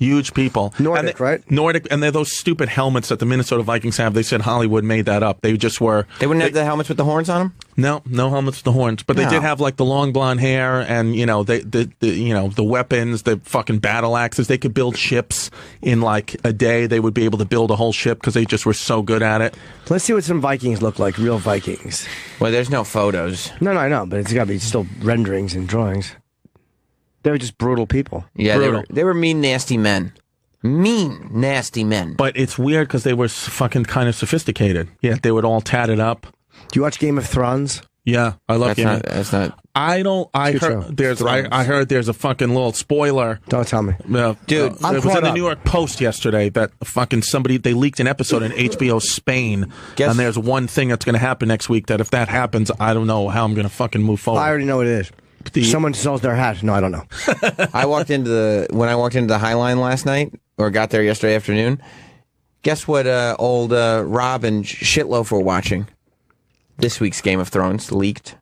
Huge people. Nordic, right? Nordic, and they're those stupid helmets that the Minnesota Vikings have. They said Hollywood made that up. They just were. They wouldn't have the helmets with the horns on them? No helmets with the horns. But they did have like the long blonde hair and, the weapons, the fucking battle axes. They could build ships in like a day. They would be able to build a whole ship because they just were so good at it. Let's see what some Vikings look like, real Vikings. Well, there's no photos. No, I know, but it's got to be still renderings and drawings. They were just brutal people. Yeah, they were mean, nasty men. Mean, nasty men. But it's weird because they were fucking kind of sophisticated. Yeah, they would all tatted up. Do you watch Game of Thrones? Yeah, I love Game of Thrones. That's not. I don't. I heard there's a fucking little spoiler. Don't tell me, dude. It was in the New York Post yesterday that fucking they leaked an episode in HBO Spain, and there's one thing that's going to happen next week. That if that happens, I don't know how I'm going to fucking move forward. I already know what it is. Someone sells their hat. No, I don't know. When I walked into the High Line last night, or got there yesterday afternoon. Guess what? Old Rob and Shitloaf were watching this week's Game of Thrones leaked.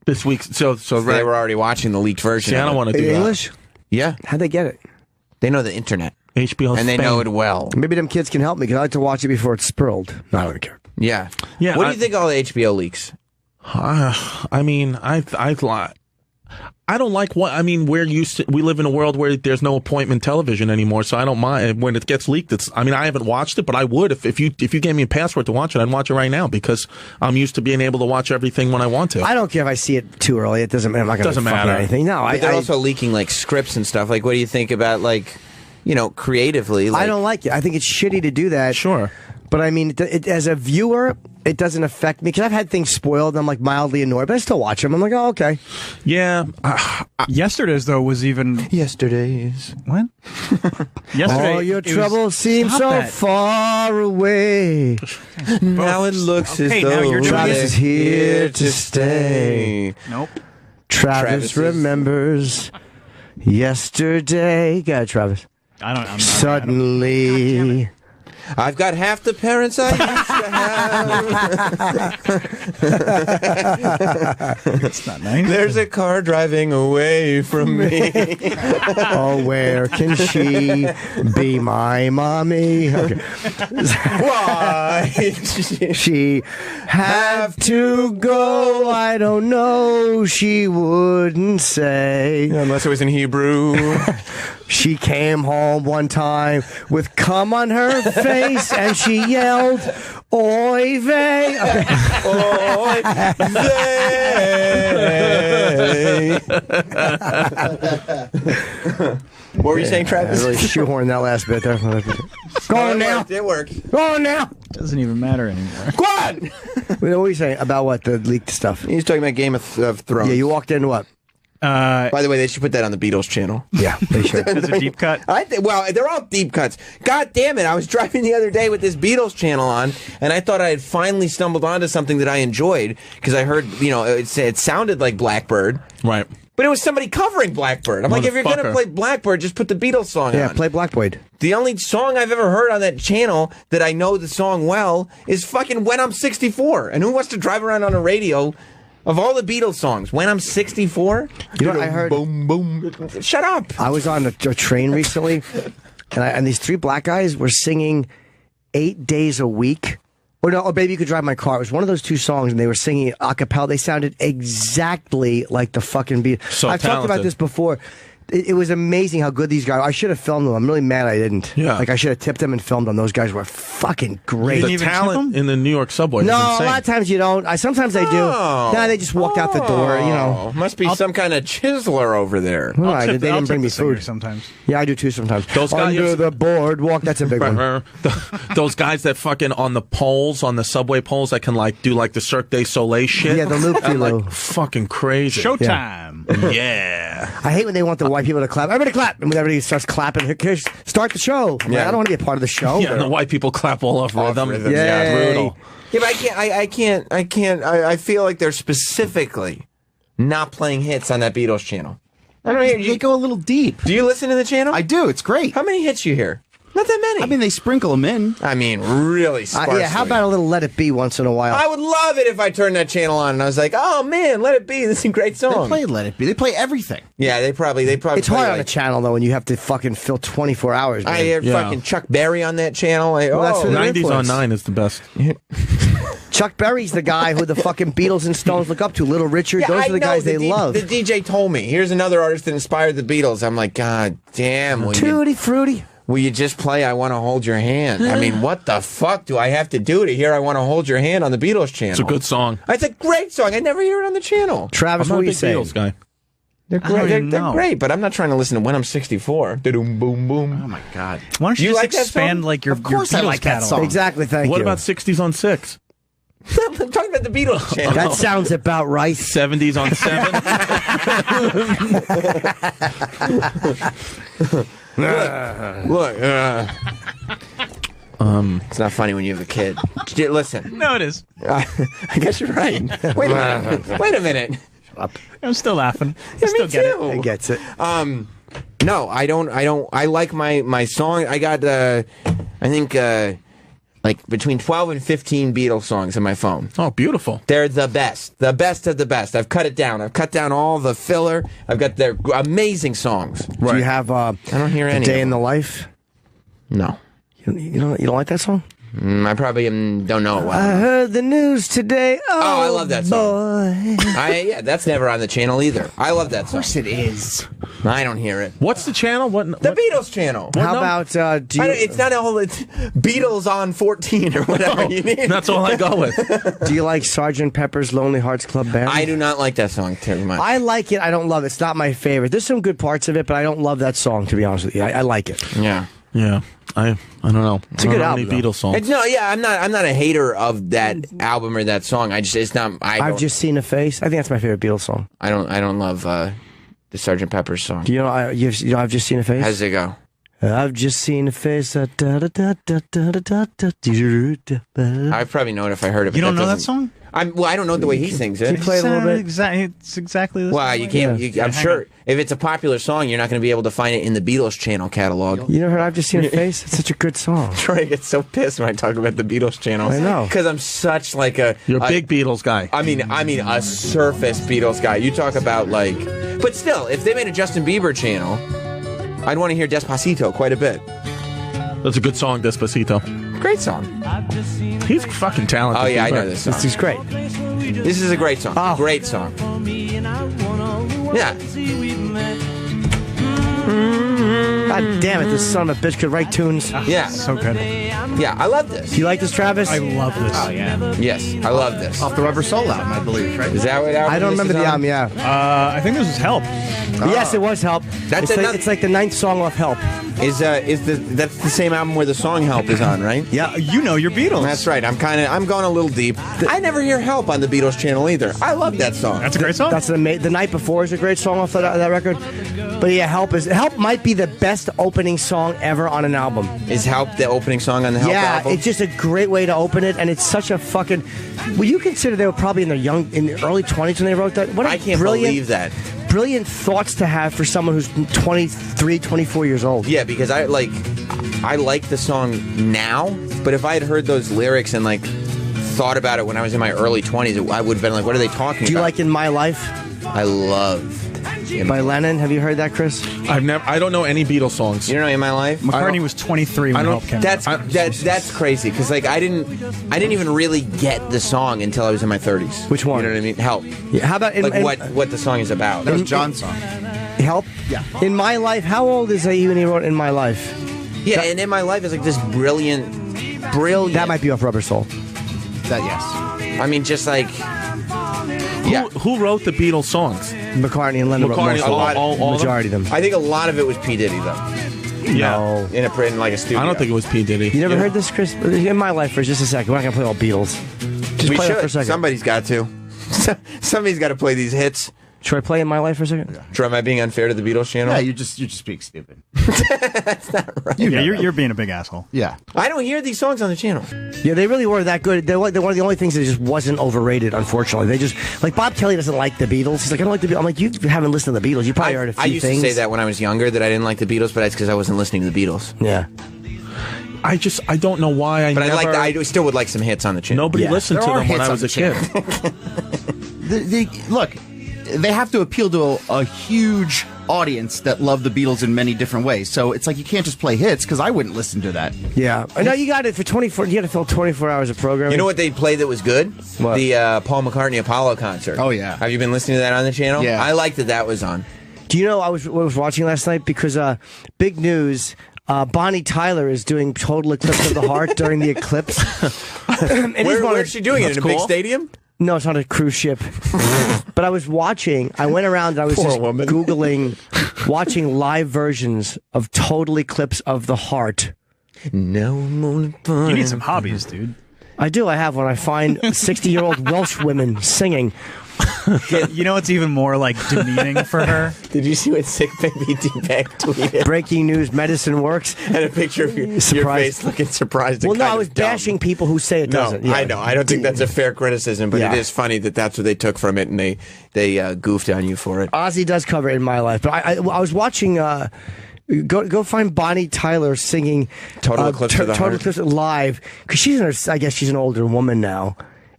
This week, so they were already watching the leaked version. See, I don't want to do English. Yeah, how'd they get it? They know the internet, HBO, and they know it well. Maybe them kids can help me because I like to watch it before it's spurled. No, I don't care. Yeah. What do you think of all the HBO leaks? I mean, I don't like what I mean. We live in a world where there's no appointment television anymore, so I don't mind when it gets leaked. I mean, I haven't watched it, but I would if you gave me a password to watch it, I'd watch it right now because I'm used to being able to watch everything when I want to. I don't care if I see it too early. It doesn't matter. I'm not going to matter anything. No, but they're also leaking like scripts and stuff. Like, what do you think about like, creatively? I don't like it. I think it's shitty to do that. Sure. But I mean, as a viewer, it doesn't affect me because I've had things spoiled. And I'm like mildly annoyed, but I still watch them. I'm like, oh, okay. Yeah. Yesterday's though was even yesterday's. What? Yesterday. All your troubles seem so far away. Now it looks as though Travis is here to stay. Nope. Travis remembers yesterday. Go ahead, Travis. I don't. Suddenly. I've got half the parents I used to have. It's not nice. There's a car driving away from me. Oh, where can she be my mommy? Okay. Why she have to go? I don't know. She wouldn't say. Unless it was in Hebrew. She came home one time with cum on her face and she yelled, "Oy vey!" Oy vey! What were you saying, Travis? I really shoehorned that last bit there. Go on now. It worked. Go on now. Doesn't even matter anymore. Go on! What were you saying about what? The leaked stuff? He's talking about Game of Thrones. Yeah, you walked in what? By the way, they should put that on the Beatles channel. Yeah, they should. It's a deep cut. Well, they're all deep cuts. God damn it. I was driving the other day with this Beatles channel on, and I thought I had finally stumbled onto something that I enjoyed, because I heard, it sounded like Blackbird. Right. But it was somebody covering Blackbird. I'm like, if you're going to play Blackbird, just put the Beatles song on. Yeah, play Blackbird. The only song I've ever heard on that channel that I know the song well is fucking When I'm 64. And who wants to drive around on a radio of all the Beatles songs, When I'm 64? You know what I heard? Boom, boom. Shut up. I was on a train recently, and these three black guys were singing 8 days a week. Or Baby You Could Drive My Car. It was one of those two songs, and they were singing it a cappella. They sounded exactly like the fucking Beatles. So I've talked about this before. It was amazing how good these guys are. I should have filmed them. I'm really mad I didn't. Yeah. Like, I should have tipped them and filmed them. Those guys were fucking great. The talent in the New York subway. No, is a insane. lot of times you don't. Sometimes they do. No, they just walked out the door, Must be some kind of chiseler over there. Well, they didn't bring me food. Sometimes. Yeah, I do too sometimes. Those guys Under the boardwalk. That's a big one. Those guys that fucking on the poles, on the subway poles, that can do the Cirque du Soleil shit. Yeah, the loop-de-loo. Fucking crazy. Showtime. Yeah. I hate when they want the white people to clap. Everybody clap. And when everybody starts clapping, here's, start the show. Yeah. Like, I don't want to be a part of the show. Yeah, and the white people clap all off rhythm. Yeah, brutal. Yeah, but I can't. I feel like they're specifically not playing hits on that Beatles channel. I don't hear you. They go a little deep. Do you listen to the channel? I do. It's great. How many hits you hear? Not that many. I mean, they sprinkle them in. I mean, really sparsely. Yeah, how about a little Let It Be once in a while? I would love it if I turned that channel on and I was like, oh man, Let It Be. This is a great song. They play Let It Be. They play everything. Yeah, they probably. It's play hard on a channel though when you have to fucking fill 24 hours. Man. I hear fucking Chuck Berry on that channel. Well, that's 90s on 9 is the best. Chuck Berry's the guy who the fucking Beatles and Stones look up to. Little Richard, those are the guys they love. The DJ told me, here's another artist that inspired the Beatles. I'm like, God damn. Tutti Frutti. Will you just play I Want to Hold Your Hand? I mean, what the fuck do I have to do to hear I Want to Hold Your Hand on the Beatles channel? It's a good song. It's a great song. I never hear it on the channel. Travis, I'm what not are a you big saying? Beatles guy. They're great. They're great, but I'm not trying to listen to When I'm 64. Boom, boom, boom. Oh my God. Why don't you, You just like that expand song? like your Of course your I Beatles like that catalog? song. Exactly, thank you. What about 60s on 6? I'm talking about the Beatles channel. That sounds about right. 70s on 7? Look, it's not funny when you have a kid. Listen. No, it is. I guess you're right. Wait a minute. Wait a minute. I'm still laughing. Yeah, still me get too. it. He gets it. No, I don't. I like my song. I got I think like between 12 and 15 Beatles songs in my phone. Oh, beautiful. They're the best of the best. I've cut it down. I've cut down all the filler. I've got their amazing songs. Do you have I don't hear A any Day of in them. the Life? No. You don't like that song? I probably don't know it well. I heard the news today. Oh, I love that song. Yeah, that's never on the channel either. I love that song. Of course it is. I don't hear it. What's the channel? What? The Beatles channel. How about it's not a whole. It's Beatles on 14 or whatever you need. That's all I go with. Do you like Sgt. Pepper's Lonely Hearts Club Band? I do not like that song very much. I like it. I don't love it. It's not my favorite. There's some good parts of it, but I don't love that song, to be honest with you. I like it. Yeah. Yeah. I don't know. It's a good album. Any Beatles songs? I'm not a hater of that album or that song. It's not. I've just seen a face. I think that's my favorite Beatles song. I don't love the Sgt. Pepper's song. Do you know? I've just seen a face. How does it go? I've just seen a face. I probably know it if I heard it. You don't know that song? I don't know the way he sings it. Can you play a little bit? It's exactly the Well, same you way. can't. I'm sure if it's a popular song, you're not going to be able to find it in the Beatles channel catalog. You never heard I've Just Seen a Face? It's such a good song. Troy gets so pissed when I talk about the Beatles channel. I know. Because I'm such like a... You're a big Beatles guy. I mean, a surface Beatles guy. You talk about like... But still, if they made a Justin Bieber channel, I'd want to hear Despacito quite a bit. That's a good song, Despacito. Great song. He's fucking talented. Oh, yeah, I know this song. This is great. This is a great song. Oh. Great song. Yeah. God damn it, this son of a bitch could write tunes. Yeah. So good. Yeah, I love this. Do you like this, Travis? I love this. Oh, yeah. Yes, I love this. Off the Rubber Soul album, I believe, right? Is that what album I don't this remember is the on? album, yeah. I think this is Help. Yes, it was Help. It's like the ninth song off Help. That's the same album where the song "Help" is on, right? Yeah, you know your Beatles. That's right. I'm going a little deep. I never hear "Help" on the Beatles channel either. I love that song. That's a great song. That's the night before is a great song off that record. But yeah, Help might be the best opening song ever on an album. Is "Help" the opening song on the Help album? Yeah, it's just a great way to open it, and it's such a fucking. Well, you consider they were probably in the early 20s when they wrote that. What a I can't believe that. Brilliant thoughts to have for someone who's 23, 24 years old. Yeah, because I like the song now, but if I had heard those lyrics and like thought about it when I was in my early 20s, I would have been like, what are they talking about? Do you like In My Life? I love by Lennon. Have you heard that, Chris? I don't know any Beatles songs. You don't know In My Life? McCartney was 23 when Help came out. That's crazy because like I didn't even really get the song until I was in my 30s. Which one? You know what I mean? Help. Yeah, how about what the song is about? That was John's song. Help? Yeah. In My Life. How old is he when he wrote In My Life? Yeah, and In My Life is like this brilliant. That might be off Rubber Soul. That yes. I mean, just like. Who wrote the Beatles songs? McCartney and Lennon wrote most of them. Majority of them. I think a lot of it was P. Diddy, though. Yeah. In like a studio. I don't think it was P. Diddy. You never heard this, Chris? In My Life for just a second. We're not going to play all Beatles. Just play it for a second. Somebody's got to. Somebody's got to play these hits. Should I play In My Life for a second? Troy, am I being unfair to the Beatles channel? Yeah, you're just being stupid. That's not right. You're being a big asshole. Yeah. I don't hear these songs on the channel. Yeah, they really were that good. They're one of the only things that just wasn't overrated, unfortunately. They just, like, Bob Kelly doesn't like the Beatles. He's like, I don't like the Beatles. I'm like, you haven't listened to the Beatles. You probably heard a few things. I used to say that when I was younger, that I didn't like the Beatles, but it's because I wasn't listening to the Beatles. Yeah. I don't know why I But never... I still would like some hits on the channel. Nobody listened to them when I was a kid. Look, they have to appeal to a huge audience that love the Beatles in many different ways. So it's like you can't just play hits because I wouldn't listen to that. Yeah. I know you got it for 24. You got to fill 24 hours of programming. You know what they played that was good? What? The Paul McCartney Apollo concert. Oh, yeah. Have you been listening to that on the channel? Yeah. I liked that was on. Do you know I was watching last night because big news. Bonnie Tyler is doing Total Eclipse of the Heart during the eclipse. Where's she doing it? In a big stadium? No, it's on a cruise ship. But I was watching. I went around and I was just Googling, watching live versions of Total Eclipse of the Heart. No more fun. You need some hobbies, dude. I do. I have one. I find 60-year-old Welsh women singing. You know what's even more like demeaning for her? Did you see what Sick Baby D-Bag tweeted? Breaking news: medicine works. And a picture of your face looking surprised. Well, no, I was bashing people who say it doesn't. Yeah. I know. I don't think that's a fair criticism, but it is funny that that's what they took from it, and they goofed on you for it. Ozzy does cover it In My Life, but I was watching. Go find Bonnie Tyler singing Total Eclipse of the Heart. Total Eclipse live because I guess she's an older woman now.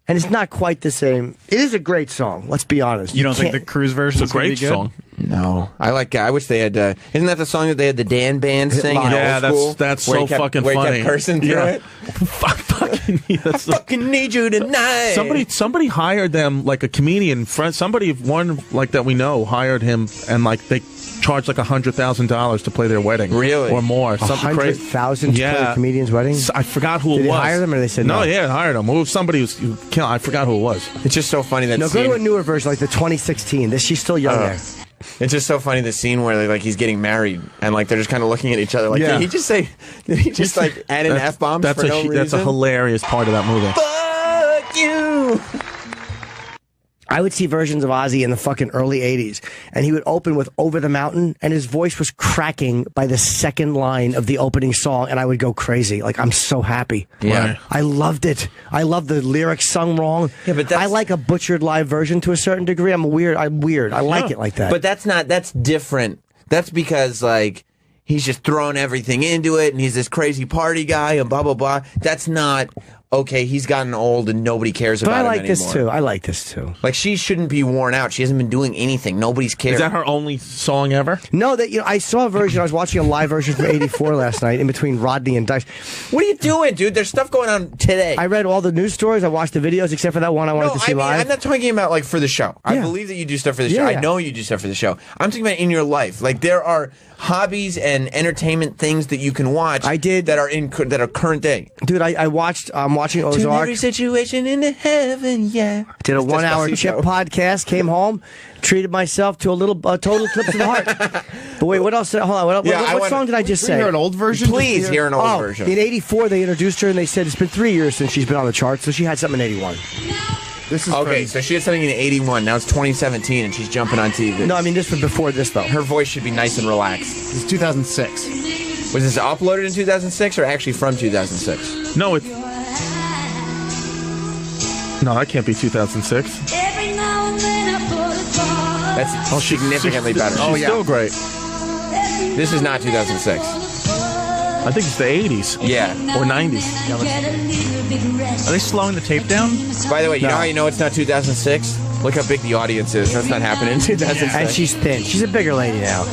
And it's not quite the same. It is a great song. Let's be honest. You don't think the cruise version is a great good? song? No, I wish they had. Isn't that the song that they had the Dan band sing? Yeah, in old school, that's where so he kept, fucking where funny. He kept cursing through it. I fucking need you tonight. Somebody hired them, like a comedian friend. One like that we know hired him, and like they charged like $100,000 to play their wedding, really, or more. Something crazy. $100,000 to play a comedian's wedding. I forgot who it was. Did they hire them, or they said no? No, yeah, hired them. It was somebody who's I forgot who it was. It's just so funny that. No, go to a newer version, like the 2016. She's still young there. It's just so funny the scene where like he's getting married and like they're just kind of looking at each other like did he just like add an F-bomb for no reason? That's a hilarious part of that movie. Fuck you. I would see versions of Ozzy in the fucking early 80s, and he would open with Over the Mountain, and his voice was cracking by the second line of the opening song, and I would go crazy. Like, I'm so happy. Yeah. Right. I loved it. I love the lyrics sung wrong. Yeah, but I like a butchered live version to a certain degree. I'm weird. I like it like that. But that's different. That's because, like, he's just throwing everything into it, and he's this crazy party guy, and blah, blah, blah. That's not... Okay, he's gotten old and nobody cares about him anymore. I like this too. Like, she shouldn't be worn out. She hasn't been doing anything. Nobody's cared. Is that her only song ever? No, I saw a version. I was watching a live version from '84 last night in between Rodney and Dice. What are you doing, dude? There's stuff going on today. I read all the news stories. I watched the videos, except for that one I wanted to see live. I'm not talking about like for the show. I believe that you do stuff for the show. I know you do stuff for the show. I'm talking about in your life. Like, there are hobbies and entertainment things that you can watch. I did that are current day. Dude, I'm watching Ozark. Turn every situation into heaven, yeah. Did a 1-hour Chip podcast. Came home, treated myself to a little Total Eclipse of the Heart. But wait, what else? Hold on. What song did I just say? Hear an old version? Please hear an old version. In '84, they introduced her and they said it's been 3 years since she's been on the charts, so she had something in '81. This is okay, so she had something in '81. Now it's 2017, and she's jumping on TV. No, I mean this was before this though. Her voice should be nice and relaxed. It's 2006. Was this uploaded in 2006 or actually from 2006? No, no, that can't be 2006. That's significantly better. She's still great. This is not 2006. I think it's the 80s. Yeah. Or 90s. Are they slowing the tape down? By the way, you know how you know it's not 2006? Look how big the audience is. That's not happening in 2006. And she's thin. She's a bigger lady now.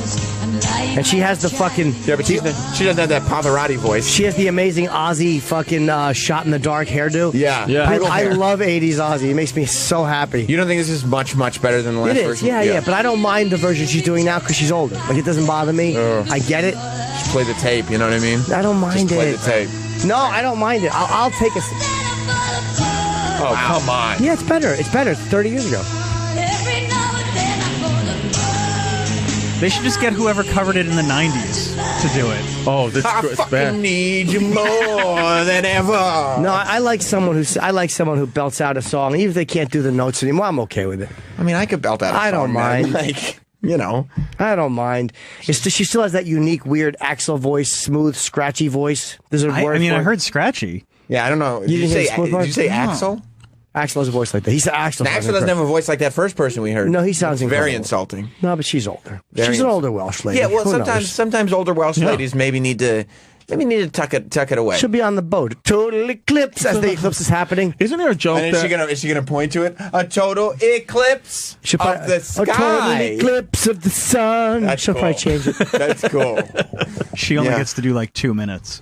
And she has the fucking... Yeah, but she doesn't have that Pavarotti voice. She has the amazing Ozzy fucking shot in the dark hairdo. Yeah. I love 80s Ozzy. It makes me so happy. You don't think this is much, much better than the last version? Yeah. But I don't mind the version she's doing now because she's older. Like, it doesn't bother me. I get it. Just play the tape, you know what I mean? I don't mind Just play the tape. No, I don't mind it. I'll take a... Oh, come on. Yeah, it's better. It's better. It's 30 years ago. They should just get whoever covered it in the 90s to do it. Oh, this I is fucking bad. need you more than ever. No, I like someone who belts out a song, even if they can't do the notes anymore. I'm okay with it. I mean, I could belt out a song. I don't mind. Like, you know. I don't mind. She still has that unique, weird Axl voice, smooth, scratchy voice. There's a word. I heard scratchy. Yeah, I don't know. Did you say Axl? Axl has a voice like that. He's Axl. Axl doesn't have a voice like that first person we heard. No, he sounds very incredible. insulting. No, but she's older. She's an older Welsh lady. Yeah, well, Who sometimes older Welsh ladies maybe need to tuck it away. She'll be on the boat. Total eclipse as the eclipse is happening. Isn't there a joke and is she gonna point to it? A total eclipse of the sky. A total eclipse of the sun. She'll probably change it. That's cool. She only gets to do like 2 minutes.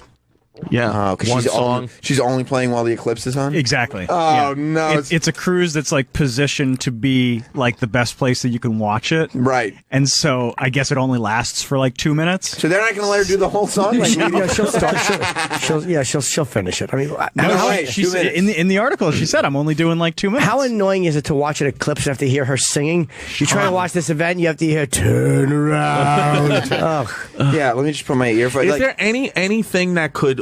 Yeah, because she's only playing while the eclipse is on. Exactly. Oh no! It's a cruise that's like positioned to be like the best place that you can watch it. Right. And so I guess it only lasts for like 2 minutes. So they're not going to let her do the whole song. Like, yeah, she'll start. She'll finish it. I mean, she's in the article. She said, "I'm only doing like 2 minutes." How annoying is it to watch an eclipse and have to hear her singing? You try to watch this event, you have to hear "Turn around." Yeah, let me just put my earphone. Is there anything that could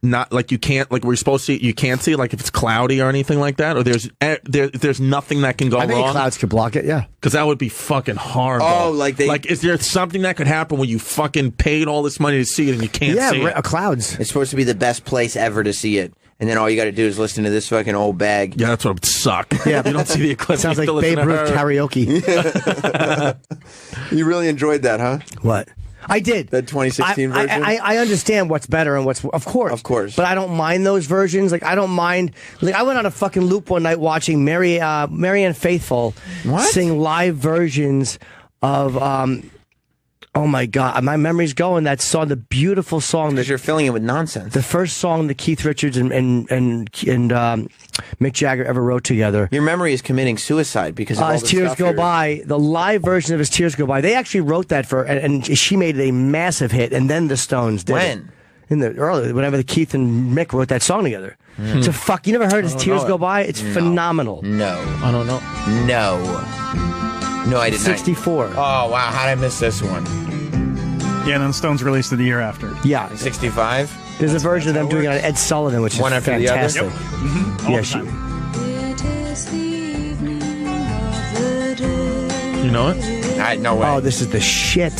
not like you can't like we're supposed to you can't see like if it's cloudy or anything like that, or there's nothing that can go wrong? I think clouds could block it. Yeah, because that would be fucking horrible. Oh, like is there something that could happen when you fucking paid all this money to see it and you can't see it? Clouds. It's supposed to be the best place ever to see it. And then all you got to do is listen to this fucking old bag. Yeah, that's what would suck. Yeah, you don't see the eclipse. Sounds like Babe Ruth karaoke. You really enjoyed that, huh? What? I did. That 2016 version? I understand what's better and what's... Of course. But I don't mind those versions. Like, I don't mind... Like, I went on a fucking loop one night watching Marianne Faithfull sing live versions of oh my God, my memory's going. That song, the beautiful song that Because you're filling it with nonsense. the first song that Keith Richards and Mick Jagger ever wrote together. Your memory is committing suicide because of all As the Tears stuff Go you're- By, the live version of As Tears Go By, they actually wrote that and she made it a massive hit, and then the Stones did When? it. In the early, whenever the Keith and Mick wrote that song together. So fuck, you never heard As Tears Go By? It's phenomenal. No. I don't know. No, I did not. 64. Oh, wow. How did I miss this one? Yeah, and then Stones released it the year after. Yeah. 65? There's a version of them doing it on Ed Sullivan, which is One after the other? fantastic. All Yeah, the she, You know it? No way. oh, this is the shit.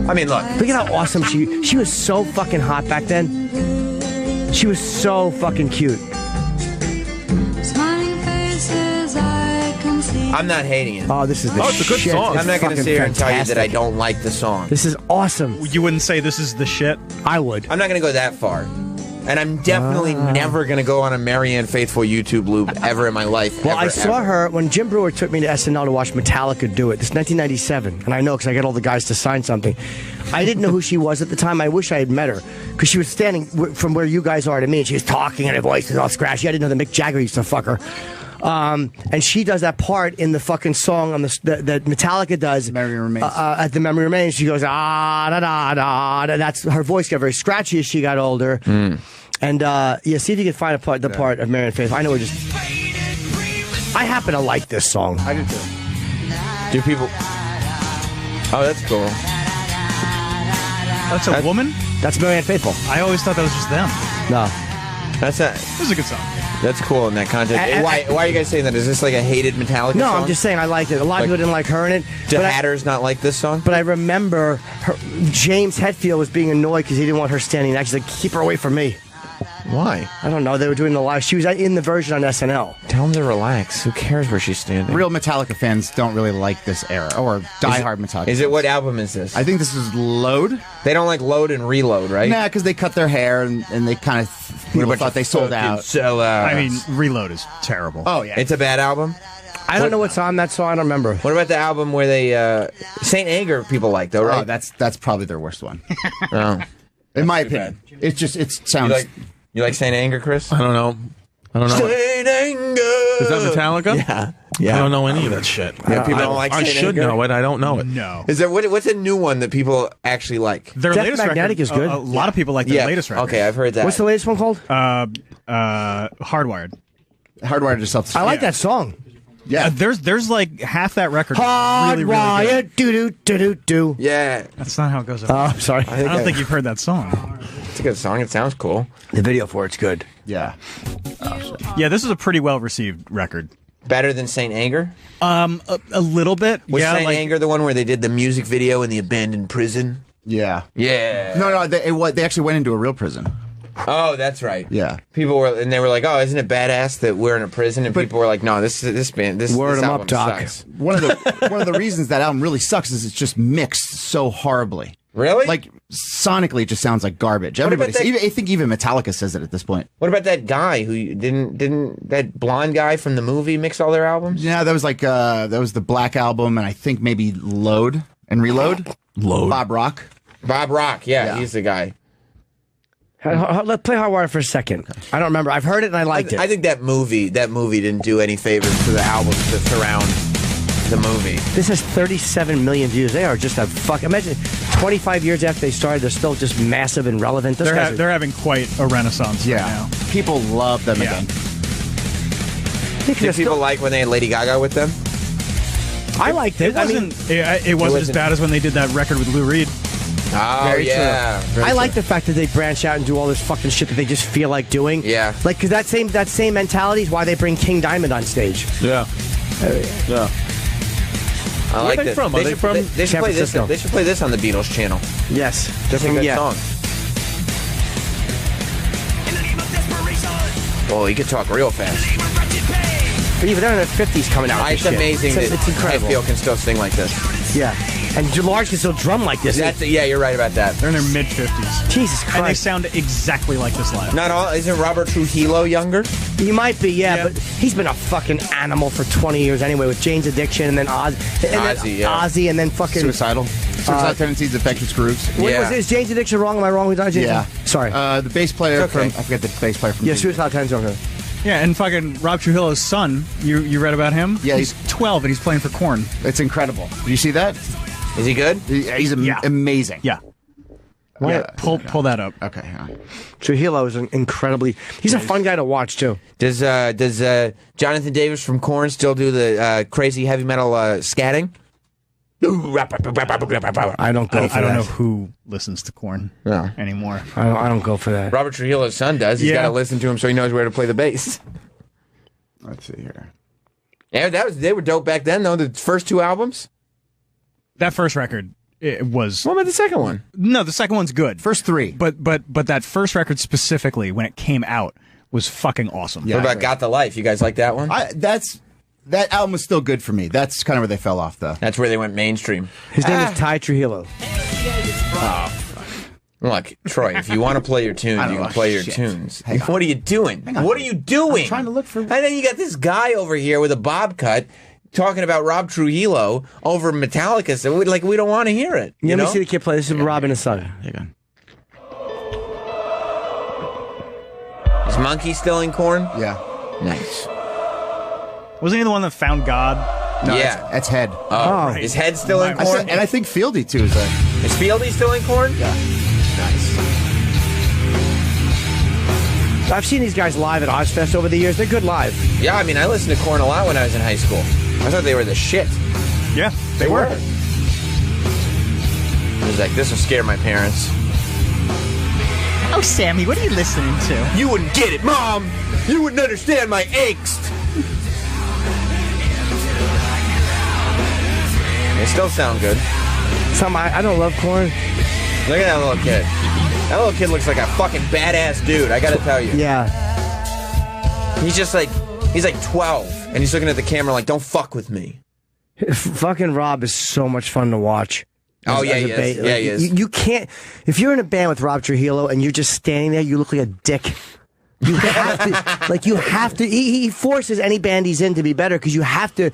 I mean, look. Look at how awesome she was. So fucking hot back then. She was so fucking cute. I'm not hating it. Oh, this is the it's a good shit. song. It's I'm not going to fucking sit here and tell you that I fantastic. don't like the song. This is awesome. You wouldn't say this is the shit? I would. I'm not going to go that far. And I'm definitely never going to go on a Marianne Faithfull YouTube loop ever in my life. Well, ever, I saw ever. her when Jim Brewer took me to SNL to watch Metallica do it. This is 1997, and I know because I got all the guys to sign something. I didn't know who she was at the time. I wish I had met her because she was standing from where you guys are to me, and she was talking, and her voice was all scratchy. I didn't know that Mick Jagger used to fuck her. And she does that part in the fucking song on that Metallica does. Memory Remains. At the Memory Remains, she goes da da da da. That's her voice got very scratchy as she got older. And yeah, see if you can find the part of Marianne Faith. I know I happen to like this song. I do too. Do people... Oh, that's cool. That's a woman? That's Marianne Faithfull. I always thought that was just them. No. That's a... This is a good song. That's cool in that context. Why are you guys saying that? Is this like a hated Metallica No, song? I'm just saying I liked it. A lot of people didn't like her in it. Do but hatters not like this song? But I remember James Hetfield was being annoyed because he didn't want her standing next. He's like, keep her away from me. Why? I don't know. They were doing the live. She was in the version on SNL. Tell them to relax. Who cares where she's standing? Real Metallica fans don't really like this era, or diehard Metallica. Is it what album is this? I think this is Load. They don't like Load and Reload, right? Nah, because they cut their hair and they kind of people thought they sold out. So, I mean, Reload is terrible. Oh yeah, it's a bad album. I don't know what's on that song. I don't remember. What about the album where they Saint Anger people like though, right? Oh, that's probably their worst one. Oh. In my opinion, it sounds. You like Saint Anger, Chris? I don't know. Saint Anger. Is that Metallica? Yeah. I don't know any of that shit. Yeah, people don't like I Saint should Anger? know it. I don't know it. No. Is there what's a new one that people actually like? Their Death latest Magnetic record is good. A lot of people like their latest record. Okay, I've heard that. What's the latest one called? Hardwired. Hardwired yourself. I like that song. Yeah, there's like half that record. Hardwired. Really, really good. Do do do do do. Yeah. That's not how it goes. Oh, sorry. I don't think you've heard that song. It's a good song. It sounds cool. The video for it's good. Yeah. Yeah, this is a pretty well received record. Better than Saint Anger? A little bit. Was yeah, Saint like, Anger the one where they did the music video in the abandoned prison? Yeah. Yeah. No, they actually went into a real prison. Oh, that's right. Yeah. People were, and they were like, "Oh, isn't it badass that we're in a prison?" And people were like, "No, this band, this Word this 'em album up, Doc. sucks." One of the reasons that album really sucks is it's just mixed so horribly. Really? Like sonically, it just sounds like garbage. Everybody, I think even Metallica says it at this point. What about that guy who didn't that blonde guy from the movie mix all their albums? Yeah, that was like that was the Black Album, and I think maybe Load and Reload. Bob Rock. Bob Rock, yeah. He's the guy. Let's play Hardwired for a second. I don't remember. I've heard it and I liked it. I think that movie didn't do any favors to the albums that surround the movie. This has 37 million views. They are just a fuck. Imagine 25 years after they started, they're still just massive and relevant. they're having quite a renaissance right now. People love them again. Did people like when they had Lady Gaga with them? I liked it. It wasn't as bad as when they did that record with Lou Reed. Oh, Very yeah. true. I like the fact that they branch out and do all this fucking shit that they just feel like doing. Yeah. Like, because that same mentality is why they bring King Diamond on stage. Yeah. Yeah. I like Where are they this. from? Are they from They should San play this. Francisco? They should play this on the Beatles channel. Yes. Just a good song. Oh, he could talk real fast. But even they're in their 50s coming out. with It's this shit. amazing that It's incredible. Hetfield can still sing like this. Yeah. And Lars can still drum like this. Yeah, you're right about that. They're in their mid-50s. Jesus Christ. And they sound exactly like this live. Not all. Isn't Robert Trujillo younger? He might be, yeah, but he's been a fucking animal for 20 years anyway, with Jane's Addiction and then Ozzy, and then fucking Suicidal tendencies, infectious grooves. What was it? Is Jane's Addiction wrong? Am I wrong with Jane's Yeah. Sorry. The bass player from, I forget the bass player from. Yeah, Suicidal Tendencies. Okay. Yeah, and fucking Rob Trujillo's son, you read about him? Yeah, he's 12 and he's playing for Korn. It's incredible. Do you see that? Is he good? He's amazing. Yeah. Pull that up. Okay. Trujillo is he's a fun guy to watch too. Does Jonathan Davis from Korn still do the crazy heavy metal scatting? I don't go for that. I don't know who listens to Korn anymore. I don't go for that. Robert Trujillo's son does. He's got to listen to him so he knows where to play the bass. Let's see here. Yeah, they were dope back then, though. The first 2 albums. That first record, it was. What about the second one? No, the second one's good. First 3, but that first record specifically, when it came out, was fucking awesome. Yeah, what about Got the Life? You guys like that one? That album was still good for me. That's kind of where they fell off, though. That's where they went mainstream. His name is Ty Trujillo. Look, Troy, if you want to play your tunes, you can play your tunes. What are you doing? What are you doing? I'm trying to look for. And then you got this guy over here with a bob cut talking about Rob Trujillo over Metallica. So we don't want to hear it. Let me see the kid play. This is Rob and his son. Hang on. Is Monkey still in Korn? Yeah. Nice. Wasn't he the one that found God? No, yeah. that's Head. Oh, right. Is Head still in Korn? And I think Fieldy, too, is Is Fieldy still in Korn? Yeah. Nice. I've seen these guys live at Ozfest over the years. They're good live. Yeah, I mean, I listened to Korn a lot when I was in high school. I thought they were the shit. Yeah, they were. I was like, this will scare my parents. Oh, Sammy, what are you listening to? You wouldn't get it, Mom! You wouldn't understand my angst! They still sound good. I don't love Korn. Look at that little kid. That little kid looks like a fucking badass dude, I gotta tell you. Yeah. He's like 12, and he's looking at the camera like, don't fuck with me. Fucking Rob is so much fun to watch. Oh, yeah, he is. Yeah, he is. You can't... If you're in a band with Rob Trujillo and you're just standing there, you look like a dick. You have to... He forces any band he's in to be better because you have to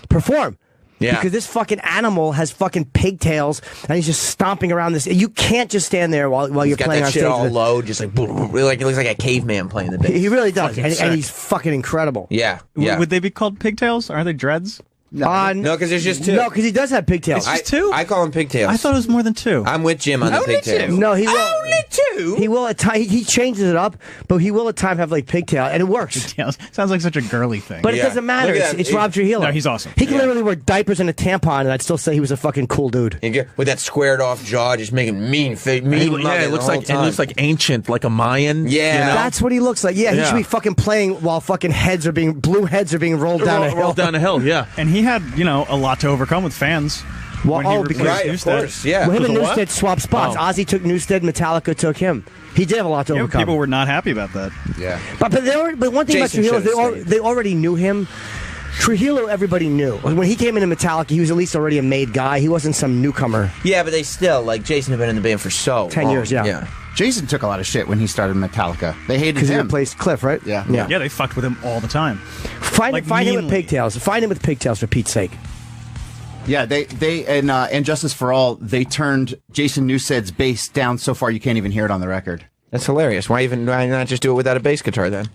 perform. Yeah. Because this fucking animal has fucking pigtails and he's just stomping around this. You can't just stand there while you're playing on stage. He's got that shit all low, just like, it looks like a caveman playing the bass. He really does. And he's fucking incredible. Yeah. Would they be called pigtails? Are they dreads? No, because there's just 2. No, because he does have pigtails. It's just 2? I call him pigtails. I thought it was more than 2. I'm with Jim on the pigtails. No, he will. Only 2? He will at times. He changes it up, but he will at times have like pigtail, and it works. Pigtails. Sounds like such a girly thing. But it doesn't matter. It's Rob Trujillo. No, he's awesome. He can literally wear diapers and a tampon, and I'd still say he was a fucking cool dude. With that squared off jaw, just making mean face. Yeah, it looks like ancient, like a Mayan. Yeah, you know? That's what he looks like. Yeah, he should be fucking playing while fucking blue heads are being rolled down a hill. Rolled down a hill, yeah. And he had, a lot to overcome with fans. Well, because of course, yeah. Well, him and Newsted swapped spots. Ozzy took Newsted, Metallica took him. He did have a lot to overcome. People were not happy about that. Yeah. But one thing about Trujillo is they already knew him. Trujillo, everybody knew. When he came into Metallica, he was at least already a made guy. He wasn't some newcomer. Yeah, but they still, Jason had been in the band for 10 years, yeah. Jason took a lot of shit when he started Metallica. They hated him. Because he replaced Cliff, right? Yeah. Yeah, they fucked with him all the time. Find him with pigtails. Find him with pigtails, for Pete's sake. Yeah, they and Justice for All, they turned Jason Newsted's bass down so far you can't even hear it on the record. That's hilarious. Why not just do it without a bass guitar then?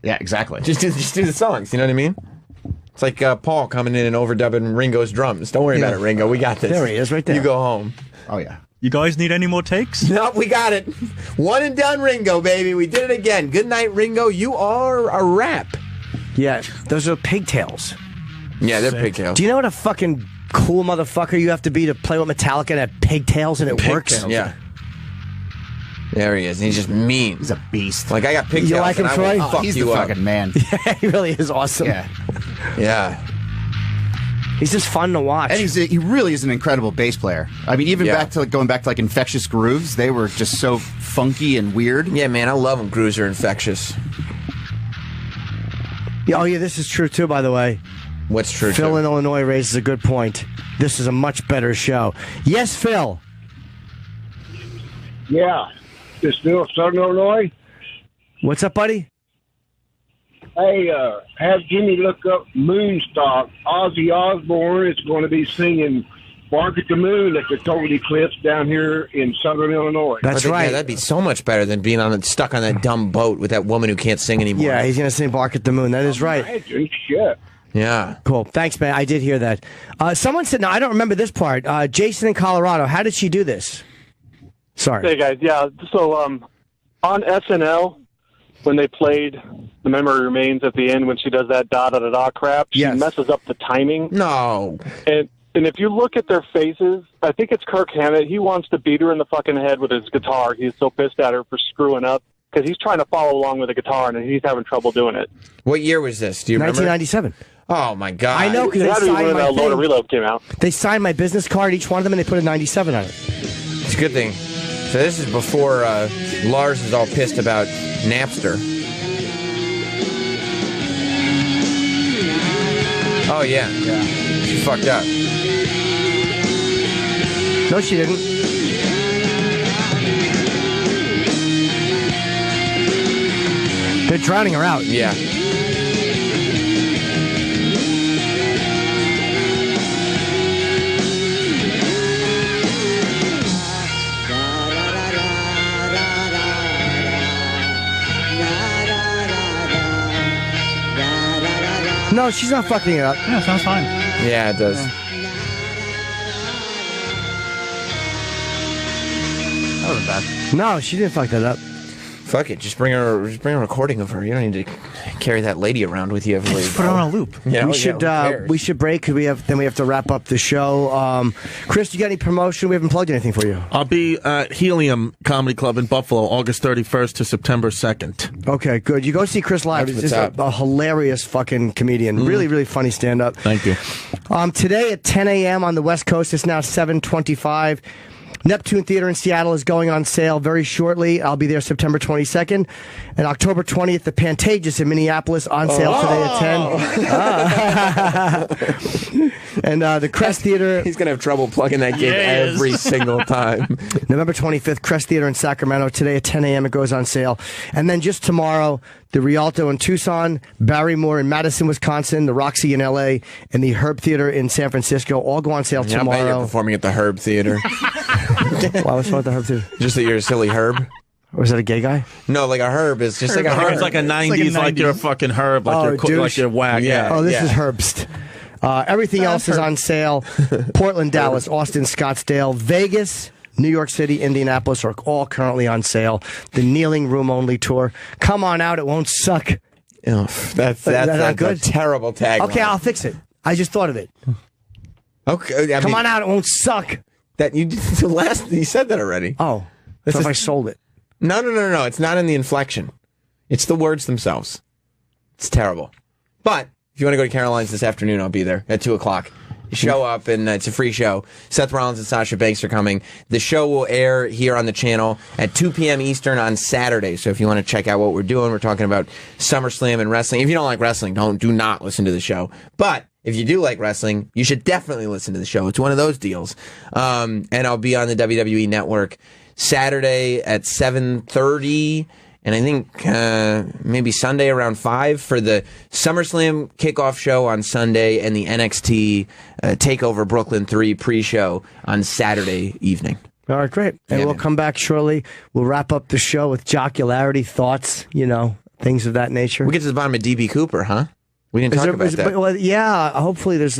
Yeah, exactly. Just do the songs. You know what I mean? It's like Paul coming in and overdubbing Ringo's drums. Don't worry about it, Ringo. We got this. There he is, right there. You go home. Oh yeah. You guys need any more takes? No, we got it. One and done, Ringo, baby. We did it again. Good night, Ringo. You are a wrap. Yeah, those are pigtails. Yeah, they're pigtails. Do you know what a fucking cool motherfucker you have to be to play with Metallica and have pigtails and it works? Yeah. There he is. And he's just mean. He's a beast. I got pigtails. You like him, Troy? He's the fucking man. Yeah, he really is awesome. Yeah. He's just fun to watch. And he really is an incredible bass player. I mean, even going back to Infectious Grooves, they were just so funky and weird. Yeah, man, I love them. Grooves are infectious. Yeah, oh, yeah, this is true, too, by the way. What's true? Phil in Illinois raises a good point. This is a much better show. Yes, Phil. Yeah. This Phil, Southern Illinois. What's up, buddy? Hey, have Jimmy look up Moonstock. Ozzy Osbourne is going to be singing Bark at the Moon at the Total Eclipse down here in Southern Illinois. That's right. Yeah, that'd be so much better than being stuck on that dumb boat with that woman who can't sing anymore. Yeah, he's going to sing Bark at the Moon. That is right. Imagine, shit. Yeah. Cool. Thanks, man. I did hear that. Someone said, now I don't remember this part. Jason in Colorado, how did she do this? Sorry. Hey, guys. Yeah, so on SNL, when they played The Memory Remains at the end, when she does that da-da-da-da crap, she messes up the timing. No. And if you look at their faces, I think it's Kirk Hammett. He wants to beat her in the fucking head with his guitar. He's so pissed at her for screwing up because he's trying to follow along with the guitar and he's having trouble doing it. What year was this? Do you remember? 1997. Oh, my God. I know, because they signed my Lord of Reload came out. They signed my business card, each one of them, and they put a 97 on it. It's a good thing. So this is before Lars is all pissed about Napster. Oh, yeah. She fucked up. No, she didn't. They're drowning her out. Yeah. No, she's not fucking it up. Yeah, sounds fine. Yeah, it does. That wasn't bad. No, she didn't fuck that up. Fuck it, just bring a recording of her. You don't need to carry that lady around with you everywhere. Just put her on a loop. Yeah, we should break because we have to wrap up the show. Chris, you got any promotion? We haven't plugged anything for you. I'll be at Helium Comedy Club in Buffalo, August 31st to September 2nd. Okay, good. You go see Chris live. He's just a hilarious fucking comedian. Really, really funny stand-up. Thank you. Today at 10 a.m. on the West Coast, it's now 7:25. Neptune Theater in Seattle is going on sale very shortly. I'll be there September 22nd. And October 20th, the Pantages in Minneapolis on sale today at 10. And the Crest Theater... He's going to have trouble plugging that gig every single time. November 25th, Crest Theater in Sacramento. Today at 10 a.m. it goes on sale. And then just tomorrow, the Rialto in Tucson, Barrymore in Madison, Wisconsin, the Roxy in L.A., and the Herb Theater in San Francisco all go on sale tomorrow. I bet you're performing at the Herb Theater. Why was at the Herb Theater? Just that you're a silly Herb? Or is that a gay guy? No, like a Herb is just like a Herb. It's like a 90s, like you're a fucking Herb, like you're whack. Yeah. Oh, this is Herbst. Everything else is on sale. Portland, Dallas, Austin, Scottsdale, Vegas, New York City, Indianapolis are all currently on sale. The Kneeling Room Only tour. Come on out, it won't suck. Oh, that's not good. A terrible tagline. Okay, I'll fix it. I just thought of it. Okay, come on out, it won't suck. That you said that already. Oh, that's if I sold it. No. It's not in the inflection. It's the words themselves. It's terrible. But if you want to go to Caroline's this afternoon, I'll be there at 2:00. You show up, and it's a free show. Seth Rollins and Sasha Banks are coming. The show will air here on the channel at 2 p.m. Eastern on Saturday. So if you want to check out what we're doing, we're talking about SummerSlam and wrestling. If you don't like wrestling, do not listen to the show. But if you do like wrestling, you should definitely listen to the show. It's one of those deals. And I'll be on the WWE Network Saturday at 7:30. And I think maybe Sunday around 5 for the SummerSlam kickoff show on Sunday and the NXT TakeOver Brooklyn 3 pre-show on Saturday evening. All right, great. And we'll come back shortly. We'll wrap up the show with jocularity, thoughts, things of that nature. We'll get to the bottom of D.B. Cooper, huh? We didn't talk about that. Well, yeah, hopefully there's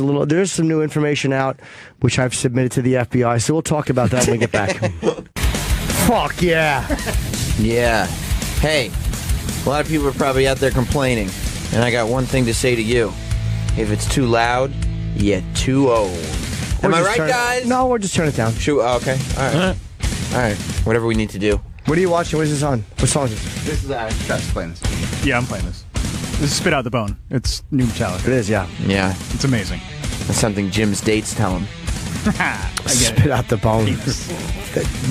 some new information out, which I've submitted to the FBI. So we'll talk about that when we get back. Fuck yeah. Yeah. Hey, a lot of people are probably out there complaining, and I got one thing to say to you. If it's too loud, you're too old. Am I right, guys? No, we'll just turn it down. Okay. All right. Whatever we need to do. What are you watching? What is this on? What song is this? This is Travis playing this. Yeah, I'm playing this. This is Spit Out the Bone. It's new Metallica. It is, yeah. Yeah. It's amazing. That's something Jim's dates tell him. Spit out the bone.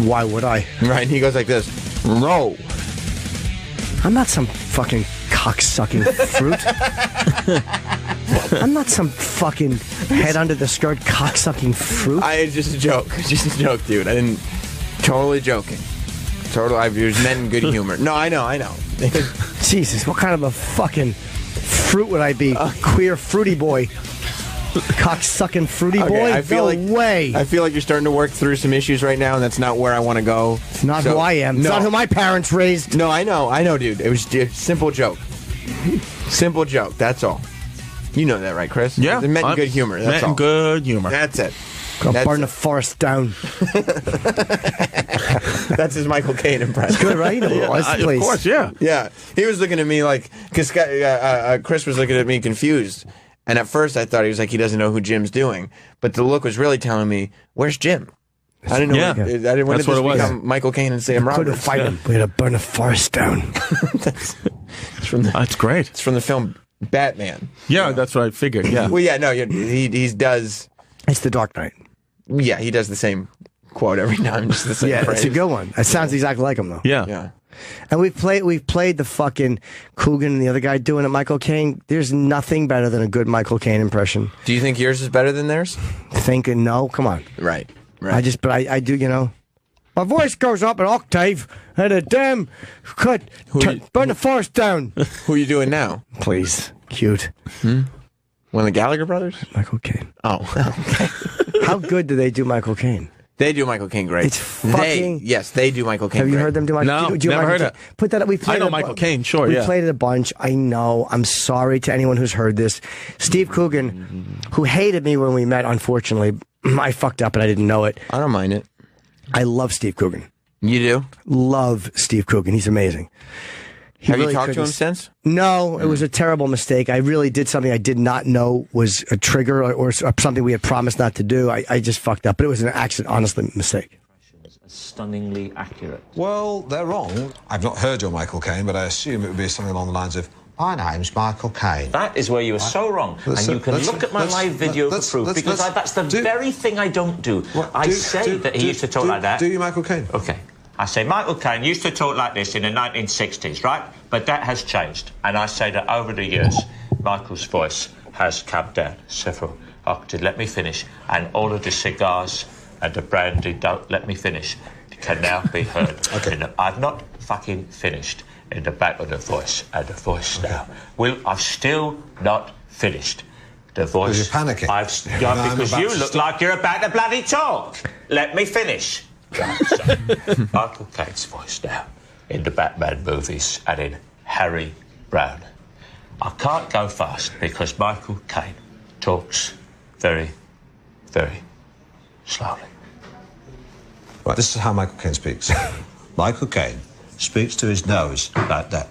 Why would I? Right, he goes like this. No. I'm not some fucking cock-sucking fruit. I'm not some fucking head under the skirt cocksucking fruit. It's just a joke. It's just a joke, dude. I didn't. Totally joking. It was meant in good humor. No, I know. Jesus, what kind of a fucking fruit would I be? Queer fruity boy. Cocksucking fruity boy? I feel way. I feel like you're starting to work through some issues right now, and that's not where I want to go. It's not who I am. It's not who my parents raised. No, I know, dude. It was a simple joke. Simple joke, that's all. You know that, right, Chris? Yeah. It meant in good humor, that's all. Meant in good humor. That's it. Gonna burn the forest down. That's his Michael Caine impression. Good, right? Of course, yeah. Yeah. He was looking at me like, because Chris was looking at me confused. And at first I thought he was like, he doesn't know who Jim's doing. But the look was really telling me, where's Jim? I didn't know. Yeah. I didn't want That's to what it was. become Michael Caine and Sam Couldn't Roberts. fight him. We had to burn the forest down. That's That's great. It's from the film Batman. Yeah, that's what I figured. Yeah. Well, yeah, no, he does. It's the Dark Knight. Yeah, he does the same quote every time, just the same Yeah, phrase. it's a good one. It sounds exactly like him though. Yeah. Yeah. And we've played the fucking Coogan and the other guy doing it, Michael Caine. There's nothing better than a good Michael Caine impression. Do you think yours is better than theirs? Thinking no, come on. Right. I do, you know. My voice goes up an octave and a damn cut. Burn the forest down. Who are you doing now? Please. Cute. One of the Gallagher brothers? Michael Caine. Oh, okay. How good do they do Michael Caine? They do Michael Caine great. It's fucking... Yes, they do Michael Caine Have you great. heard them do Michael No, do never Michael heard Caine? it. Put that up. We played I know it- Michael Caine, sure, we yeah. played it a bunch. I know. I'm sorry to anyone who's heard this. Steve Coogan, who hated me when we met, unfortunately. I fucked up and I didn't know it. I don't mind it. I love Steve Coogan. You do? Love Steve Coogan. He's amazing. Have you talked to him since? No, it was a terrible mistake. I really did something I did not know was a trigger or something we had promised not to do. I just fucked up, but it was an accident, honestly, mistake. Stunningly accurate. Well, they're wrong. I've not heard your Michael Caine, but I assume it would be something along the lines of, my name's Michael Caine. That is where you are so wrong. And you can look at my live video for proof, because that's the very thing I don't do. I say that he used to talk like that. Do you, Michael Caine? Okay. I say Michael Caine used to talk like this in the 1960s, right? But that has changed. And I say that over the years, Michael's voice has come down several octaves. Let me finish. And all of the cigars and the brandy don't let me finish can now be heard. Okay. I've not fucking finished in the back of the voice and the voice now. I've still not finished. The voice. Because you're panicking. Because you look like you're about to bloody talk. Let me finish. Michael Caine's voice now in the Batman movies and in Harry Brown. I can't go fast because Michael Caine talks very, very slowly. Right, this is how Michael Caine speaks. Michael Caine speaks to his nose like that.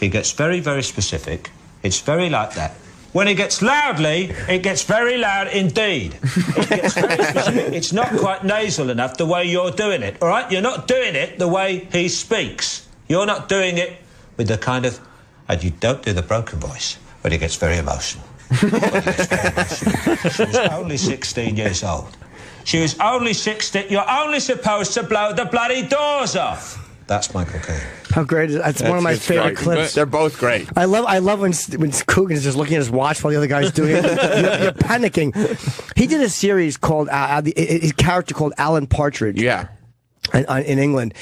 He gets very, very specific. It's very like that. When he gets loudly, it gets very loud indeed. It gets very specific. It's not quite nasal enough the way you're doing it, all right? You're not doing it the way he speaks. You're not doing it with the kind of... And you don't do the broken voice when he gets very emotional. When he gets very emotional. She was only 16 years old. She was only 16. You're only supposed to blow the bloody doors off. That's Michael Caine. How great is it? That's one of my favorite clips. They're both great. I love when Coogan is just looking at his watch while the other guy's doing it. You're panicking. He did a series called his character called Alan Partridge. Yeah, in England,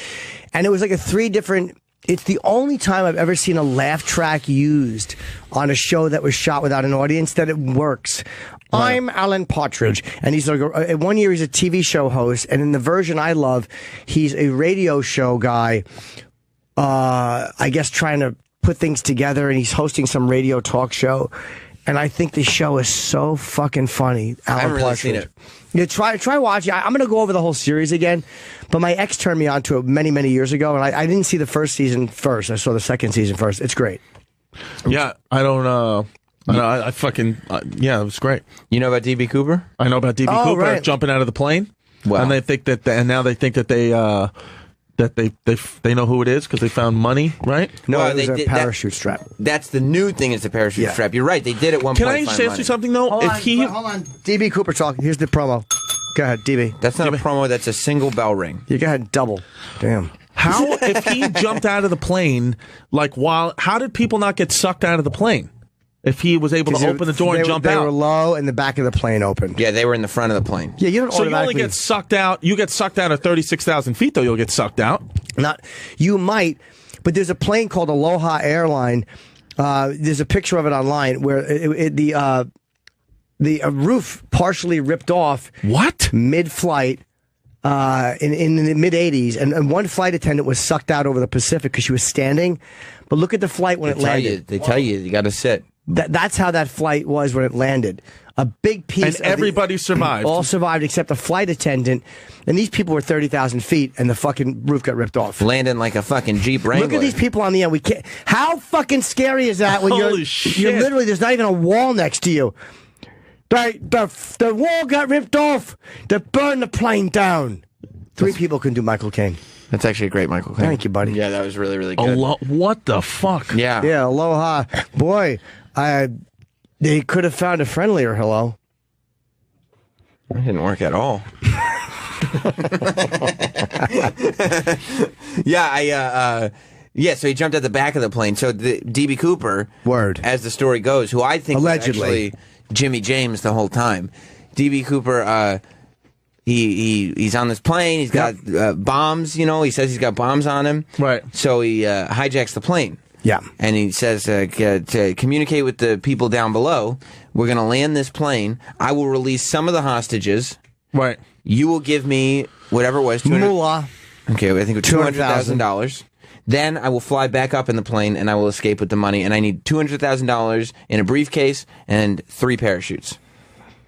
and it was like a 3 different. It's the only time I've ever seen a laugh track used on a show that was shot without an audience that it works. I'm Alan Partridge, and he's like 1 year he's a TV show host, and in the version I love, he's a radio show guy. I guess trying to put things together, and he's hosting some radio talk show. And I think the show is so fucking funny. Alan I haven't really Partridge. seen it. Yeah, try watching. I'm going to go over the whole series again, but my ex turned me on to it many, many years ago, and I didn't see the first season first. I saw the second season first. It's great. Yeah, I don't. I fucking yeah, it was great. You know about DB Cooper? I know about DB Cooper right. jumping out of the plane. Wow. And they think that, and now they think that they know who it is because they found money, right? No, Well, it was they a did- parachute strap. That's the new thing is the parachute Yeah. strap. You're right. They did at one Can point. I just find ask you money. something though? Hold on. DB Cooper talking. Here's the promo. Go ahead, DB. That's not a promo. That's a single bell ring. You go ahead, double. Damn. How if he jumped out of the plane? How did people not get sucked out of the plane? if he was able to open the door and jump they out. They were low, and the back of the plane opened. Yeah, they were in the front of the plane. Yeah, you don't. So you only get sucked out. You get sucked out at 36,000 feet, though. You'll get sucked out. You might, but there's a plane called Aloha Airline. There's a picture of it online where the roof partially ripped off. What? Mid-flight. In the mid 80s, and one flight attendant was sucked out over the Pacific because she was standing. But look at the flight when it landed. They tell you got to sit. That's how that flight was when it landed. A big piece. And everybody survived. All survived except the flight attendant. And these people were 30,000 feet, and the fucking roof got ripped off. Landing like a fucking Jeep Wrangler. Look at these people on the end. We can't. How fucking scary is that when Holy shit. you're literally there's not even a wall next to you. The wall got ripped off. They burned the plane down. 3 people can do Michael Caine. That's actually a great Michael Caine. Thank you, buddy. Yeah, that was really, really good. What the fuck? Yeah. Yeah, aloha. Boy, they could have found a friendlier hello. It didn't work at all. Yeah, so he jumped at the back of the plane. So D.B. Cooper, as the story goes, who I think allegedly was actually Jimmy James the whole time. D.B. Cooper, he's on this plane. He's got bombs. You know, he says he's got bombs on him. Right. So he hijacks the plane. Yeah. And he says to communicate with the people down below, we're going to land this plane. I will release some of the hostages. Right. You will give me whatever it was. Moolah. Okay, I think it was $200,000. Then I will fly back up in the plane and I will escape with the money. And I need $200,000 in a briefcase and 3 parachutes.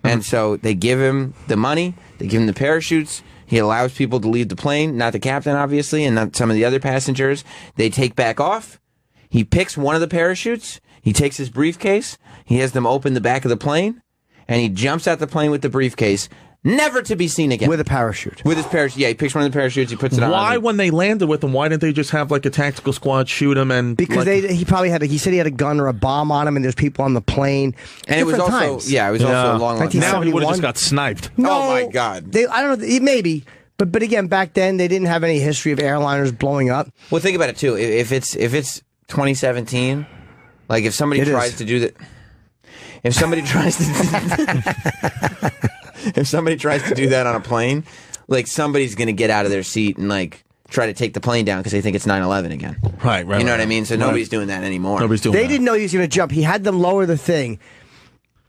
And so they give him the money. They give him the parachutes. He allows people to leave the plane, not the captain, obviously, and not some of the other passengers. They take back off. He picks one of the parachutes. He takes his briefcase. He has them open the back of the plane. And he jumps out the plane with the briefcase, never to be seen again. With a parachute. With his parachute. Yeah, he picks one of the parachutes. He puts it on. Why, when they landed with him, why didn't they just have like a tactical squad shoot him? And because he probably had he said he had a gun or a bomb on him, and there's people on the plane. And it was also times. it was also a long. Now he would have just got sniped. No, oh my God! I don't know. Maybe. But again, back then they didn't have any history of airliners blowing up. Well, think about it too. If it's 2017, like if somebody tries to do that, if somebody tries to, if somebody tries to do that on a plane, like somebody's going to get out of their seat and like try to take the plane down because they think it's 9/11 again. Right. You know what I mean? So nobody's doing that anymore. Nobody's doing They that. didn't know he was going to jump. He had them lower the thing,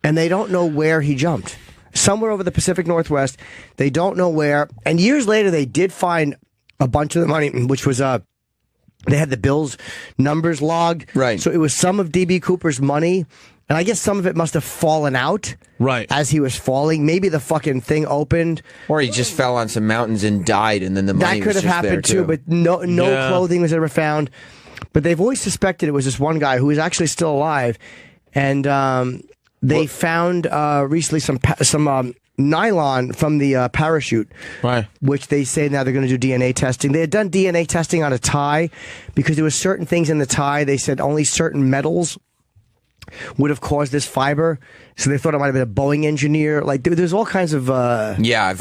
and they don't know where he jumped. Somewhere over the Pacific Northwest. They don't know where. And years later, they did find a bunch of the money, which was they had the Bills numbers logged. Right. So it was some of D.B. Cooper's money. And I guess some of it must have fallen out. Right. As he was falling. Maybe the fucking thing opened. Or he just fell on some mountains and died, and then the money that could was have just there, happened too. But no clothing was ever found. But they've always suspected it was this one guy who is actually still alive. And they found recently some nylon from the parachute, right? Which they say now they're going to do DNA testing. They had done DNA testing on a tie because there were certain things in the tie. They said only certain metals would have caused this fiber, so they thought it might have been a Boeing engineer. Like there's all kinds of. Yeah,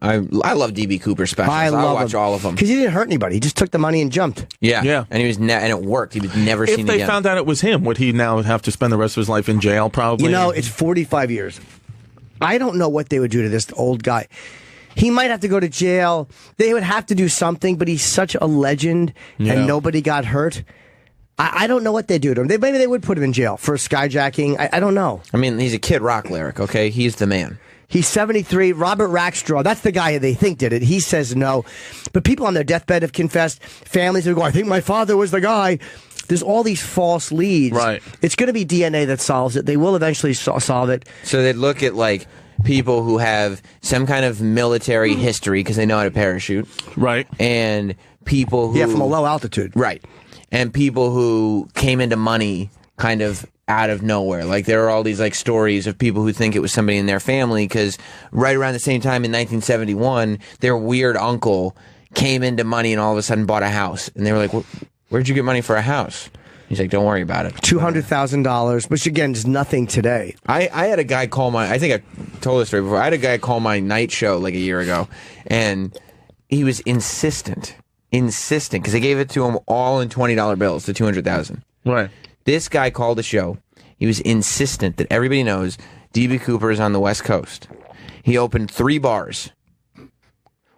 I love D.B. Cooper specials. I watch all of them because he didn't hurt anybody. He just took the money and jumped. Yeah, and he was and it worked. He was never seen again. If they found out it was him, would he now have to spend the rest of his life in jail? Probably. You know, it's 45 years. I don't know what they would do to this old guy. He might have to go to jail. They would have to do something, but he's such a legend, and nobody got hurt. I don't know what they do to him. Maybe they would put him in jail for skyjacking. I don't know. I mean, he's a Kid Rock lyric, okay? He's the man. He's 73. Robert Rackstraw, that's the guy they think did it. He says no. But people on their deathbed have confessed. Families are going, I think my father was the guy. There's all these false leads. Right. It's going to be DNA that solves it. They will eventually solve it. So they'd look at, like, people who have some kind of military history because they know how to parachute. Right. And people who... Yeah, from a low altitude. Right. And people who came into money kind of out of nowhere. Like, there are all these, like, stories of people who think it was somebody in their family because right around the same time in 1971, their weird uncle came into money and all of a sudden bought a house. And they were like, where'd you get money for a house? He's like, don't worry about it. $200,000, which again is nothing today. I had a guy call I think I told this story before. I had a guy call my night show like a year ago, and he was insistent, because they gave it to him all in $20 bills, the $200,000. Right. This guy called the show. He was insistent that everybody knows D.B. Cooper is on the West Coast. He opened 3 bars.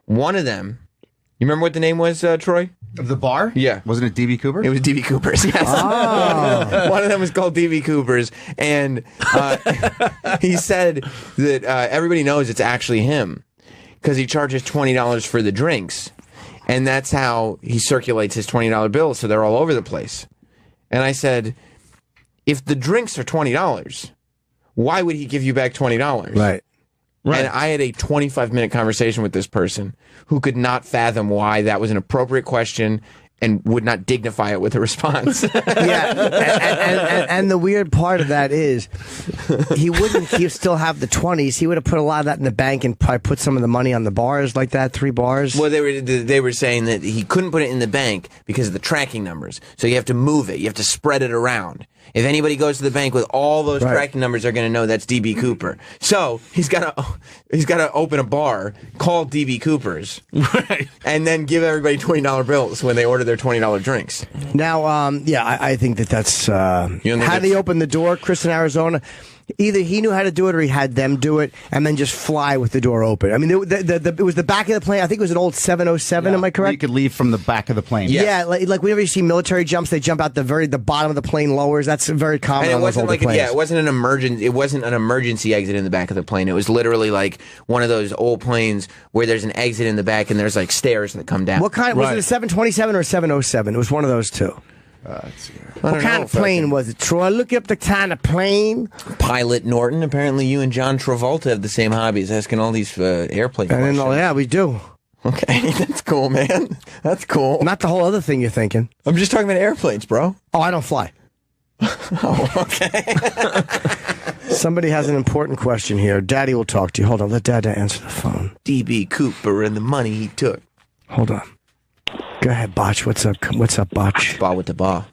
One of them, you remember what the name was, Troy? Of the bar? Yeah. Wasn't it D.B. Cooper? It was D.B. Cooper's, yes. Oh. One of them was called D.B. Cooper's, and he said that everybody knows it's actually him because he charges $20 for the drinks, and that's how he circulates his $20 bills, so they're all over the place. And I said, if the drinks are $20, why would he give you back $20? Right. And I had a 25-minute conversation with this person who could not fathom why that was an appropriate question and would not dignify it with a response. And the weird part of that is he'd still have the 20s. He would have put a lot of that in the bank and probably put some of the money on the bars like that, 3 bars. Well, they were saying that he couldn't put it in the bank because of the tracking numbers. So you have to move it. You have to spread it around. If anybody goes to the bank with all those tracking numbers, they're going to know that's D.B. Cooper. So he's got to open a bar called D.B. Cooper's, and then give everybody $20 bills when they order their $20 drinks. Now, I think that's how they open the door. Chris in Arizona, either he knew how to do it or he had them do it, and then just fly with the door open. I mean, it was the back of the plane. I think it was an old 707. Am I correct? You could leave from the back of the plane. Yeah, like whenever you see military jumps, they jump out the bottom of the plane lowers. That's very common. And it on those wasn't older planes. it wasn't an emergency. It wasn't an emergency exit in the back of the plane. It was literally like one of those old planes where there's an exit in the back and there's like stairs that come down. What kind was it? A 727 or a 707? It was one of those two. What kind of plane was it, Troy? Look up the kind of plane. Pilot Norton. Apparently, you and John Travolta have the same hobbies, asking all these airplane questions. Yeah, we do. Okay, that's cool, man. That's cool. Not the whole other thing you're thinking. I'm just talking about airplanes, bro. Oh, I don't fly. Oh, okay. Somebody has an important question here. Daddy will talk to you. Hold on, let Dad answer the phone. D.B. Cooper and the money he took. Hold on. Go ahead, Botch. What's up? What's up, Botch? Ball with the ball.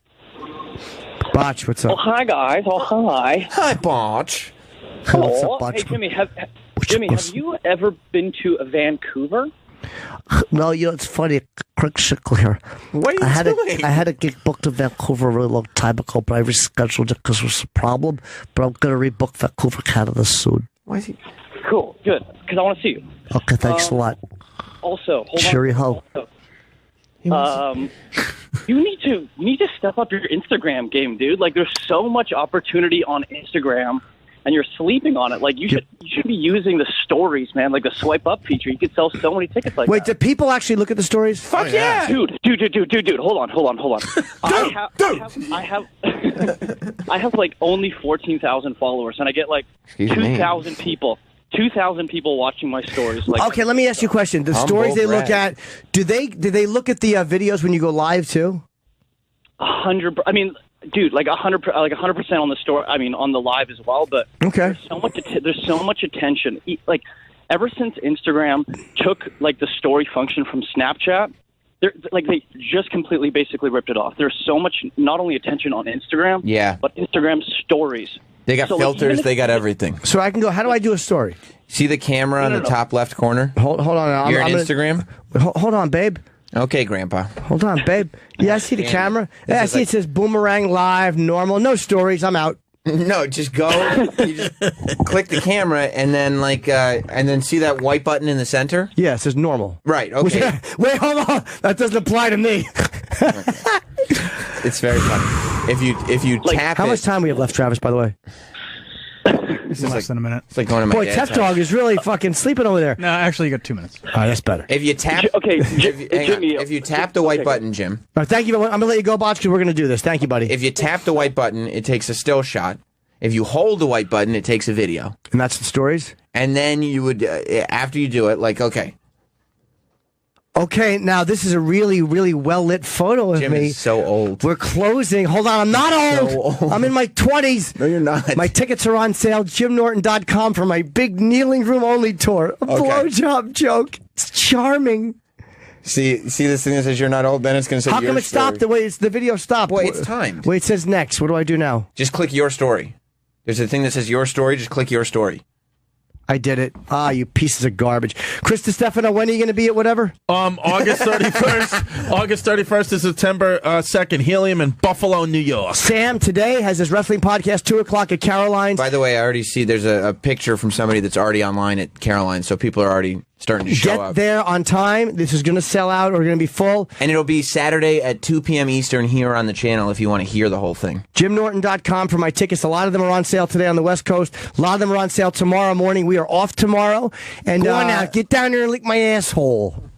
Botch, what's up? Oh, hi, guys. Oh, hi. Hi, Botch. What's up, Botch? Hey, Jimmy, have you ever been to Vancouver? No, it's funny. Quick sickle here. What are you doing? I had a gig booked in Vancouver a really long time ago, but I rescheduled it because there was a problem. But I'm going to rebook Vancouver, Canada soon. Why is he? Cool, good, because I want to see you. Okay, thanks a lot. Also, hold Cheery ho. You need to step up your Instagram game, dude. Like, there's so much opportunity on Instagram, and you're sleeping on it. Like, you should be using the stories, man. Like the swipe up feature. You could sell so many tickets like that. Wait, do people actually look at the stories? Fuck yeah, dude. Hold on. I have like only 14,000 followers, and I get like 2,000 people. 2,000 people watching my stories. Like, okay, let me ask you a question. The stories they look at, do they look at the videos when you go live too? 100. I mean, dude, like 100% on the story. I mean, on the live as well. But okay, there's so much attention. Like, ever since Instagram took like the story function from Snapchat, they just completely basically ripped it off. There's so much not only attention on Instagram, but Instagram stories. They got filters. They got everything. So I can go. How do I do a story? See the camera on the top left corner? Hold on. You're on Instagram? Hold on, babe. Okay, Grandpa. Hold on, babe. Yeah, I see the camera. Yeah, I see it says Boomerang Live, normal. No stories. I'm out. No, just go. You just click the camera and then and then see that white button in the center? Yeah, it says normal. Right, okay. Wait, hold on. That doesn't apply to me. It's very funny. If you tap how much time we have left, Travis, by the way? Less than a minute. It's like going to my Boy, dad's Tef Dog is really fucking sleeping over there. No, actually, you got 2 minutes. All right, that's better. If you tap, if you tap the white button, Jim. All right, thank you. I'm going to let you go, Botch, because we're going to do this. Thank you, buddy. If you tap the white button, it takes a still shot. If you hold the white button, it takes a video. And that's the stories? And then you would, after you do it, Okay, now this is a really, really well-lit photo of Jim me. is so old. We're closing. Hold on, I'm not old. So old. I'm in my 20s. No, you're not. My tickets are on sale, JimNorton.com, for my big kneeling room only tour. A blowjob joke. It's charming. See this thing that says you're not old? Then it's going to say how come your it stopped the way the video stopped? Wait, it's timed. Wait, it says next. What do I do now? Just click your story. There's a thing that says your story. Just click your story. I did it. Ah, you pieces of garbage. Chris DiStefano, when are you going to be at whatever? August 31st. August 31st to September 2nd. Helium in Buffalo, New York. Sam today has his wrestling podcast 2 o'clock at Caroline's. By the way, I already see there's a picture from somebody that's already online at Caroline's, so people are already starting to show up. Get there on time. This is going to sell out or going to be full. And it'll be Saturday at 2 p.m. Eastern here on the channel if you want to hear the whole thing. JimNorton.com for my tickets. A lot of them are on sale today on the West Coast. A lot of them are on sale tomorrow morning. We are off tomorrow. And Go on now, get down there and lick my asshole.